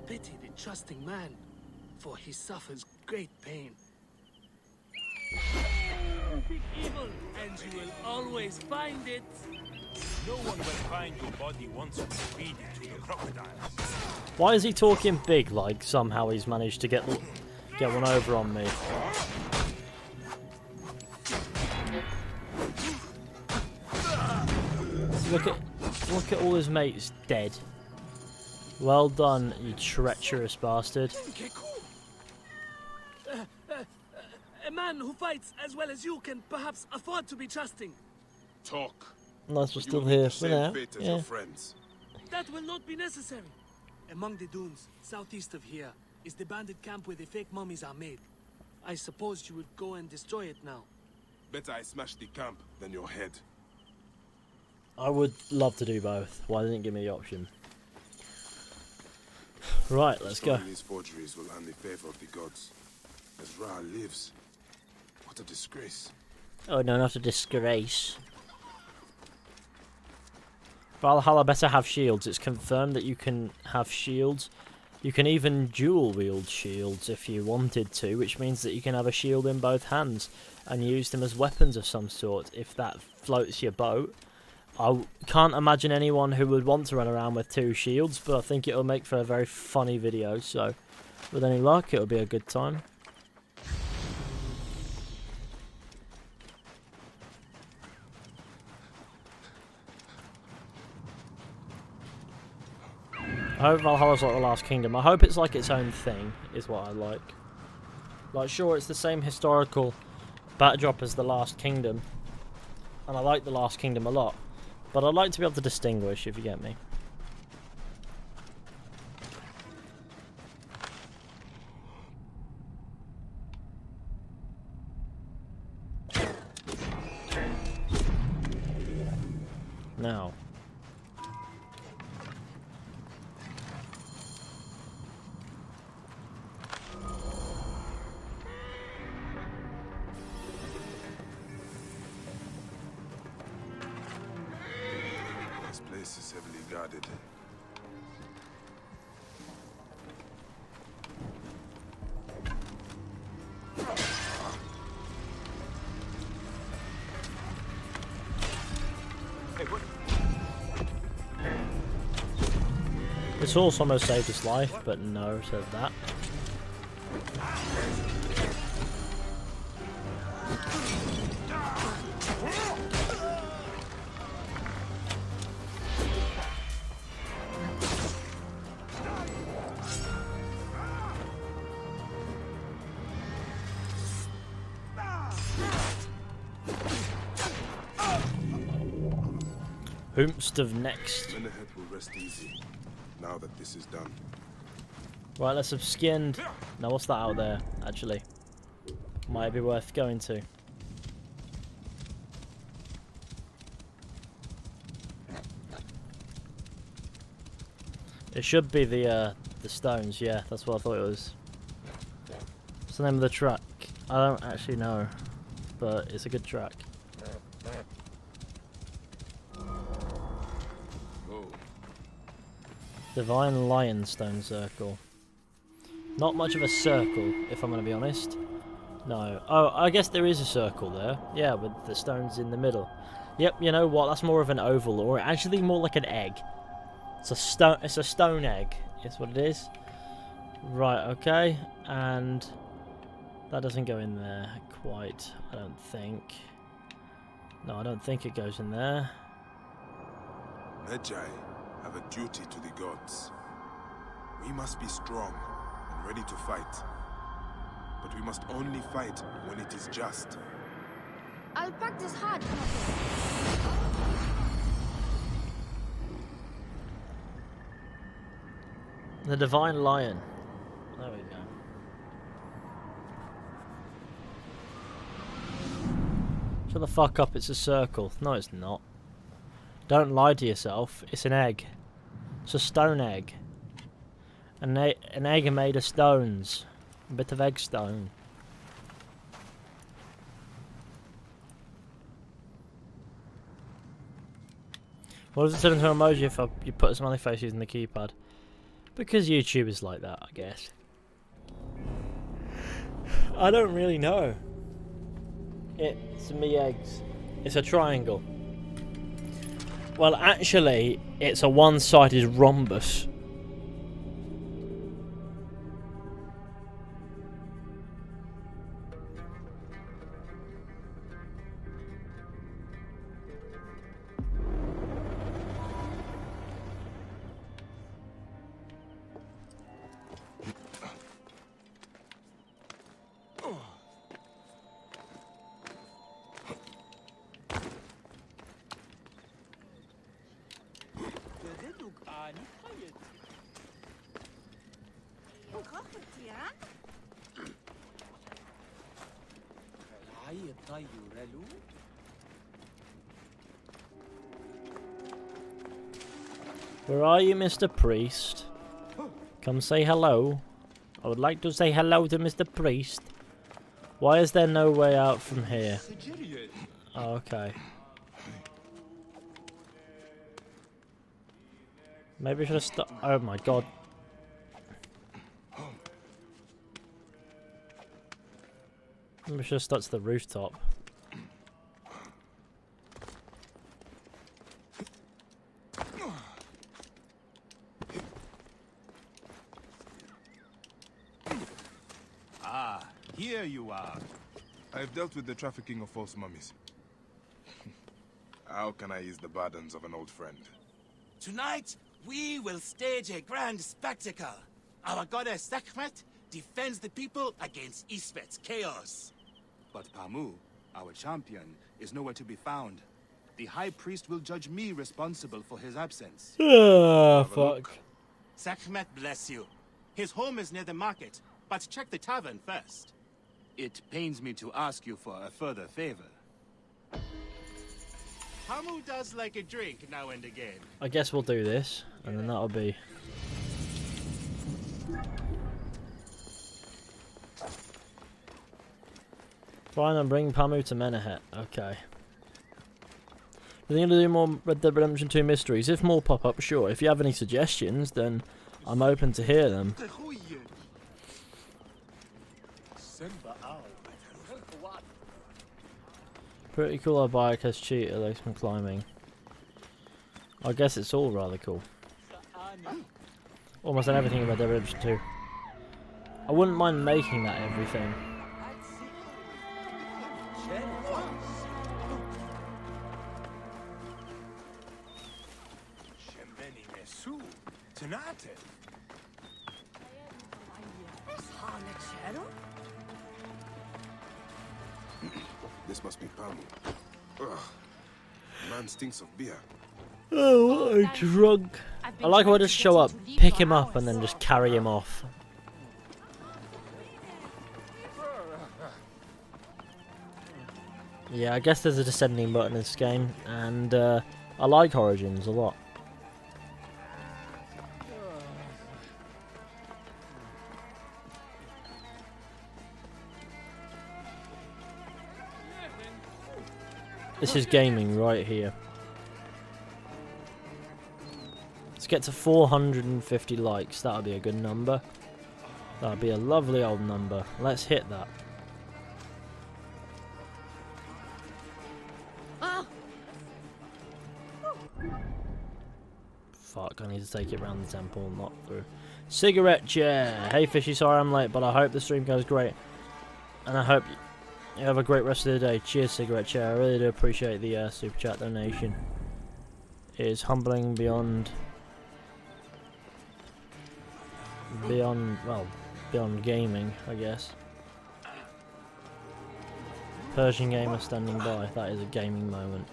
Pity the trusting man, for he suffers great pain. Seek evil, and you will always find it. No one will find your body once you feed it to the crocodiles. Why is he talking big? Like somehow he's managed to get one over on me. Look at all his mates dead. Well done, you treacherous bastard. A man who fights as well as you can perhaps afford to be trusting. Talk. Unless we're still here for now. Your friends. That will not be necessary. Among the dunes, southeast of here, is the bandit camp where the fake mummies are made. I suppose you would go and destroy it now. Better I smash the camp than your head. I would love to do both. Why didn't give me the option? Right, let's go. These forgeries will earn the favor of the gods. As Ra lives. What a disgrace. Oh no, not a disgrace. Valhalla better have shields. It's confirmed that you can have shields. You can even dual wield shields if you wanted to, which means that you can have a shield in both hands and use them as weapons of some sort if that floats your boat. I can't imagine anyone who would want to run around with 2 shields, but I think it'll make for a very funny video, so with any luck it'll be a good time. I hope Valhalla's like the Last Kingdom. I hope it's like its own thing, is what I like. Like, sure, it's the same historical backdrop as the Last Kingdom, and I like the Last Kingdom a lot, but I'd like to be able to distinguish, if you get me. Now. This place is heavily guarded. This horse almost saved his life, but no to that. Whomst of next. Menehet will rest easy now that this is done. Right, let's have skinned. Now, what's that out there? Actually, might be worth going to. It should be the stones. Yeah, that's what I thought it was. What's the name of the track? I don't actually know, but it's a good track. Divine Lionstone Circle. Not much of a circle, if I'm going to be honest. No. Oh, I guess there is a circle there. Yeah, with the stones in the middle. Yep, you know what? That's more of an oval, or actually more like an egg. It's a stone. It's a stone egg. Is what it is. Right. Okay. And that doesn't go in there quite. I don't think. No, I don't think it goes in there. Magi have a duty to the gods. We must be strong and ready to fight. But we must only fight when it is just. I'll practice hard, The Divine Lion. There we go. Shut the fuck up, it's a circle. No, it's not. Don't lie to yourself. It's an egg. It's a stone egg. An egg made of stones. A bit of egg stone. What does it turn into an emoji if you put a smiley face using the keypad? Because YouTube is like that, I guess. I don't really know. It's me eggs. It's a triangle. Well, actually, it's a one-sided rhombus. Where are you, Mr. Priest? Come say hello. I would like to say hello to Mr. Priest. Why is there no way out from here? Oh, okay. Maybe I should have stopped. Oh my god. Maybe I should have stuck to the rooftop. Ah, here you are. I have dealt with the trafficking of false mummies. How can I ease the burdens of an old friend? Tonight, we will stage a grand spectacle. Our goddess Sekhmet defends the people against Isfet's chaos. But Pamu, our champion, is nowhere to be found. The High Priest will judge me responsible for his absence. Ah, fuck. Sekhmet bless you. His home is near the market, but check the tavern first. It pains me to ask you for a further favor. Pamu does like a drink now and again. I guess we'll do this, and then that'll be... Find and bring Pamu to Menahet. Okay. We're going to do more Red Dead Redemption 2 mysteries. If more pop up, sure. If you have any suggestions, then I'm open to hear them. Pretty cool our bike has cheater legs from climbing. I guess it's all rather cool. Almost everything in Red Dead Redemption 2. I wouldn't mind making that everything. This must be Pamu. Ugh. Man stinks of beer. Oh, what a drunk. I like how I just show up, pick him up, and then just carry him off. Yeah, I guess there's a descending button in this game, and I like Origins a lot. This is gaming right here. Let's get to 450 likes. That'll be a good number. That'll be a lovely old number. Let's hit that. Fuck, I need to take it around the temple, not through. Cigarette chair. Hey Fishy, sorry I'm late, but I hope the stream goes great. And I hope you have a great rest of the day. Cheers, Cigarette Chair. I really do appreciate the super chat donation. It is humbling beyond gaming, I guess. Persian gamer standing by. That is a gaming moment.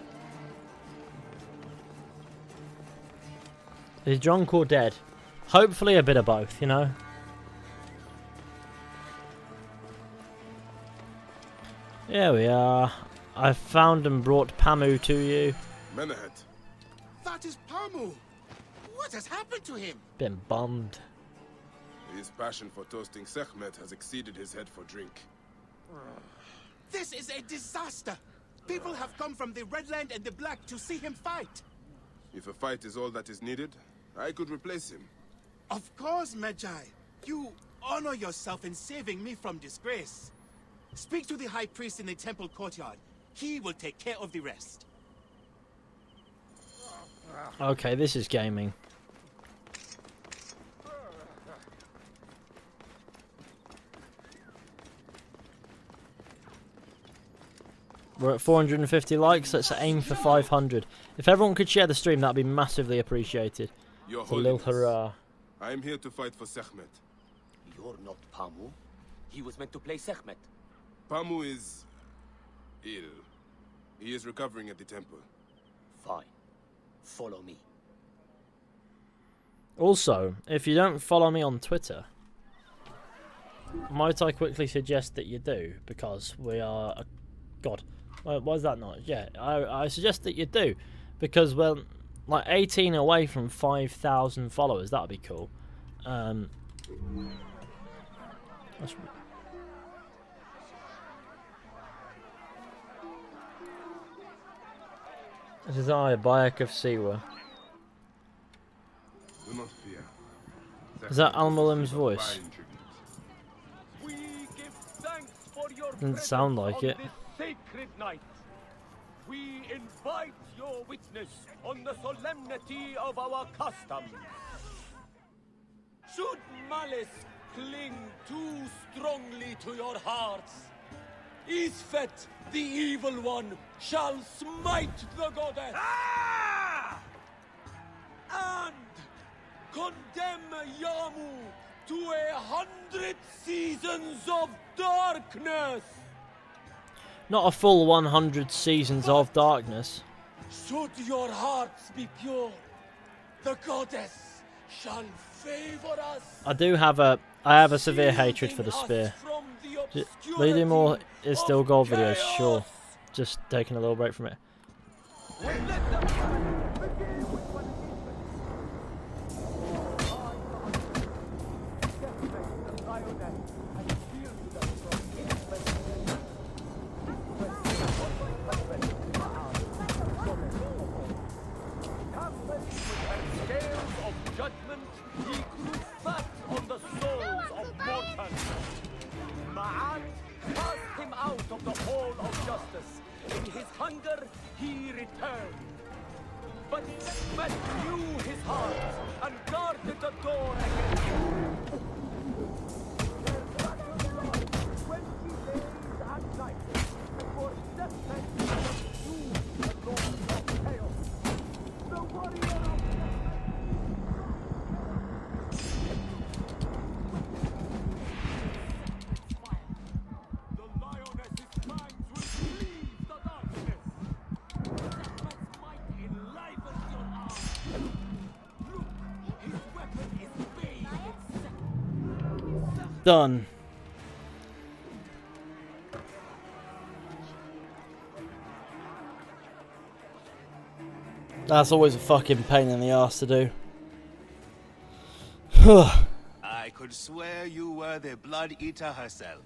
Is he drunk or dead? Hopefully a bit of both, you know. Here we are. I found and brought Pamu to you. Menahet. That is Pamu. What has happened to him? Been bummed. His passion for toasting Sekhmet has exceeded his head for drink. This is a disaster. People have come from the Red Land and the Black to see him fight. If a fight is all that is needed, I could replace him. Of course, Magi. You honor yourself in saving me from disgrace. Speak to the High Priest in the temple courtyard. He will take care of the rest. Okay, this is gaming. We're at 450 likes. Let's aim for 500. If everyone could share the stream, that'd be massively appreciated. Your It's a little hurrah. I am here to fight for Sekhmet. You're not Pamu. He was meant to play Sekhmet. Pamu is ill. He is recovering at the temple. Fine. Follow me. Also, if you don't follow me on Twitter, might I quickly suggest that you do, because we are... God, why is that not? Yeah, I suggest that you do, because we're like 18 away from 5,000 followers. That'd be cool. That's... This is I, Bayek of Siwa. Do not fear. Is that Al-Mulim's voice? We give thanks for your Doesn't sound like it. this sacred night. We invite your witness on the solemnity of our customs. Should malice cling too strongly to your hearts, Isfet, the evil one, shall smite the goddess and condemn Yamu to 100 seasons of darkness. Not a full 100 seasons of darkness. Should your hearts be pure, the goddess shall favor us. I have a severe hatred for the spear. Leading more is still gold videos, sure. Just taking a little break from it. Scales of judgment, he grew fat on the souls of mortals. Ma'at cast him out of the hall of justice. In his hunger, he returned. But Smet knew his heart and guarded the door against him. 20 days and nights before death meant you, the Lord of Chaos, the warrior of Done. That's always a fucking pain in the ass to do. I could swear you were the Blood Eater herself.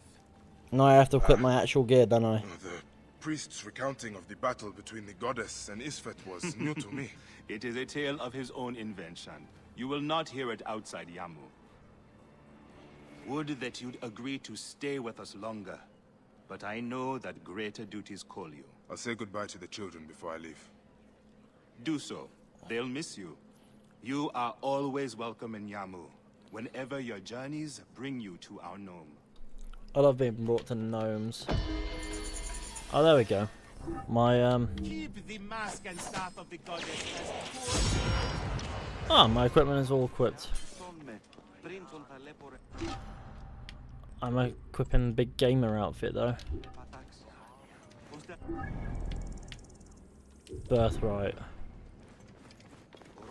Now I have to equip my actual gear, don't I? The priest's recounting of the battle between the goddess and Isfet was new to me. It is a tale of his own invention. You will not hear it outside Yamu. Would that you'd agree to stay with us longer. But I know that greater duties call you. I'll say goodbye to the children before I leave. Do so. They'll miss you. You are always welcome in Yamu, whenever your journeys bring you to our gnome. I love being brought to gnomes. Oh, there we go. My, Keep the mask and staff of the goddess as poor. Oh, my equipment is all equipped. I'm equipping the big gamer outfit, though. Birthright.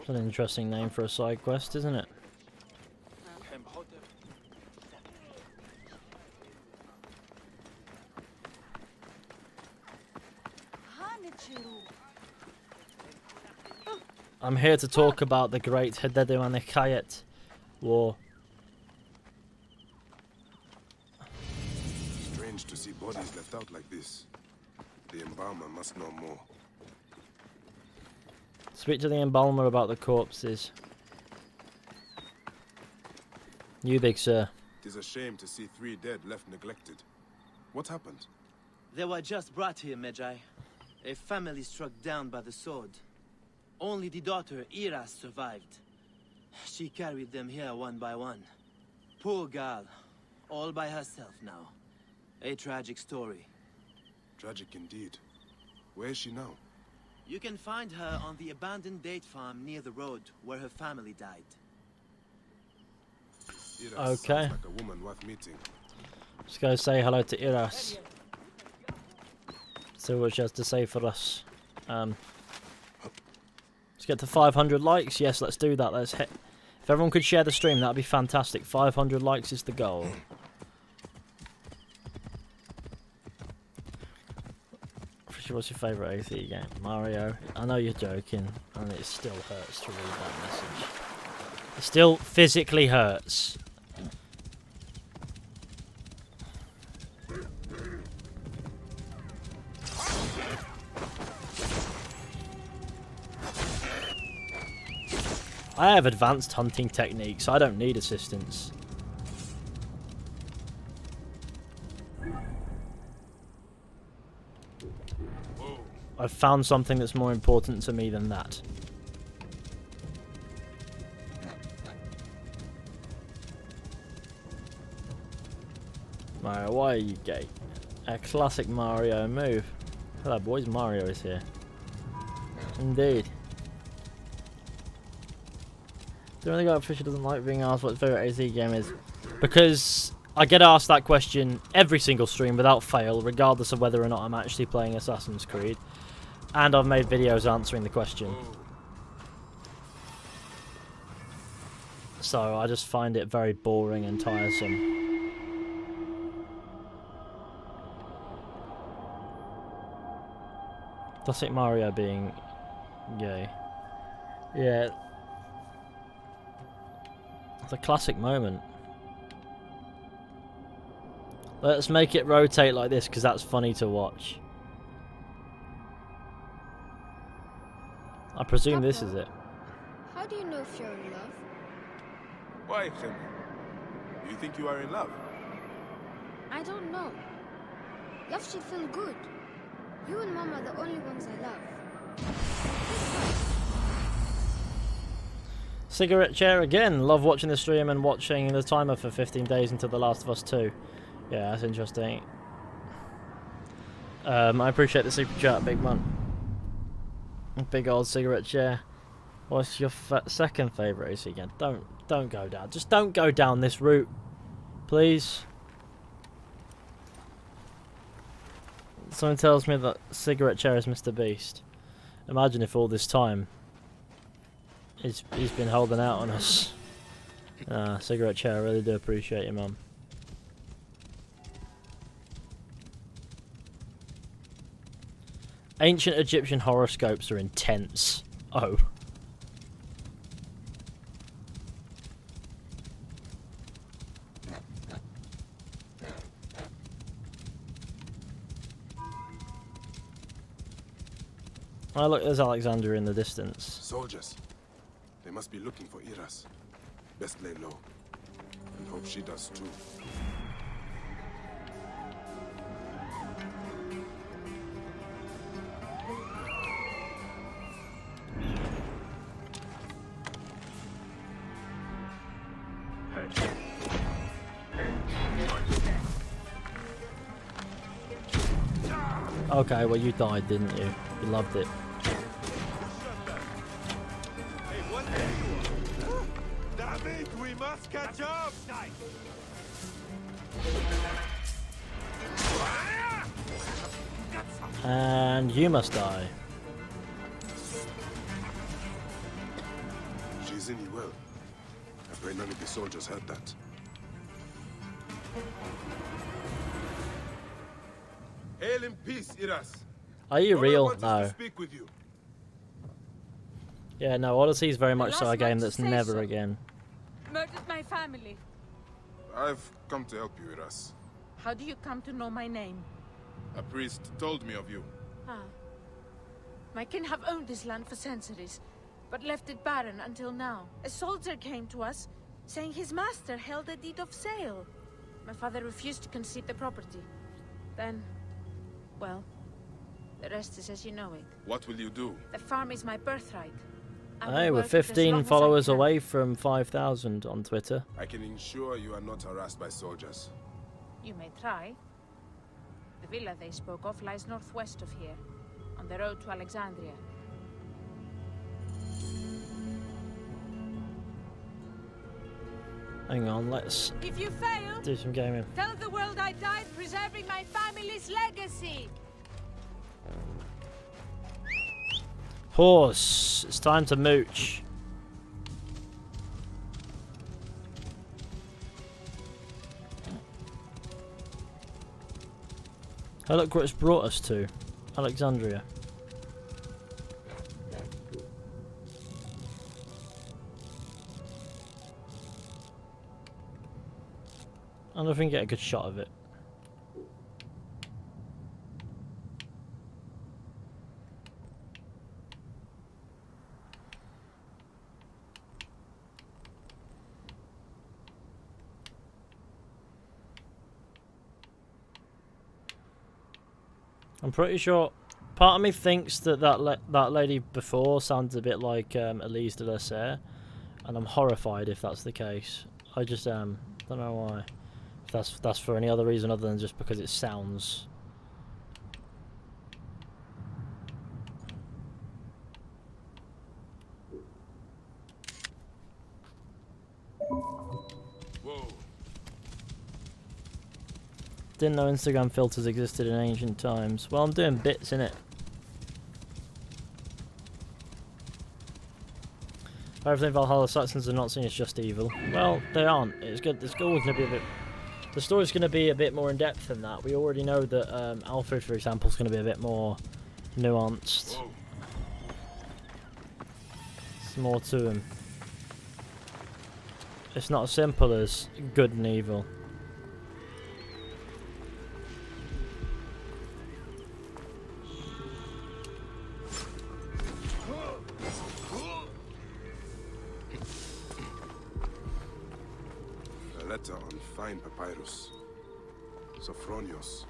It's an interesting name for a side quest, isn't it? I'm here to talk about the Great Hededewanikiet War. Strange to see bodies left out like this. The embalmer must know more. Speak to the embalmer about the corpses. You, big sir. It is a shame to see 3 dead left neglected. What happened? They were just brought here, Medjay. A family struck down by the sword. Only the daughter, Iras, survived. She carried them here one by one. Poor girl. All by herself now. A tragic story. Tragic indeed. Where is she now? You can find her on the abandoned date farm near the road where her family died. Iras okay. Sounds like a woman worth meeting. Let's go say hello to Iras. See what she has to say for us. Let's get to 500 likes. Yes, let's do that. Let's hit. If everyone could share the stream, that'd be fantastic. 500 likes is the goal. What's your favourite AT game? Mario. I know you're joking, and it still hurts to read that message. It still physically hurts. I have advanced hunting techniques. I don't need assistance. I've found something that's more important to me than that. Mario, why are you gay? A classic Mario move. Hello boys, Mario is here. Indeed. The only guy official doesn't like being asked what his favourite AZ game is. Because I get asked that question every single stream without fail, regardless of whether or not I'm actually playing Assassin's Creed. And I've made videos answering the question. So I just find it very boring and tiresome. Classic Mario being Yay. Yeah. It's a classic moment. Let's make it rotate like this because that's funny to watch. I presume this is it. How do you know if you're in love? Why, Henry? Do you think you are in love? I don't know. Love should feel good. You and Mom are the only ones I love. Cigarette chair again. Love watching the stream and watching the timer for 15 days until The Last of Us 2. Yeah, that's interesting. I appreciate the super chat, Big Man. Big old cigarette chair. What's your second favourite AC again? Don't go down. Just don't go down this route, please. Someone tells me that cigarette chair is Mr. Beast. Imagine if all this time he's been holding out on us. Cigarette chair, I really do appreciate you, Mum. Ancient Egyptian horoscopes are intense. Oh. Oh look, there's Alexandria in the distance. Soldiers. They must be looking for Iras. Best lay low. And hope she does too. Okay, well you died, didn't you? You loved it. David, we must catch up! And you must die. She's in you well. I pray none of the soldiers heard that. Hail in peace, Iras. Are you real? No. Speak with you. Yeah, no, Odyssey is very much so a Last game month that's say never so. again. Murdered my family. I've come to help you, Iras. How do you come to know my name? A priest told me of you. Ah. My kin have owned this land for centuries, but left it barren until now. A soldier came to us, saying his master held a deed of sale. My father refused to concede the property. Then, well, the rest is as you know it. What will you do? The farm is my birthright. Hey, we're 15 followers away from 5,000 on Twitter. I can ensure you are not harassed by soldiers. You may try. The villa they spoke of lies northwest of here, on the road to Alexandria. Hang on, let's If you fail, do some gaming. tell the world I died preserving my family's legacy. Horse, it's time to mooch. Oh, look what it's brought us to. Alexandria. I don't know if we can get a good shot of it. I'm pretty sure. Part of me thinks that that lady before sounds a bit like Elise de la Serre, and I'm horrified if that's the case. I just don't know why. If that's for any other reason other than just because it sounds. Whoa. Didn't know Instagram filters existed in ancient times. Well, I'm doing bits in it. Everything Valhalla Saxons are not seen as just evil. Well, they aren't. It's good. It's always going to be a bit. The story's going to be a bit more in depth than that. We already know that Alfred, for example, is going to be a bit more nuanced. Whoa. There's more to him. It's not as simple as good and evil. A letter on fine papyrus. Sophronios.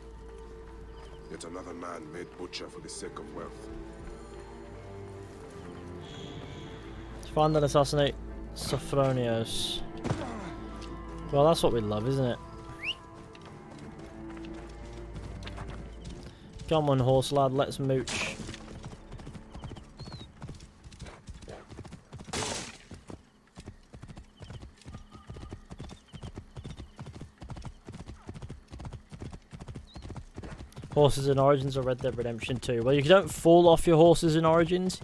Yet another man made butcher for the sake of wealth. Find and assassinate Sophronios. Well, that's what we love, isn't it? Come on, horse lad, let's mooch. Horses in Origins or Red Dead Redemption 2? Well, you don't fall off your horses in Origins,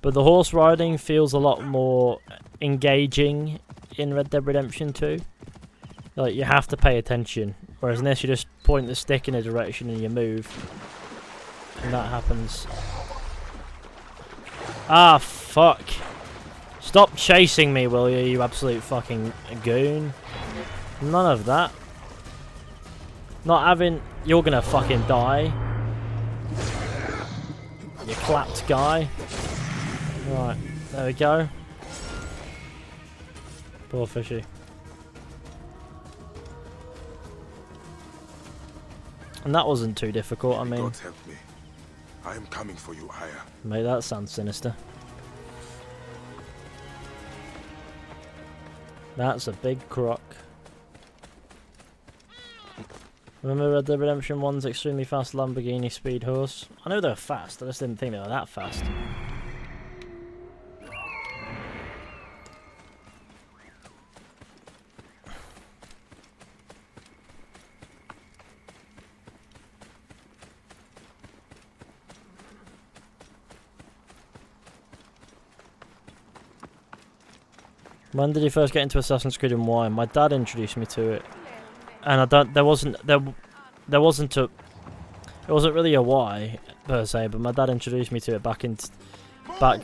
but the horse riding feels a lot more engaging in Red Dead Redemption 2. Like, you have to pay attention, whereas in this you just point the stick in a direction and you move, and that happens. Ah, fuck. Stop chasing me, will you, you absolute fucking goon. None of that. Not having... You're gonna fucking die. You clapped guy. Right, there we go. Poor fishy. And that wasn't too difficult, I mean... God help me. I am coming for you, Aya. Mate, that sounds sinister. That's a big croc. Remember Red Dead Redemption 1's extremely fast Lamborghini speed horse? I know they're fast, I just didn't think they were that fast. When did you first get into Assassin's Creed and why? My dad introduced me to it. And I don't. There wasn't really a why per se, but my dad introduced me to it back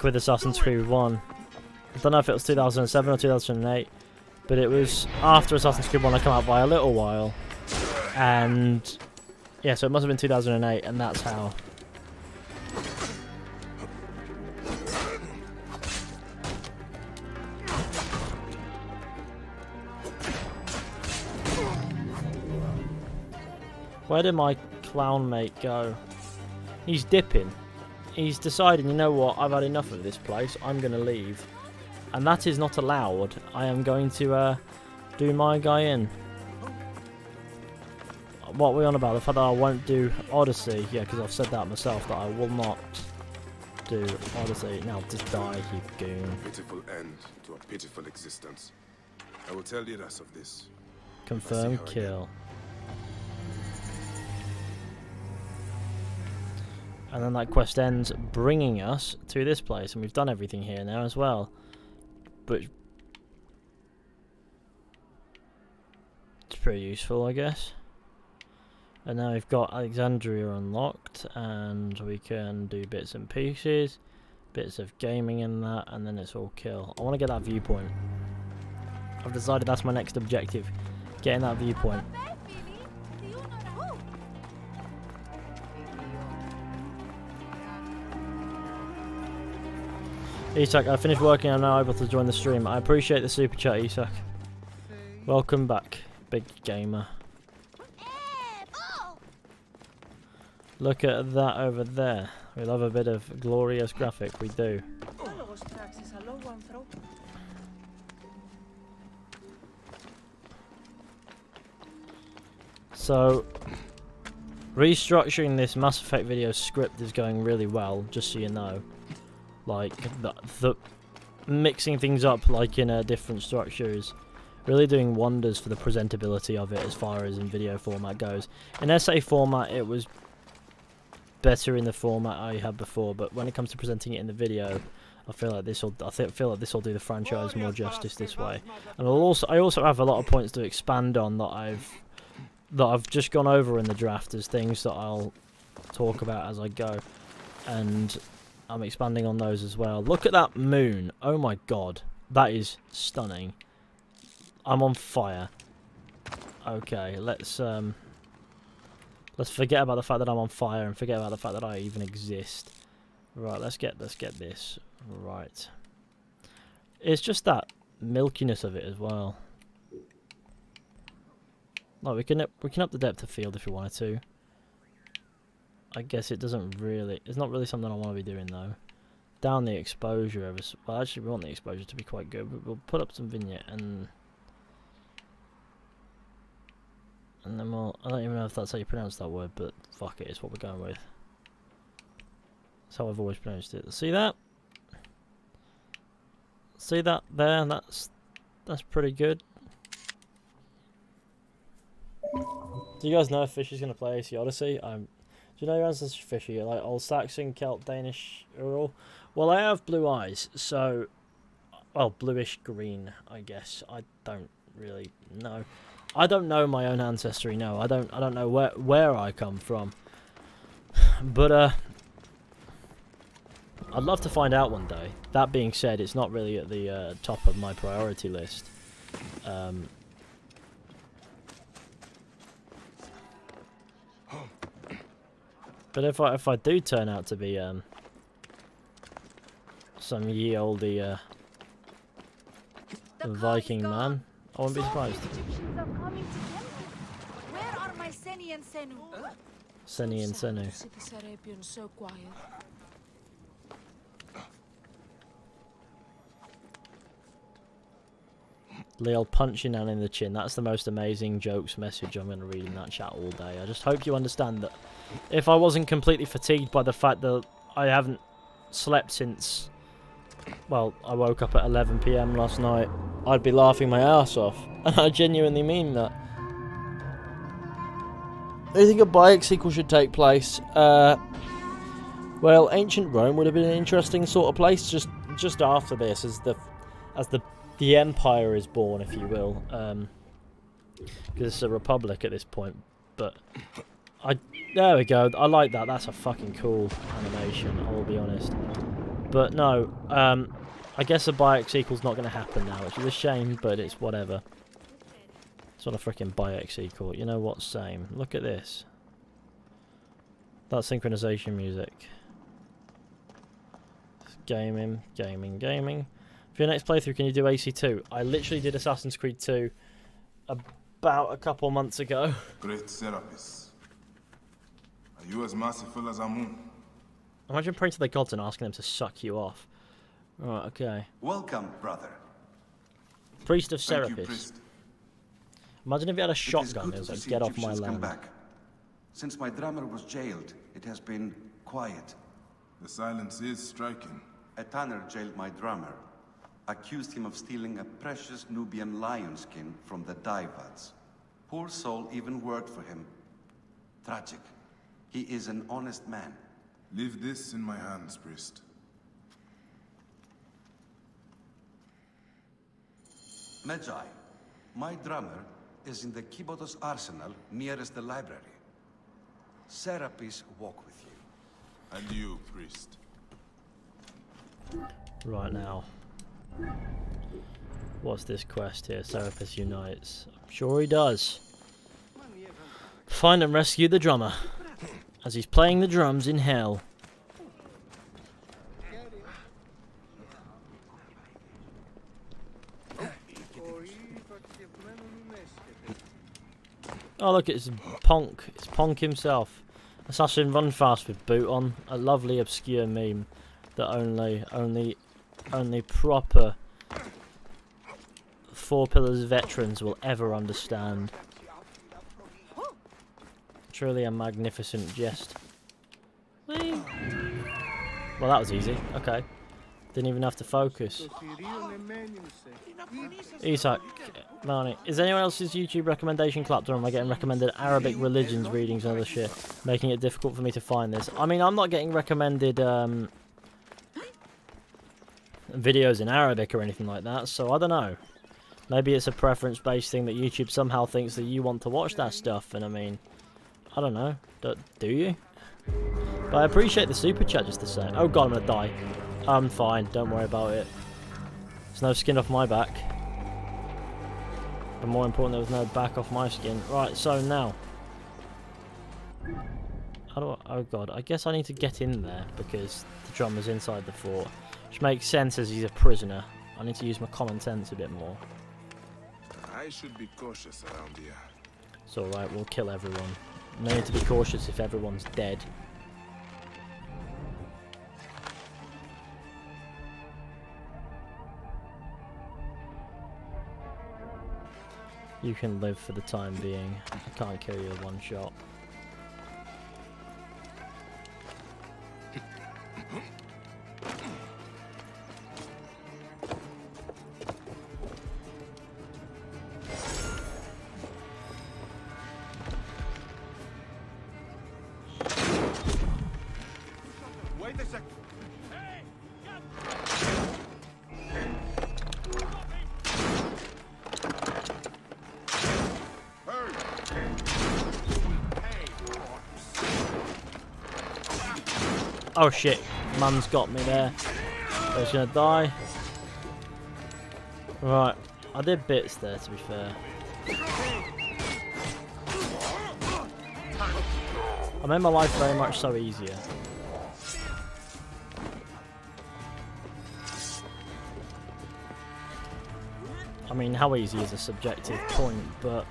with Assassin's Creed 1. I don't know if it was 2007 or 2008, but it was after Assassin's Creed 1 had come out by a little while, and yeah, so it must have been 2008, and that's how. Where did my clown mate go? He's dipping. He's deciding, you know what, I've had enough of this place, I'm going to leave. And that is not allowed. I am going to do my guy in. What are we on about? The fact that I won't do Odyssey. Yeah, because I've said that myself, that I will not do Odyssey. Now just die, you goon. A pitiful end to a pitiful existence. I will tell Iras of this. Confirm kill. And then that quest ends bringing us to this place, and we've done everything here now as well. But it's pretty useful, I guess. And now we've got Alexandria unlocked, and we can do bits and pieces, bits of gaming in that, and then it's all kill. I want to get that viewpoint. I've decided that's my next objective, getting that viewpoint. Isak, I finished working, I'm now able to join the stream. I appreciate the super chat, Isak. Welcome back, big gamer. Look at that over there. We love a bit of glorious graphic, we do. So, restructuring this Mass Effect video script is going really well, just so you know. Like, the mixing things up like in a different structure is really doing wonders for the presentability of it as far as in video format goes. In essay format it was better in the format I had before, but when it comes to presenting it in the video, I feel like this will do the franchise more justice this way. And I also have a lot of points to expand on that I've just gone over in the draft as things that I'll talk about as I go. And I'm expanding on those as well. Look at that moon. Oh my god. That is stunning. I'm on fire. Okay, let's forget about the fact that I'm on fire and forget about the fact that I even exist. Right, let's get this. Right. It's just that milkiness of it as well. Like we can up the depth of field if we wanted to. I guess it doesn't really. It's not really something I want to be doing though. Down the exposure well, actually we want the exposure to be quite good, but we'll put up some vignette and then we'll. I don't even know if that's how you pronounce that word, but fuck it, it's what we're going with. That's how I've always pronounced it. See that? See that there? That's pretty good. Do you guys know if Fishy's gonna play AC Odyssey? Do you know your ancestors Fishy? Like Old Saxon, Celt, Danish, Ural? Well, I have blue eyes, so well, bluish green, I guess. I don't really know. I don't know my own ancestry. No, I don't know where I come from. But I'd love to find out one day. That being said, it's not really at the top of my priority list. But if I do turn out to be some ye olde Viking man, I wouldn't be surprised. Where are my Seni and Senu? Seni and Senu. So quiet. Leo punching Anne in the chin. That's the most amazing jokes message I'm going to read in that chat all day. I just hope you understand that if I wasn't completely fatigued by the fact that I haven't slept since, well, I woke up at 11 PM last night, I'd be laughing my ass off. And I genuinely mean that. Do you think a Bayek sequel should take place? Well, ancient Rome would have been an interesting sort of place just after this, as the Empire is born, if you will, because it's a republic at this point. But there we go. I like that. That's a fucking cool animation, I will be honest. But no, I guess a Bayek sequel's not going to happen now, which is a shame, but it's whatever. It's not a freaking Bayek sequel. You know what? Same. Look at this. That synchronization music. Gaming. For your next playthrough, can you do AC2? I literally did Assassin's Creed 2 about a couple months ago. Great Serapis. Are you as merciful as Amun? Imagine praying to the gods and asking them to suck you off. Right, okay. Welcome, brother. Priest of Thank you, Serapis. priest. Imagine if he had a shotgun. It was to like, see get off my Egyptians come land. back. Since my drummer was jailed, it has been quiet. The silence is striking. A tanner jailed my drummer. Accused him of stealing a precious Nubian lion skin from the Daivads. Poor soul even worked for him. Tragic. He is an honest man. Leave this in my hands, priest. Medjay, my drummer is in the Kibotos arsenal nearest the library. Serapis walk with you. And you, priest. Right now. What's this quest here? Serapis unites. I'm sure he does. Find and rescue the drummer as he's playing the drums in hell. Oh look, it's Ponk. It's Ponk himself. Assassin run fast with boot on. A lovely obscure meme that only proper Four Pillars veterans will ever understand. Truly a magnificent jest. Whee! Well, that was easy. Okay. Didn't even have to focus. Isak, Marnie, is anyone else's YouTube recommendation clapped, or am I getting recommended Arabic religions readings and other shit, making it difficult for me to find this? I mean, I'm not getting recommended videos in Arabic or anything like that, so I don't know. Maybe it's a preference-based thing that YouTube somehow thinks that you want to watch that stuff, and I mean, I don't know. Do you? But I appreciate the super chat just the same. Oh god, I'm gonna die. I'm fine, don't worry about it. There's no skin off my back. But more important, there was no back off my skin. Right, so now. How do I, oh god, I guess I need to get in there because the drummer's inside the fort. Which makes sense as he's a prisoner. I need to use my common sense a bit more. I should be cautious around here. It's alright, we'll kill everyone. No need to be cautious if everyone's dead. You can live for the time being. I can't kill you with one shot. Wait a sec. Oh shit, man's got me there. He's gonna die. Right, I did bits there to be fair. I made my life very much so easier. I mean, how easy is a subjective point, but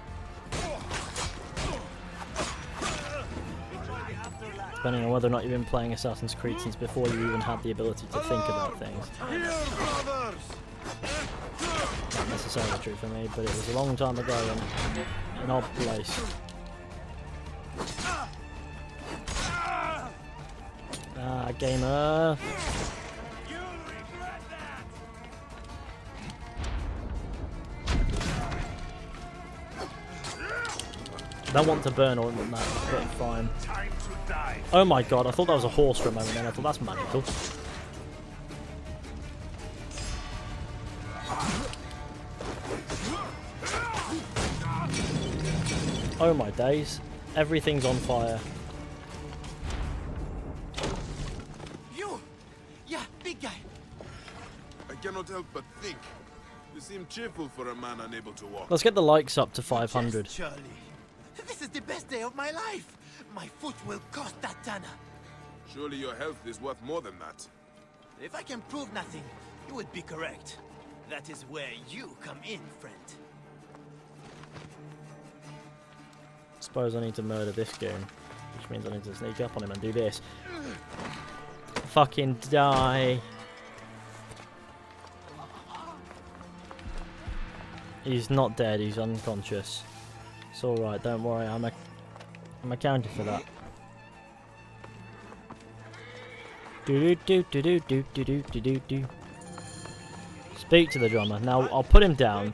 depending on whether or not you've been playing Assassin's Creed since before you even had the ability to think about things. Not necessarily true for me, but it was a long time ago in an odd place. Ah, gamer. I don't want to burn all that, but fine. Oh my god, I thought that was a horse for a moment then. I thought that's magical. Oh my days. Everything's on fire. You! Yeah, big guy. I cannot help but think. You seem cheerful for a man unable to walk. Let's get the likes up to 500. Yes, Charlie. This is the best day of my life. My foot will cost that tanner. Surely your health is worth more than that. If I can prove nothing, you would be correct. That is where you come in, friend. Suppose I need to murder this game, which means I need to sneak up on him and do this. Fucking die. He's not dead, he's unconscious. It's alright, don't worry, I'm accounted for that. Do do do do do do do do do do. Speak to the drummer. Now I'll put him down.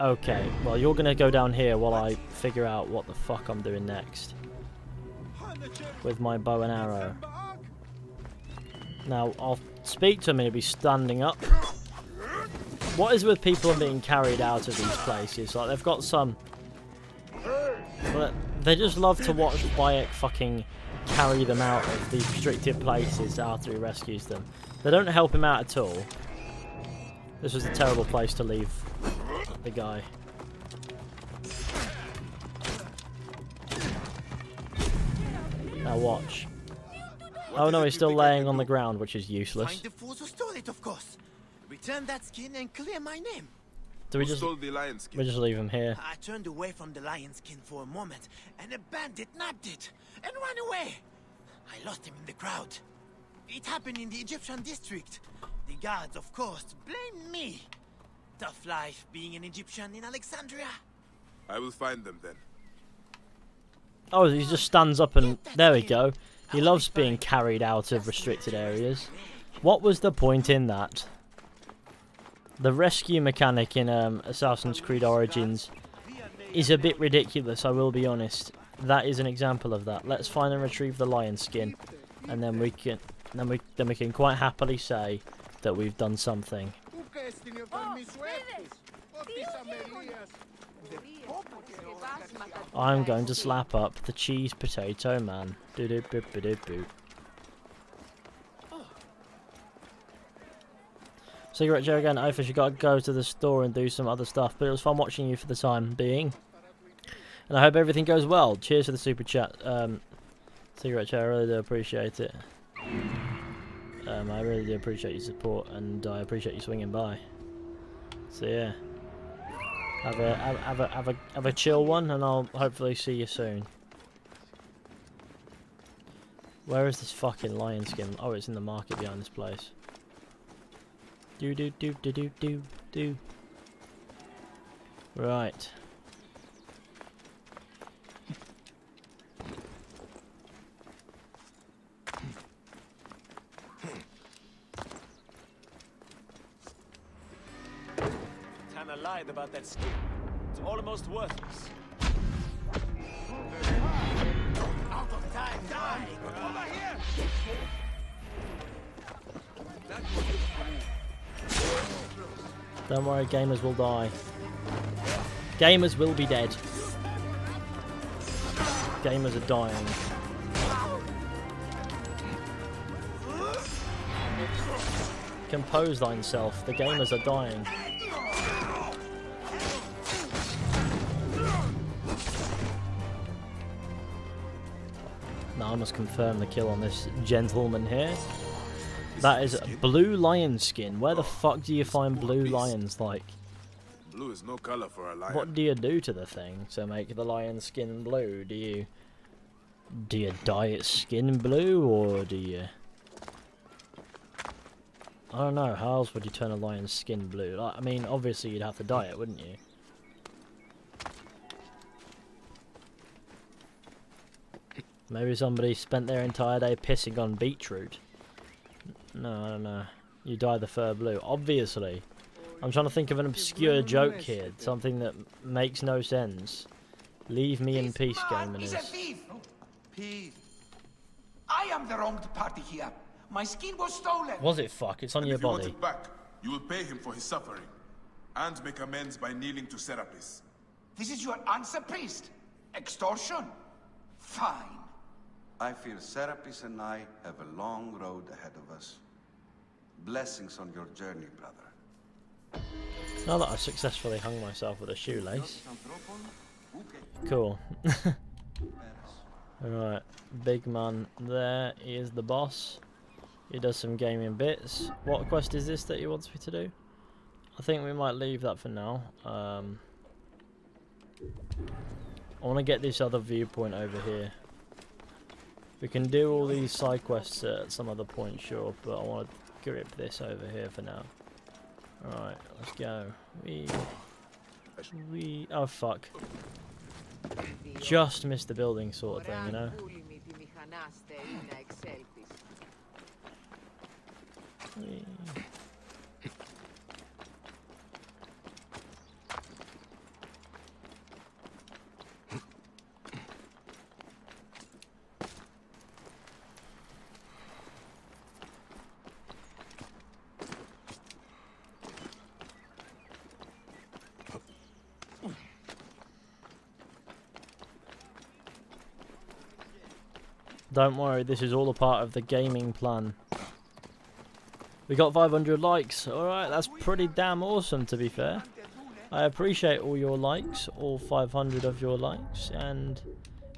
Okay, well you're gonna go down here while I figure out what the fuck I'm doing next. With my bow and arrow. Now I'll speak to him and he'll be standing up. What is with people being carried out of these places? Like they've got some... But they just love to watch Bayek fucking carry them out of these restricted places after he rescues them. They don't help him out at all. This was a terrible place to leave the guy. Now watch. Oh no, he's still laying on the ground, which is useless. Find the fools who stole it, of course. Return that skin and clear my name. Do we Who just stole the lion skin? we just leave him here? I turned away from the lion skin for a moment, and a bandit nabbed it and ran away. I lost him in the crowd. It happened in the Egyptian district. The guards, of course, blame me. Tough life being an Egyptian in Alexandria. I will find them then. Oh, he just stands up and there we go. He loves being carried out of restricted areas. What was the point in that? The rescue mechanic in Assassin's Creed Origins is a bit ridiculous, I will be honest. That is an example of that. Let's find and retrieve the lion skin, and then we can quite happily say that we've done something. I'm going to slap up the cheese potato man. Do do boop boop boop. Cigarette Joe again. Ophis, you gotta go to the store and do some other stuff, but it was fun watching you for the time being. And I hope everything goes well. Cheers for the super chat. Cigarette Joe, I really do appreciate it. I really do appreciate your support, and I appreciate you swinging by. So yeah, have a chill one, and I'll hopefully see you soon. Where is this fucking lion skin? Oh, it's in the market behind this place. Do do do do do do do. Right. Tana lied about that skin. It's almost worthless. Out of time, die! Over here! Don't worry, gamers will die. Gamers will be dead. Gamers are dying. Compose thyself. The gamers are dying. Now I must confirm the kill on this gentleman here. That is blue lion skin. Where the fuck do you find blue lions? Like, Blue is no color for a lion. what do you do to the thing to make the lion skin blue? Do you dye its skin blue, or do you? I don't know. How else would you turn a lion's skin blue? Like, I mean, obviously you'd have to dye it, wouldn't you? Maybe somebody spent their entire day pissing on beetroot. No, I don't know. You dye the fur blue. Obviously. I'm trying to think of an obscure joke here. Something that makes no sense. Leave me in peace, gamers. He's a thief! Thief. I am the wronged party here. My skin was stolen. Was it fuck? It's on your If you want body. it back, you will pay him for his suffering. And make amends by kneeling to Serapis. This is your answer, priest? Extortion? Fine. I fear Serapis and I have a long road ahead of us. Blessings on your journey, brother. Now that I've successfully hung myself with a shoelace. Cool. Alright, big man there. He is the boss. He does some gaming bits. What quest is this that he wants me to do? I think we might leave that for now. I want to get this other viewpoint over here. We can do all these side quests at some other point, sure, but I want to grip this over here for now. Alright, let's go. Oh fuck. Just missed the building sort of thing, you know? Whee. Don't worry, this is all a part of the gaming plan. We got 500 likes. Alright, that's pretty damn awesome, to be fair. I appreciate all your likes, all 500 of your likes, and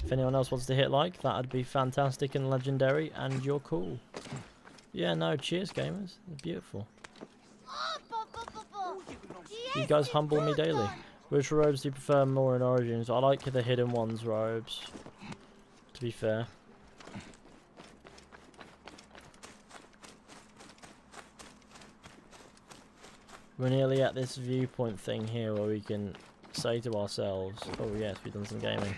if anyone else wants to hit like, that'd be fantastic and legendary, and you're cool. Yeah, no, cheers gamers. They're beautiful. You guys humble me daily. Which robes do you prefer more in Origins? I like the hidden ones robes, to be fair. We're nearly at this viewpoint thing here where we can say to ourselves, oh yes, we've done some gaming.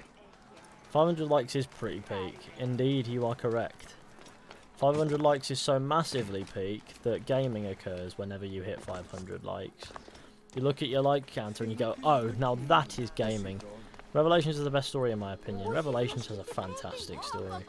500 likes is pretty peak. Indeed, you are correct. 500 likes is so massively peak that gaming occurs whenever you hit 500 likes. You look at your like counter and you go, oh, now that is gaming. Revelations is the best story in my opinion. Revelations has a fantastic story.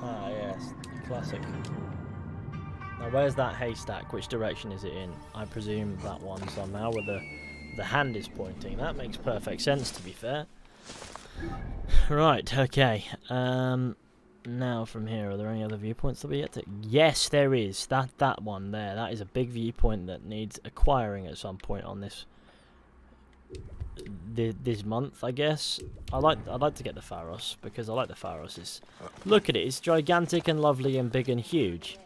Ah, yes, classic. Now, where's that haystack? Which direction is it in? I presume that one somehow, where the hand is pointing. That makes perfect sense, to be fair. Right, okay. Now from here, are there any other viewpoints that we get to? Yes, there is. That one there. That is a big viewpoint that needs acquiring at some point on this month, I guess. I'd like to get the Pharos because I like the Pharos. Look at it. It's gigantic and lovely and big and huge,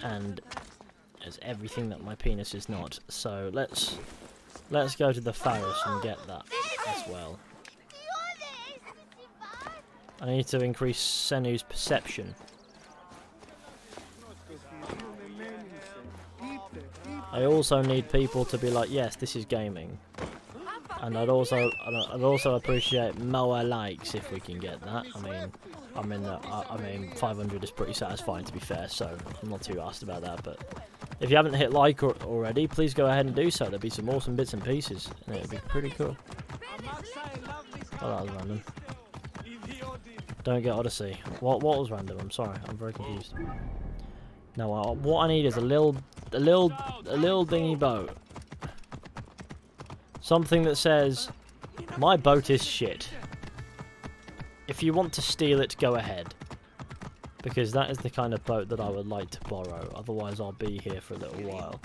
and it's everything that my penis is not. So let's go to the Pharos and get that as well. I need to increase Senu's perception. I also need people to be like, yes, this is gaming. And I'd also appreciate more likes if we can get that. I mean 500 is pretty satisfying, to be fair, so I'm not too asked about that. But if you haven't hit like already, please go ahead and do so. There'll be some awesome bits and pieces, and it'll be pretty cool. Oh, that was random. Don't get Odyssey. What was random? I'm sorry, I'm very confused. No, what I need is a little dingy boat. Something that says, my boat is shit. If you want to steal it, go ahead. Because that is the kind of boat that I would like to borrow. Otherwise, I'll be here for a little while.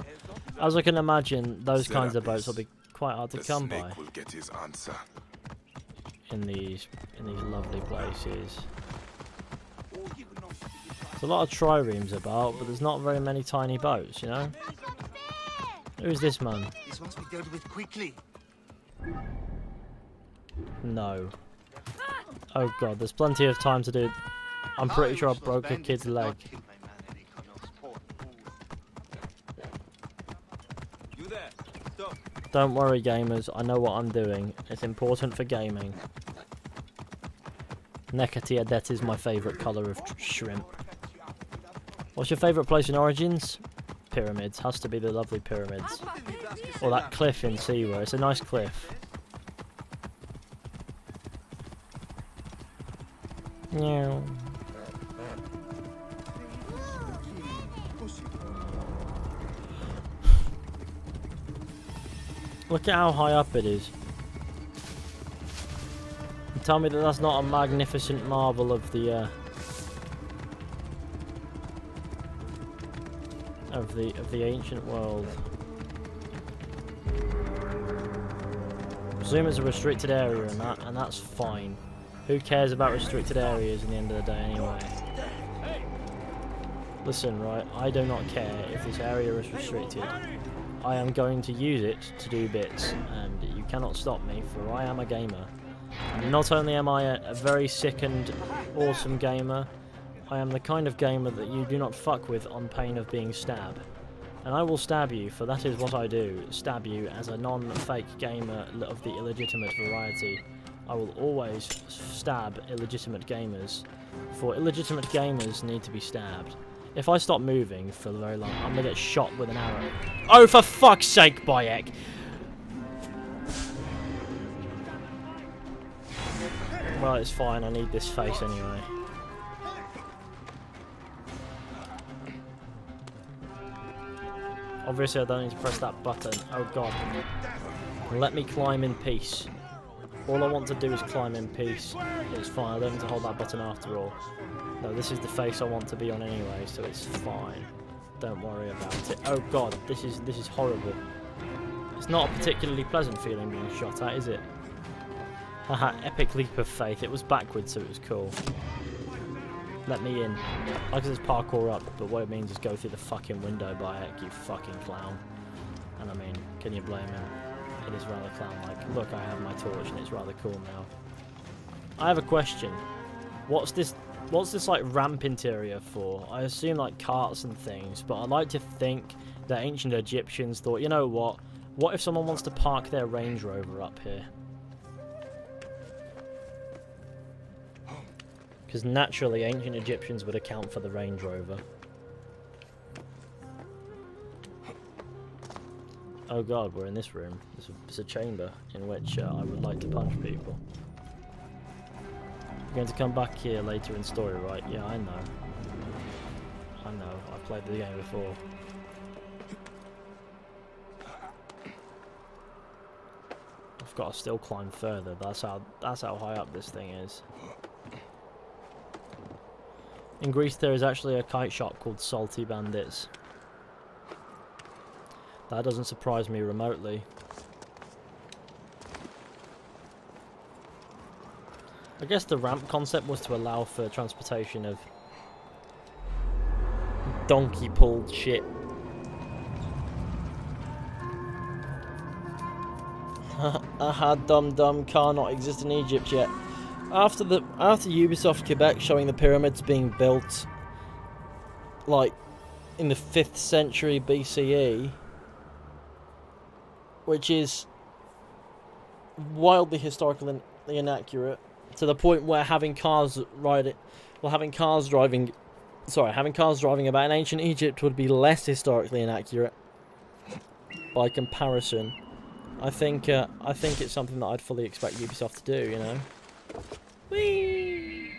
As I can imagine, those kinds of boats will be quite hard to come by. Will get his answer. In these lovely places. There's a lot of triremes about, but there's not very many tiny boats, you know? Who's this man? This must be dealt with quickly. No. Oh god, there's plenty of time to do. I'm pretty sure I broke a kid's leg. Don't worry, gamers. I know what I'm doing. It's important for gaming. Nekatiadet is my favourite colour of shrimp. What's your favourite place in Origins? Pyramids. Has to be the lovely pyramids. Or that cliff in Siwa. It's a nice cliff. Yeah. Look at how high up it is. And tell me that that's not a magnificent marvel of the ancient world. I presume it's a restricted area and that's fine. Who cares about restricted areas in the end of the day anyway? Listen, right, I do not care if this area is restricted. I am going to use it to do bits, and you cannot stop me, for I am a gamer. And not only am I a very sick and awesome gamer, I am the kind of gamer that you do not fuck with on pain of being stabbed. And I will stab you, for that is what I do, stab you as a non-fake gamer of the illegitimate variety. I will always stab illegitimate gamers, for illegitimate gamers need to be stabbed. If I stop moving for very long, I'm gonna get shot with an arrow. Oh, for fuck's sake, Bayek! Well, it's fine, I need this face anyway. Obviously, I don't need to press that button. Oh god. Let me climb in peace. All I want to do is climb in peace. It's fine, I don't need to hold that button after all. No, this is the face I want to be on anyway, so it's fine. Don't worry about it. Oh god, this is horrible. It's not a particularly pleasant feeling being shot at, is it? Haha, epic leap of faith. It was backwards, so it was cool. Let me in. Like it says parkour up, but what it means is go through the fucking window, Bayek, you fucking clown. And I mean, can you blame him? It is rather clown-like. Look, I have my torch and it's rather cool now. I have a question. What's this like ramp interior for? I assume like carts and things, but I like to think The ancient Egyptians thought, you know what? What if someone wants to park their Range Rover up here? Because naturally, ancient Egyptians would account for the Range Rover. Oh god, we're in this room. It's a chamber in which I would like to punch people. We're going to come back here later in story, right? Yeah, I know. I know. I've played the game before. I've got to still climb further. That's how high up this thing is. In Greece, there is actually a kite shop called Salty Bandits. That doesn't surprise me remotely. I guess the ramp concept was to allow for transportation of donkey-pulled shit. Aha, dumb car not exist in Egypt yet. After Ubisoft Quebec showing the pyramids being built, like, in the 5th century BCE, which is wildly historically inaccurate, to the point where having cars driving about in ancient Egypt would be less historically inaccurate by comparison. I think it's something that I'd fully expect Ubisoft to do, you know. Whee!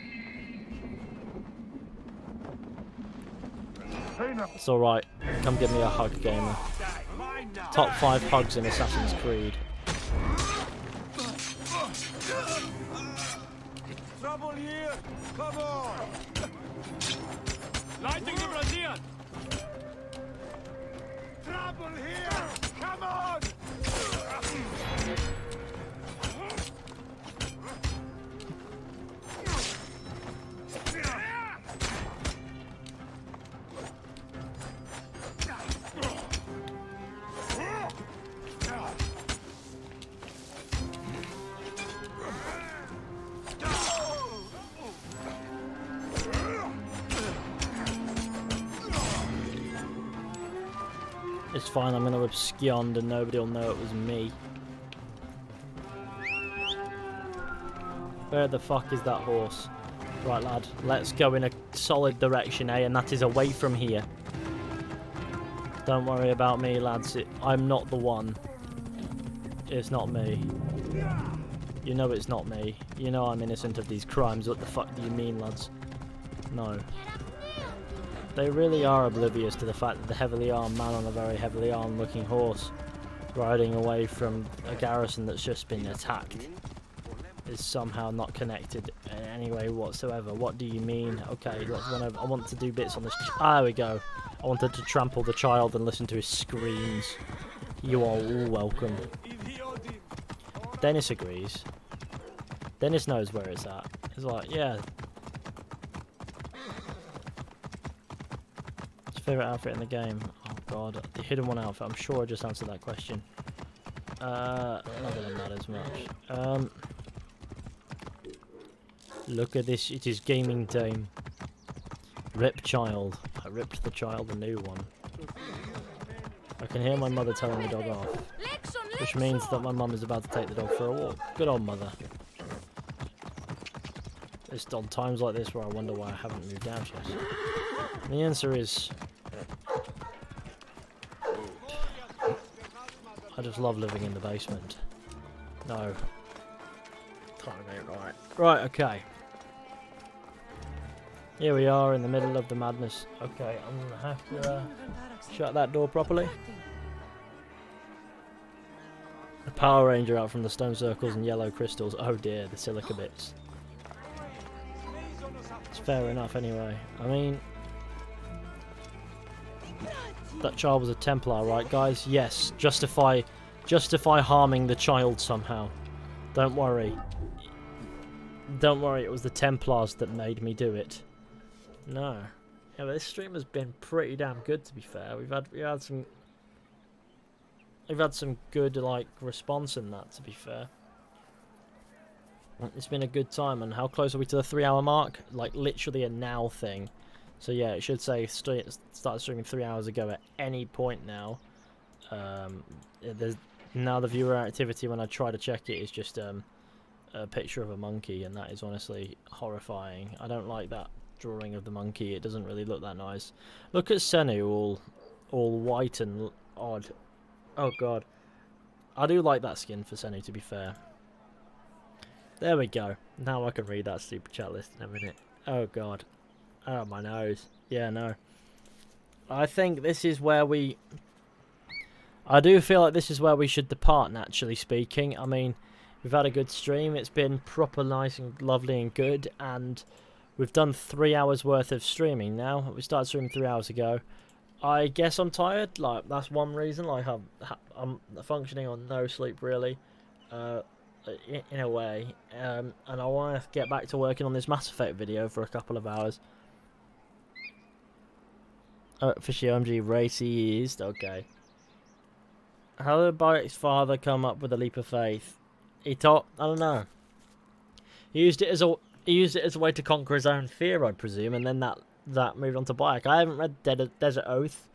It's alright. Come give me a hug, gamer. Top 5 hugs in Assassin's Creed. Trouble here! Come on! Lighting the Brazilian! Trouble here! Come on! It's fine, I'm gonna abscond and nobody will know it was me. Where the fuck is that horse? Right, lad, let's go in a solid direction, eh? And that is away from here. Don't worry about me, lads. I'm not the one. It's not me. You know it's not me. You know I'm innocent of these crimes. What the fuck do you mean, lads? No. They really are oblivious to the fact that the heavily armed man on a very heavily armed looking horse riding away from a garrison that's just been attacked is somehow not connected in any way whatsoever. What do you mean? Okay, let's run over. I want to do bits on this. There we go. I wanted to trample the child and listen to his screams. You are all welcome. Dennis agrees. Dennis knows where it's at. He's like, yeah. Favorite outfit in the game? Oh god, the hidden one outfit. I'm sure I just answered that question. Not that it matters much. Look at this. It is gaming time. Rip child. I ripped the child a new one. I can hear my mother telling the dog off, which means that my mum is about to take the dog for a walk. Good old mother. It's on times like this where I wonder why I haven't moved out yet. And the answer is, I just love living in the basement. No. Time ain't right. Right, okay. Here we are in the middle of the madness. Okay, I'm gonna have to shut that door properly. The Power Ranger out from the stone circles and yellow crystals. Oh dear, the silica bits. It's fair enough anyway. I mean, that child was a Templar, right guys? Yes, justify harming the child somehow. Don't worry. Don't worry, it was the Templars that made me do it. No. Yeah, but this stream has been pretty damn good, to be fair. We've had some good like response in that, to be fair. It's been a good time. And how close are we to the 3-hour mark? Like literally a now thing. So yeah, it should say start streaming 3 hours ago at any point now. There's now the viewer activity when I try to check it is just a picture of a monkey, and that is honestly horrifying. I don't like that drawing of the monkey. It doesn't really look that nice. Look at Senu all white and odd. Oh god. I do like that skin for Senu, to be fair. There we go. Now I can read that super chat list in a minute. Oh god. Oh, my nose. Yeah, no. I think this is where we... I do feel like this is where we should depart, naturally speaking. I mean, we've had a good stream. It's been proper nice and lovely and good. And we've done 3 hours worth of streaming now. We started streaming 3 hours ago. I guess I'm tired. Like, that's one reason. Like, I'm functioning on no sleep, really. In a way. And I want to get back to working on this Mass Effect video for a couple of hours. Fishy OMG racy is okay. How did Bayek's father come up with a leap of faith? I don't know. He used it as a way to conquer his own fear, I presume, and then that moved on to Bayek. I haven't read Desert Oath,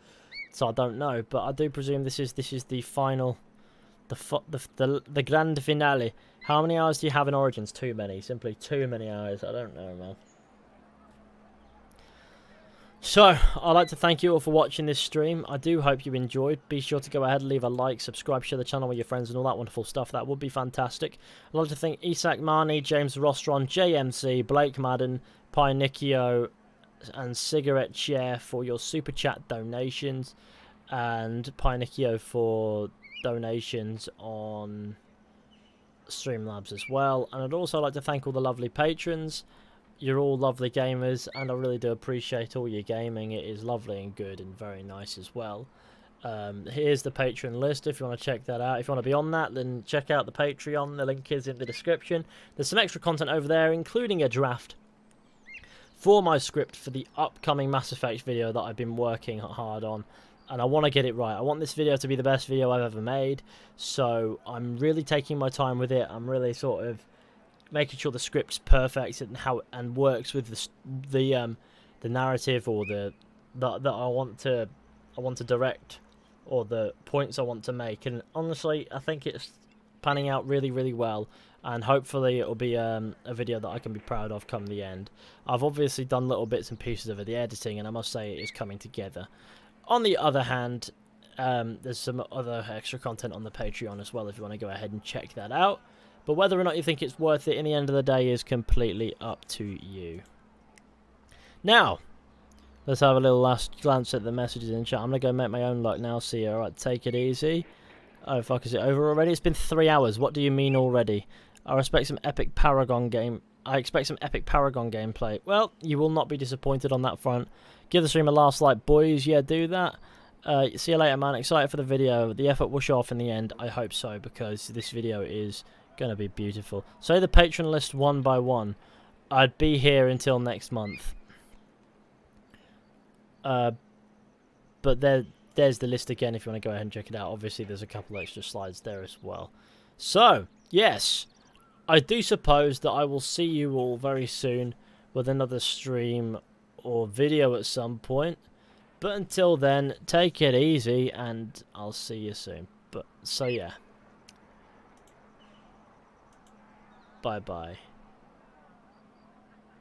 so I don't know, but I do presume this is the final, the grand finale. How many hours do you have in Origins? Too many. Simply too many hours. I don't know, man. So, I'd like to thank you all for watching this stream. I do hope you enjoyed. Be sure to go ahead and leave a like, subscribe, share the channel with your friends and all that wonderful stuff. That would be fantastic. I'd like to thank Isak Marnie, James Rostron, JMC, Blake Madden, Pionicchio, and Cigarette Chair for your super chat donations. And Pionicchio for donations on Streamlabs as well. And I'd also like to thank all the lovely patrons. You're all lovely gamers, and I really do appreciate all your gaming. It is lovely and good and very nice as well. Here's the Patreon list if you want to check that out. If you want to be on that, then check out the Patreon. The link is in the description. There's some extra content over there, including a draft for my script for the upcoming Mass Effect video that I've been working hard on. And I want to get it right. I want this video to be the best video I've ever made. So I'm really taking my time with it. I'm really sort of making sure the script's perfect and works with the narrative or that I want to direct, or the points I want to make. And honestly, I think it's panning out really, really well. And hopefully it'll be a video that I can be proud of come the end. I've obviously done little bits and pieces of the editing, and I must say it is coming together. On the other hand, there's some other extra content on the Patreon as well if you want to go ahead and check that out. But whether or not you think it's worth it in the end of the day is completely up to you. Now, let's have a little last glance at the messages in chat. I'm going to go make my own luck now. See you. Alright, take it easy. Oh, fuck, is it over already? It's been 3 hours. What do you mean already? I expect some epic Paragon gameplay. Well, you will not be disappointed on that front. Give the stream a last like, boys. Yeah, do that. See you later, man. Excited for the video. The effort will show off in the end. I hope so, because this video is gonna be beautiful. Say the patron list one by one. I'd be here until next month. But there's the list again if you want to go ahead and check it out. Obviously, there's a couple extra slides there as well. So, yes, I do suppose that I will see you all very soon with another stream or video at some point. But until then, take it easy, and I'll see you soon. So yeah. Bye-bye.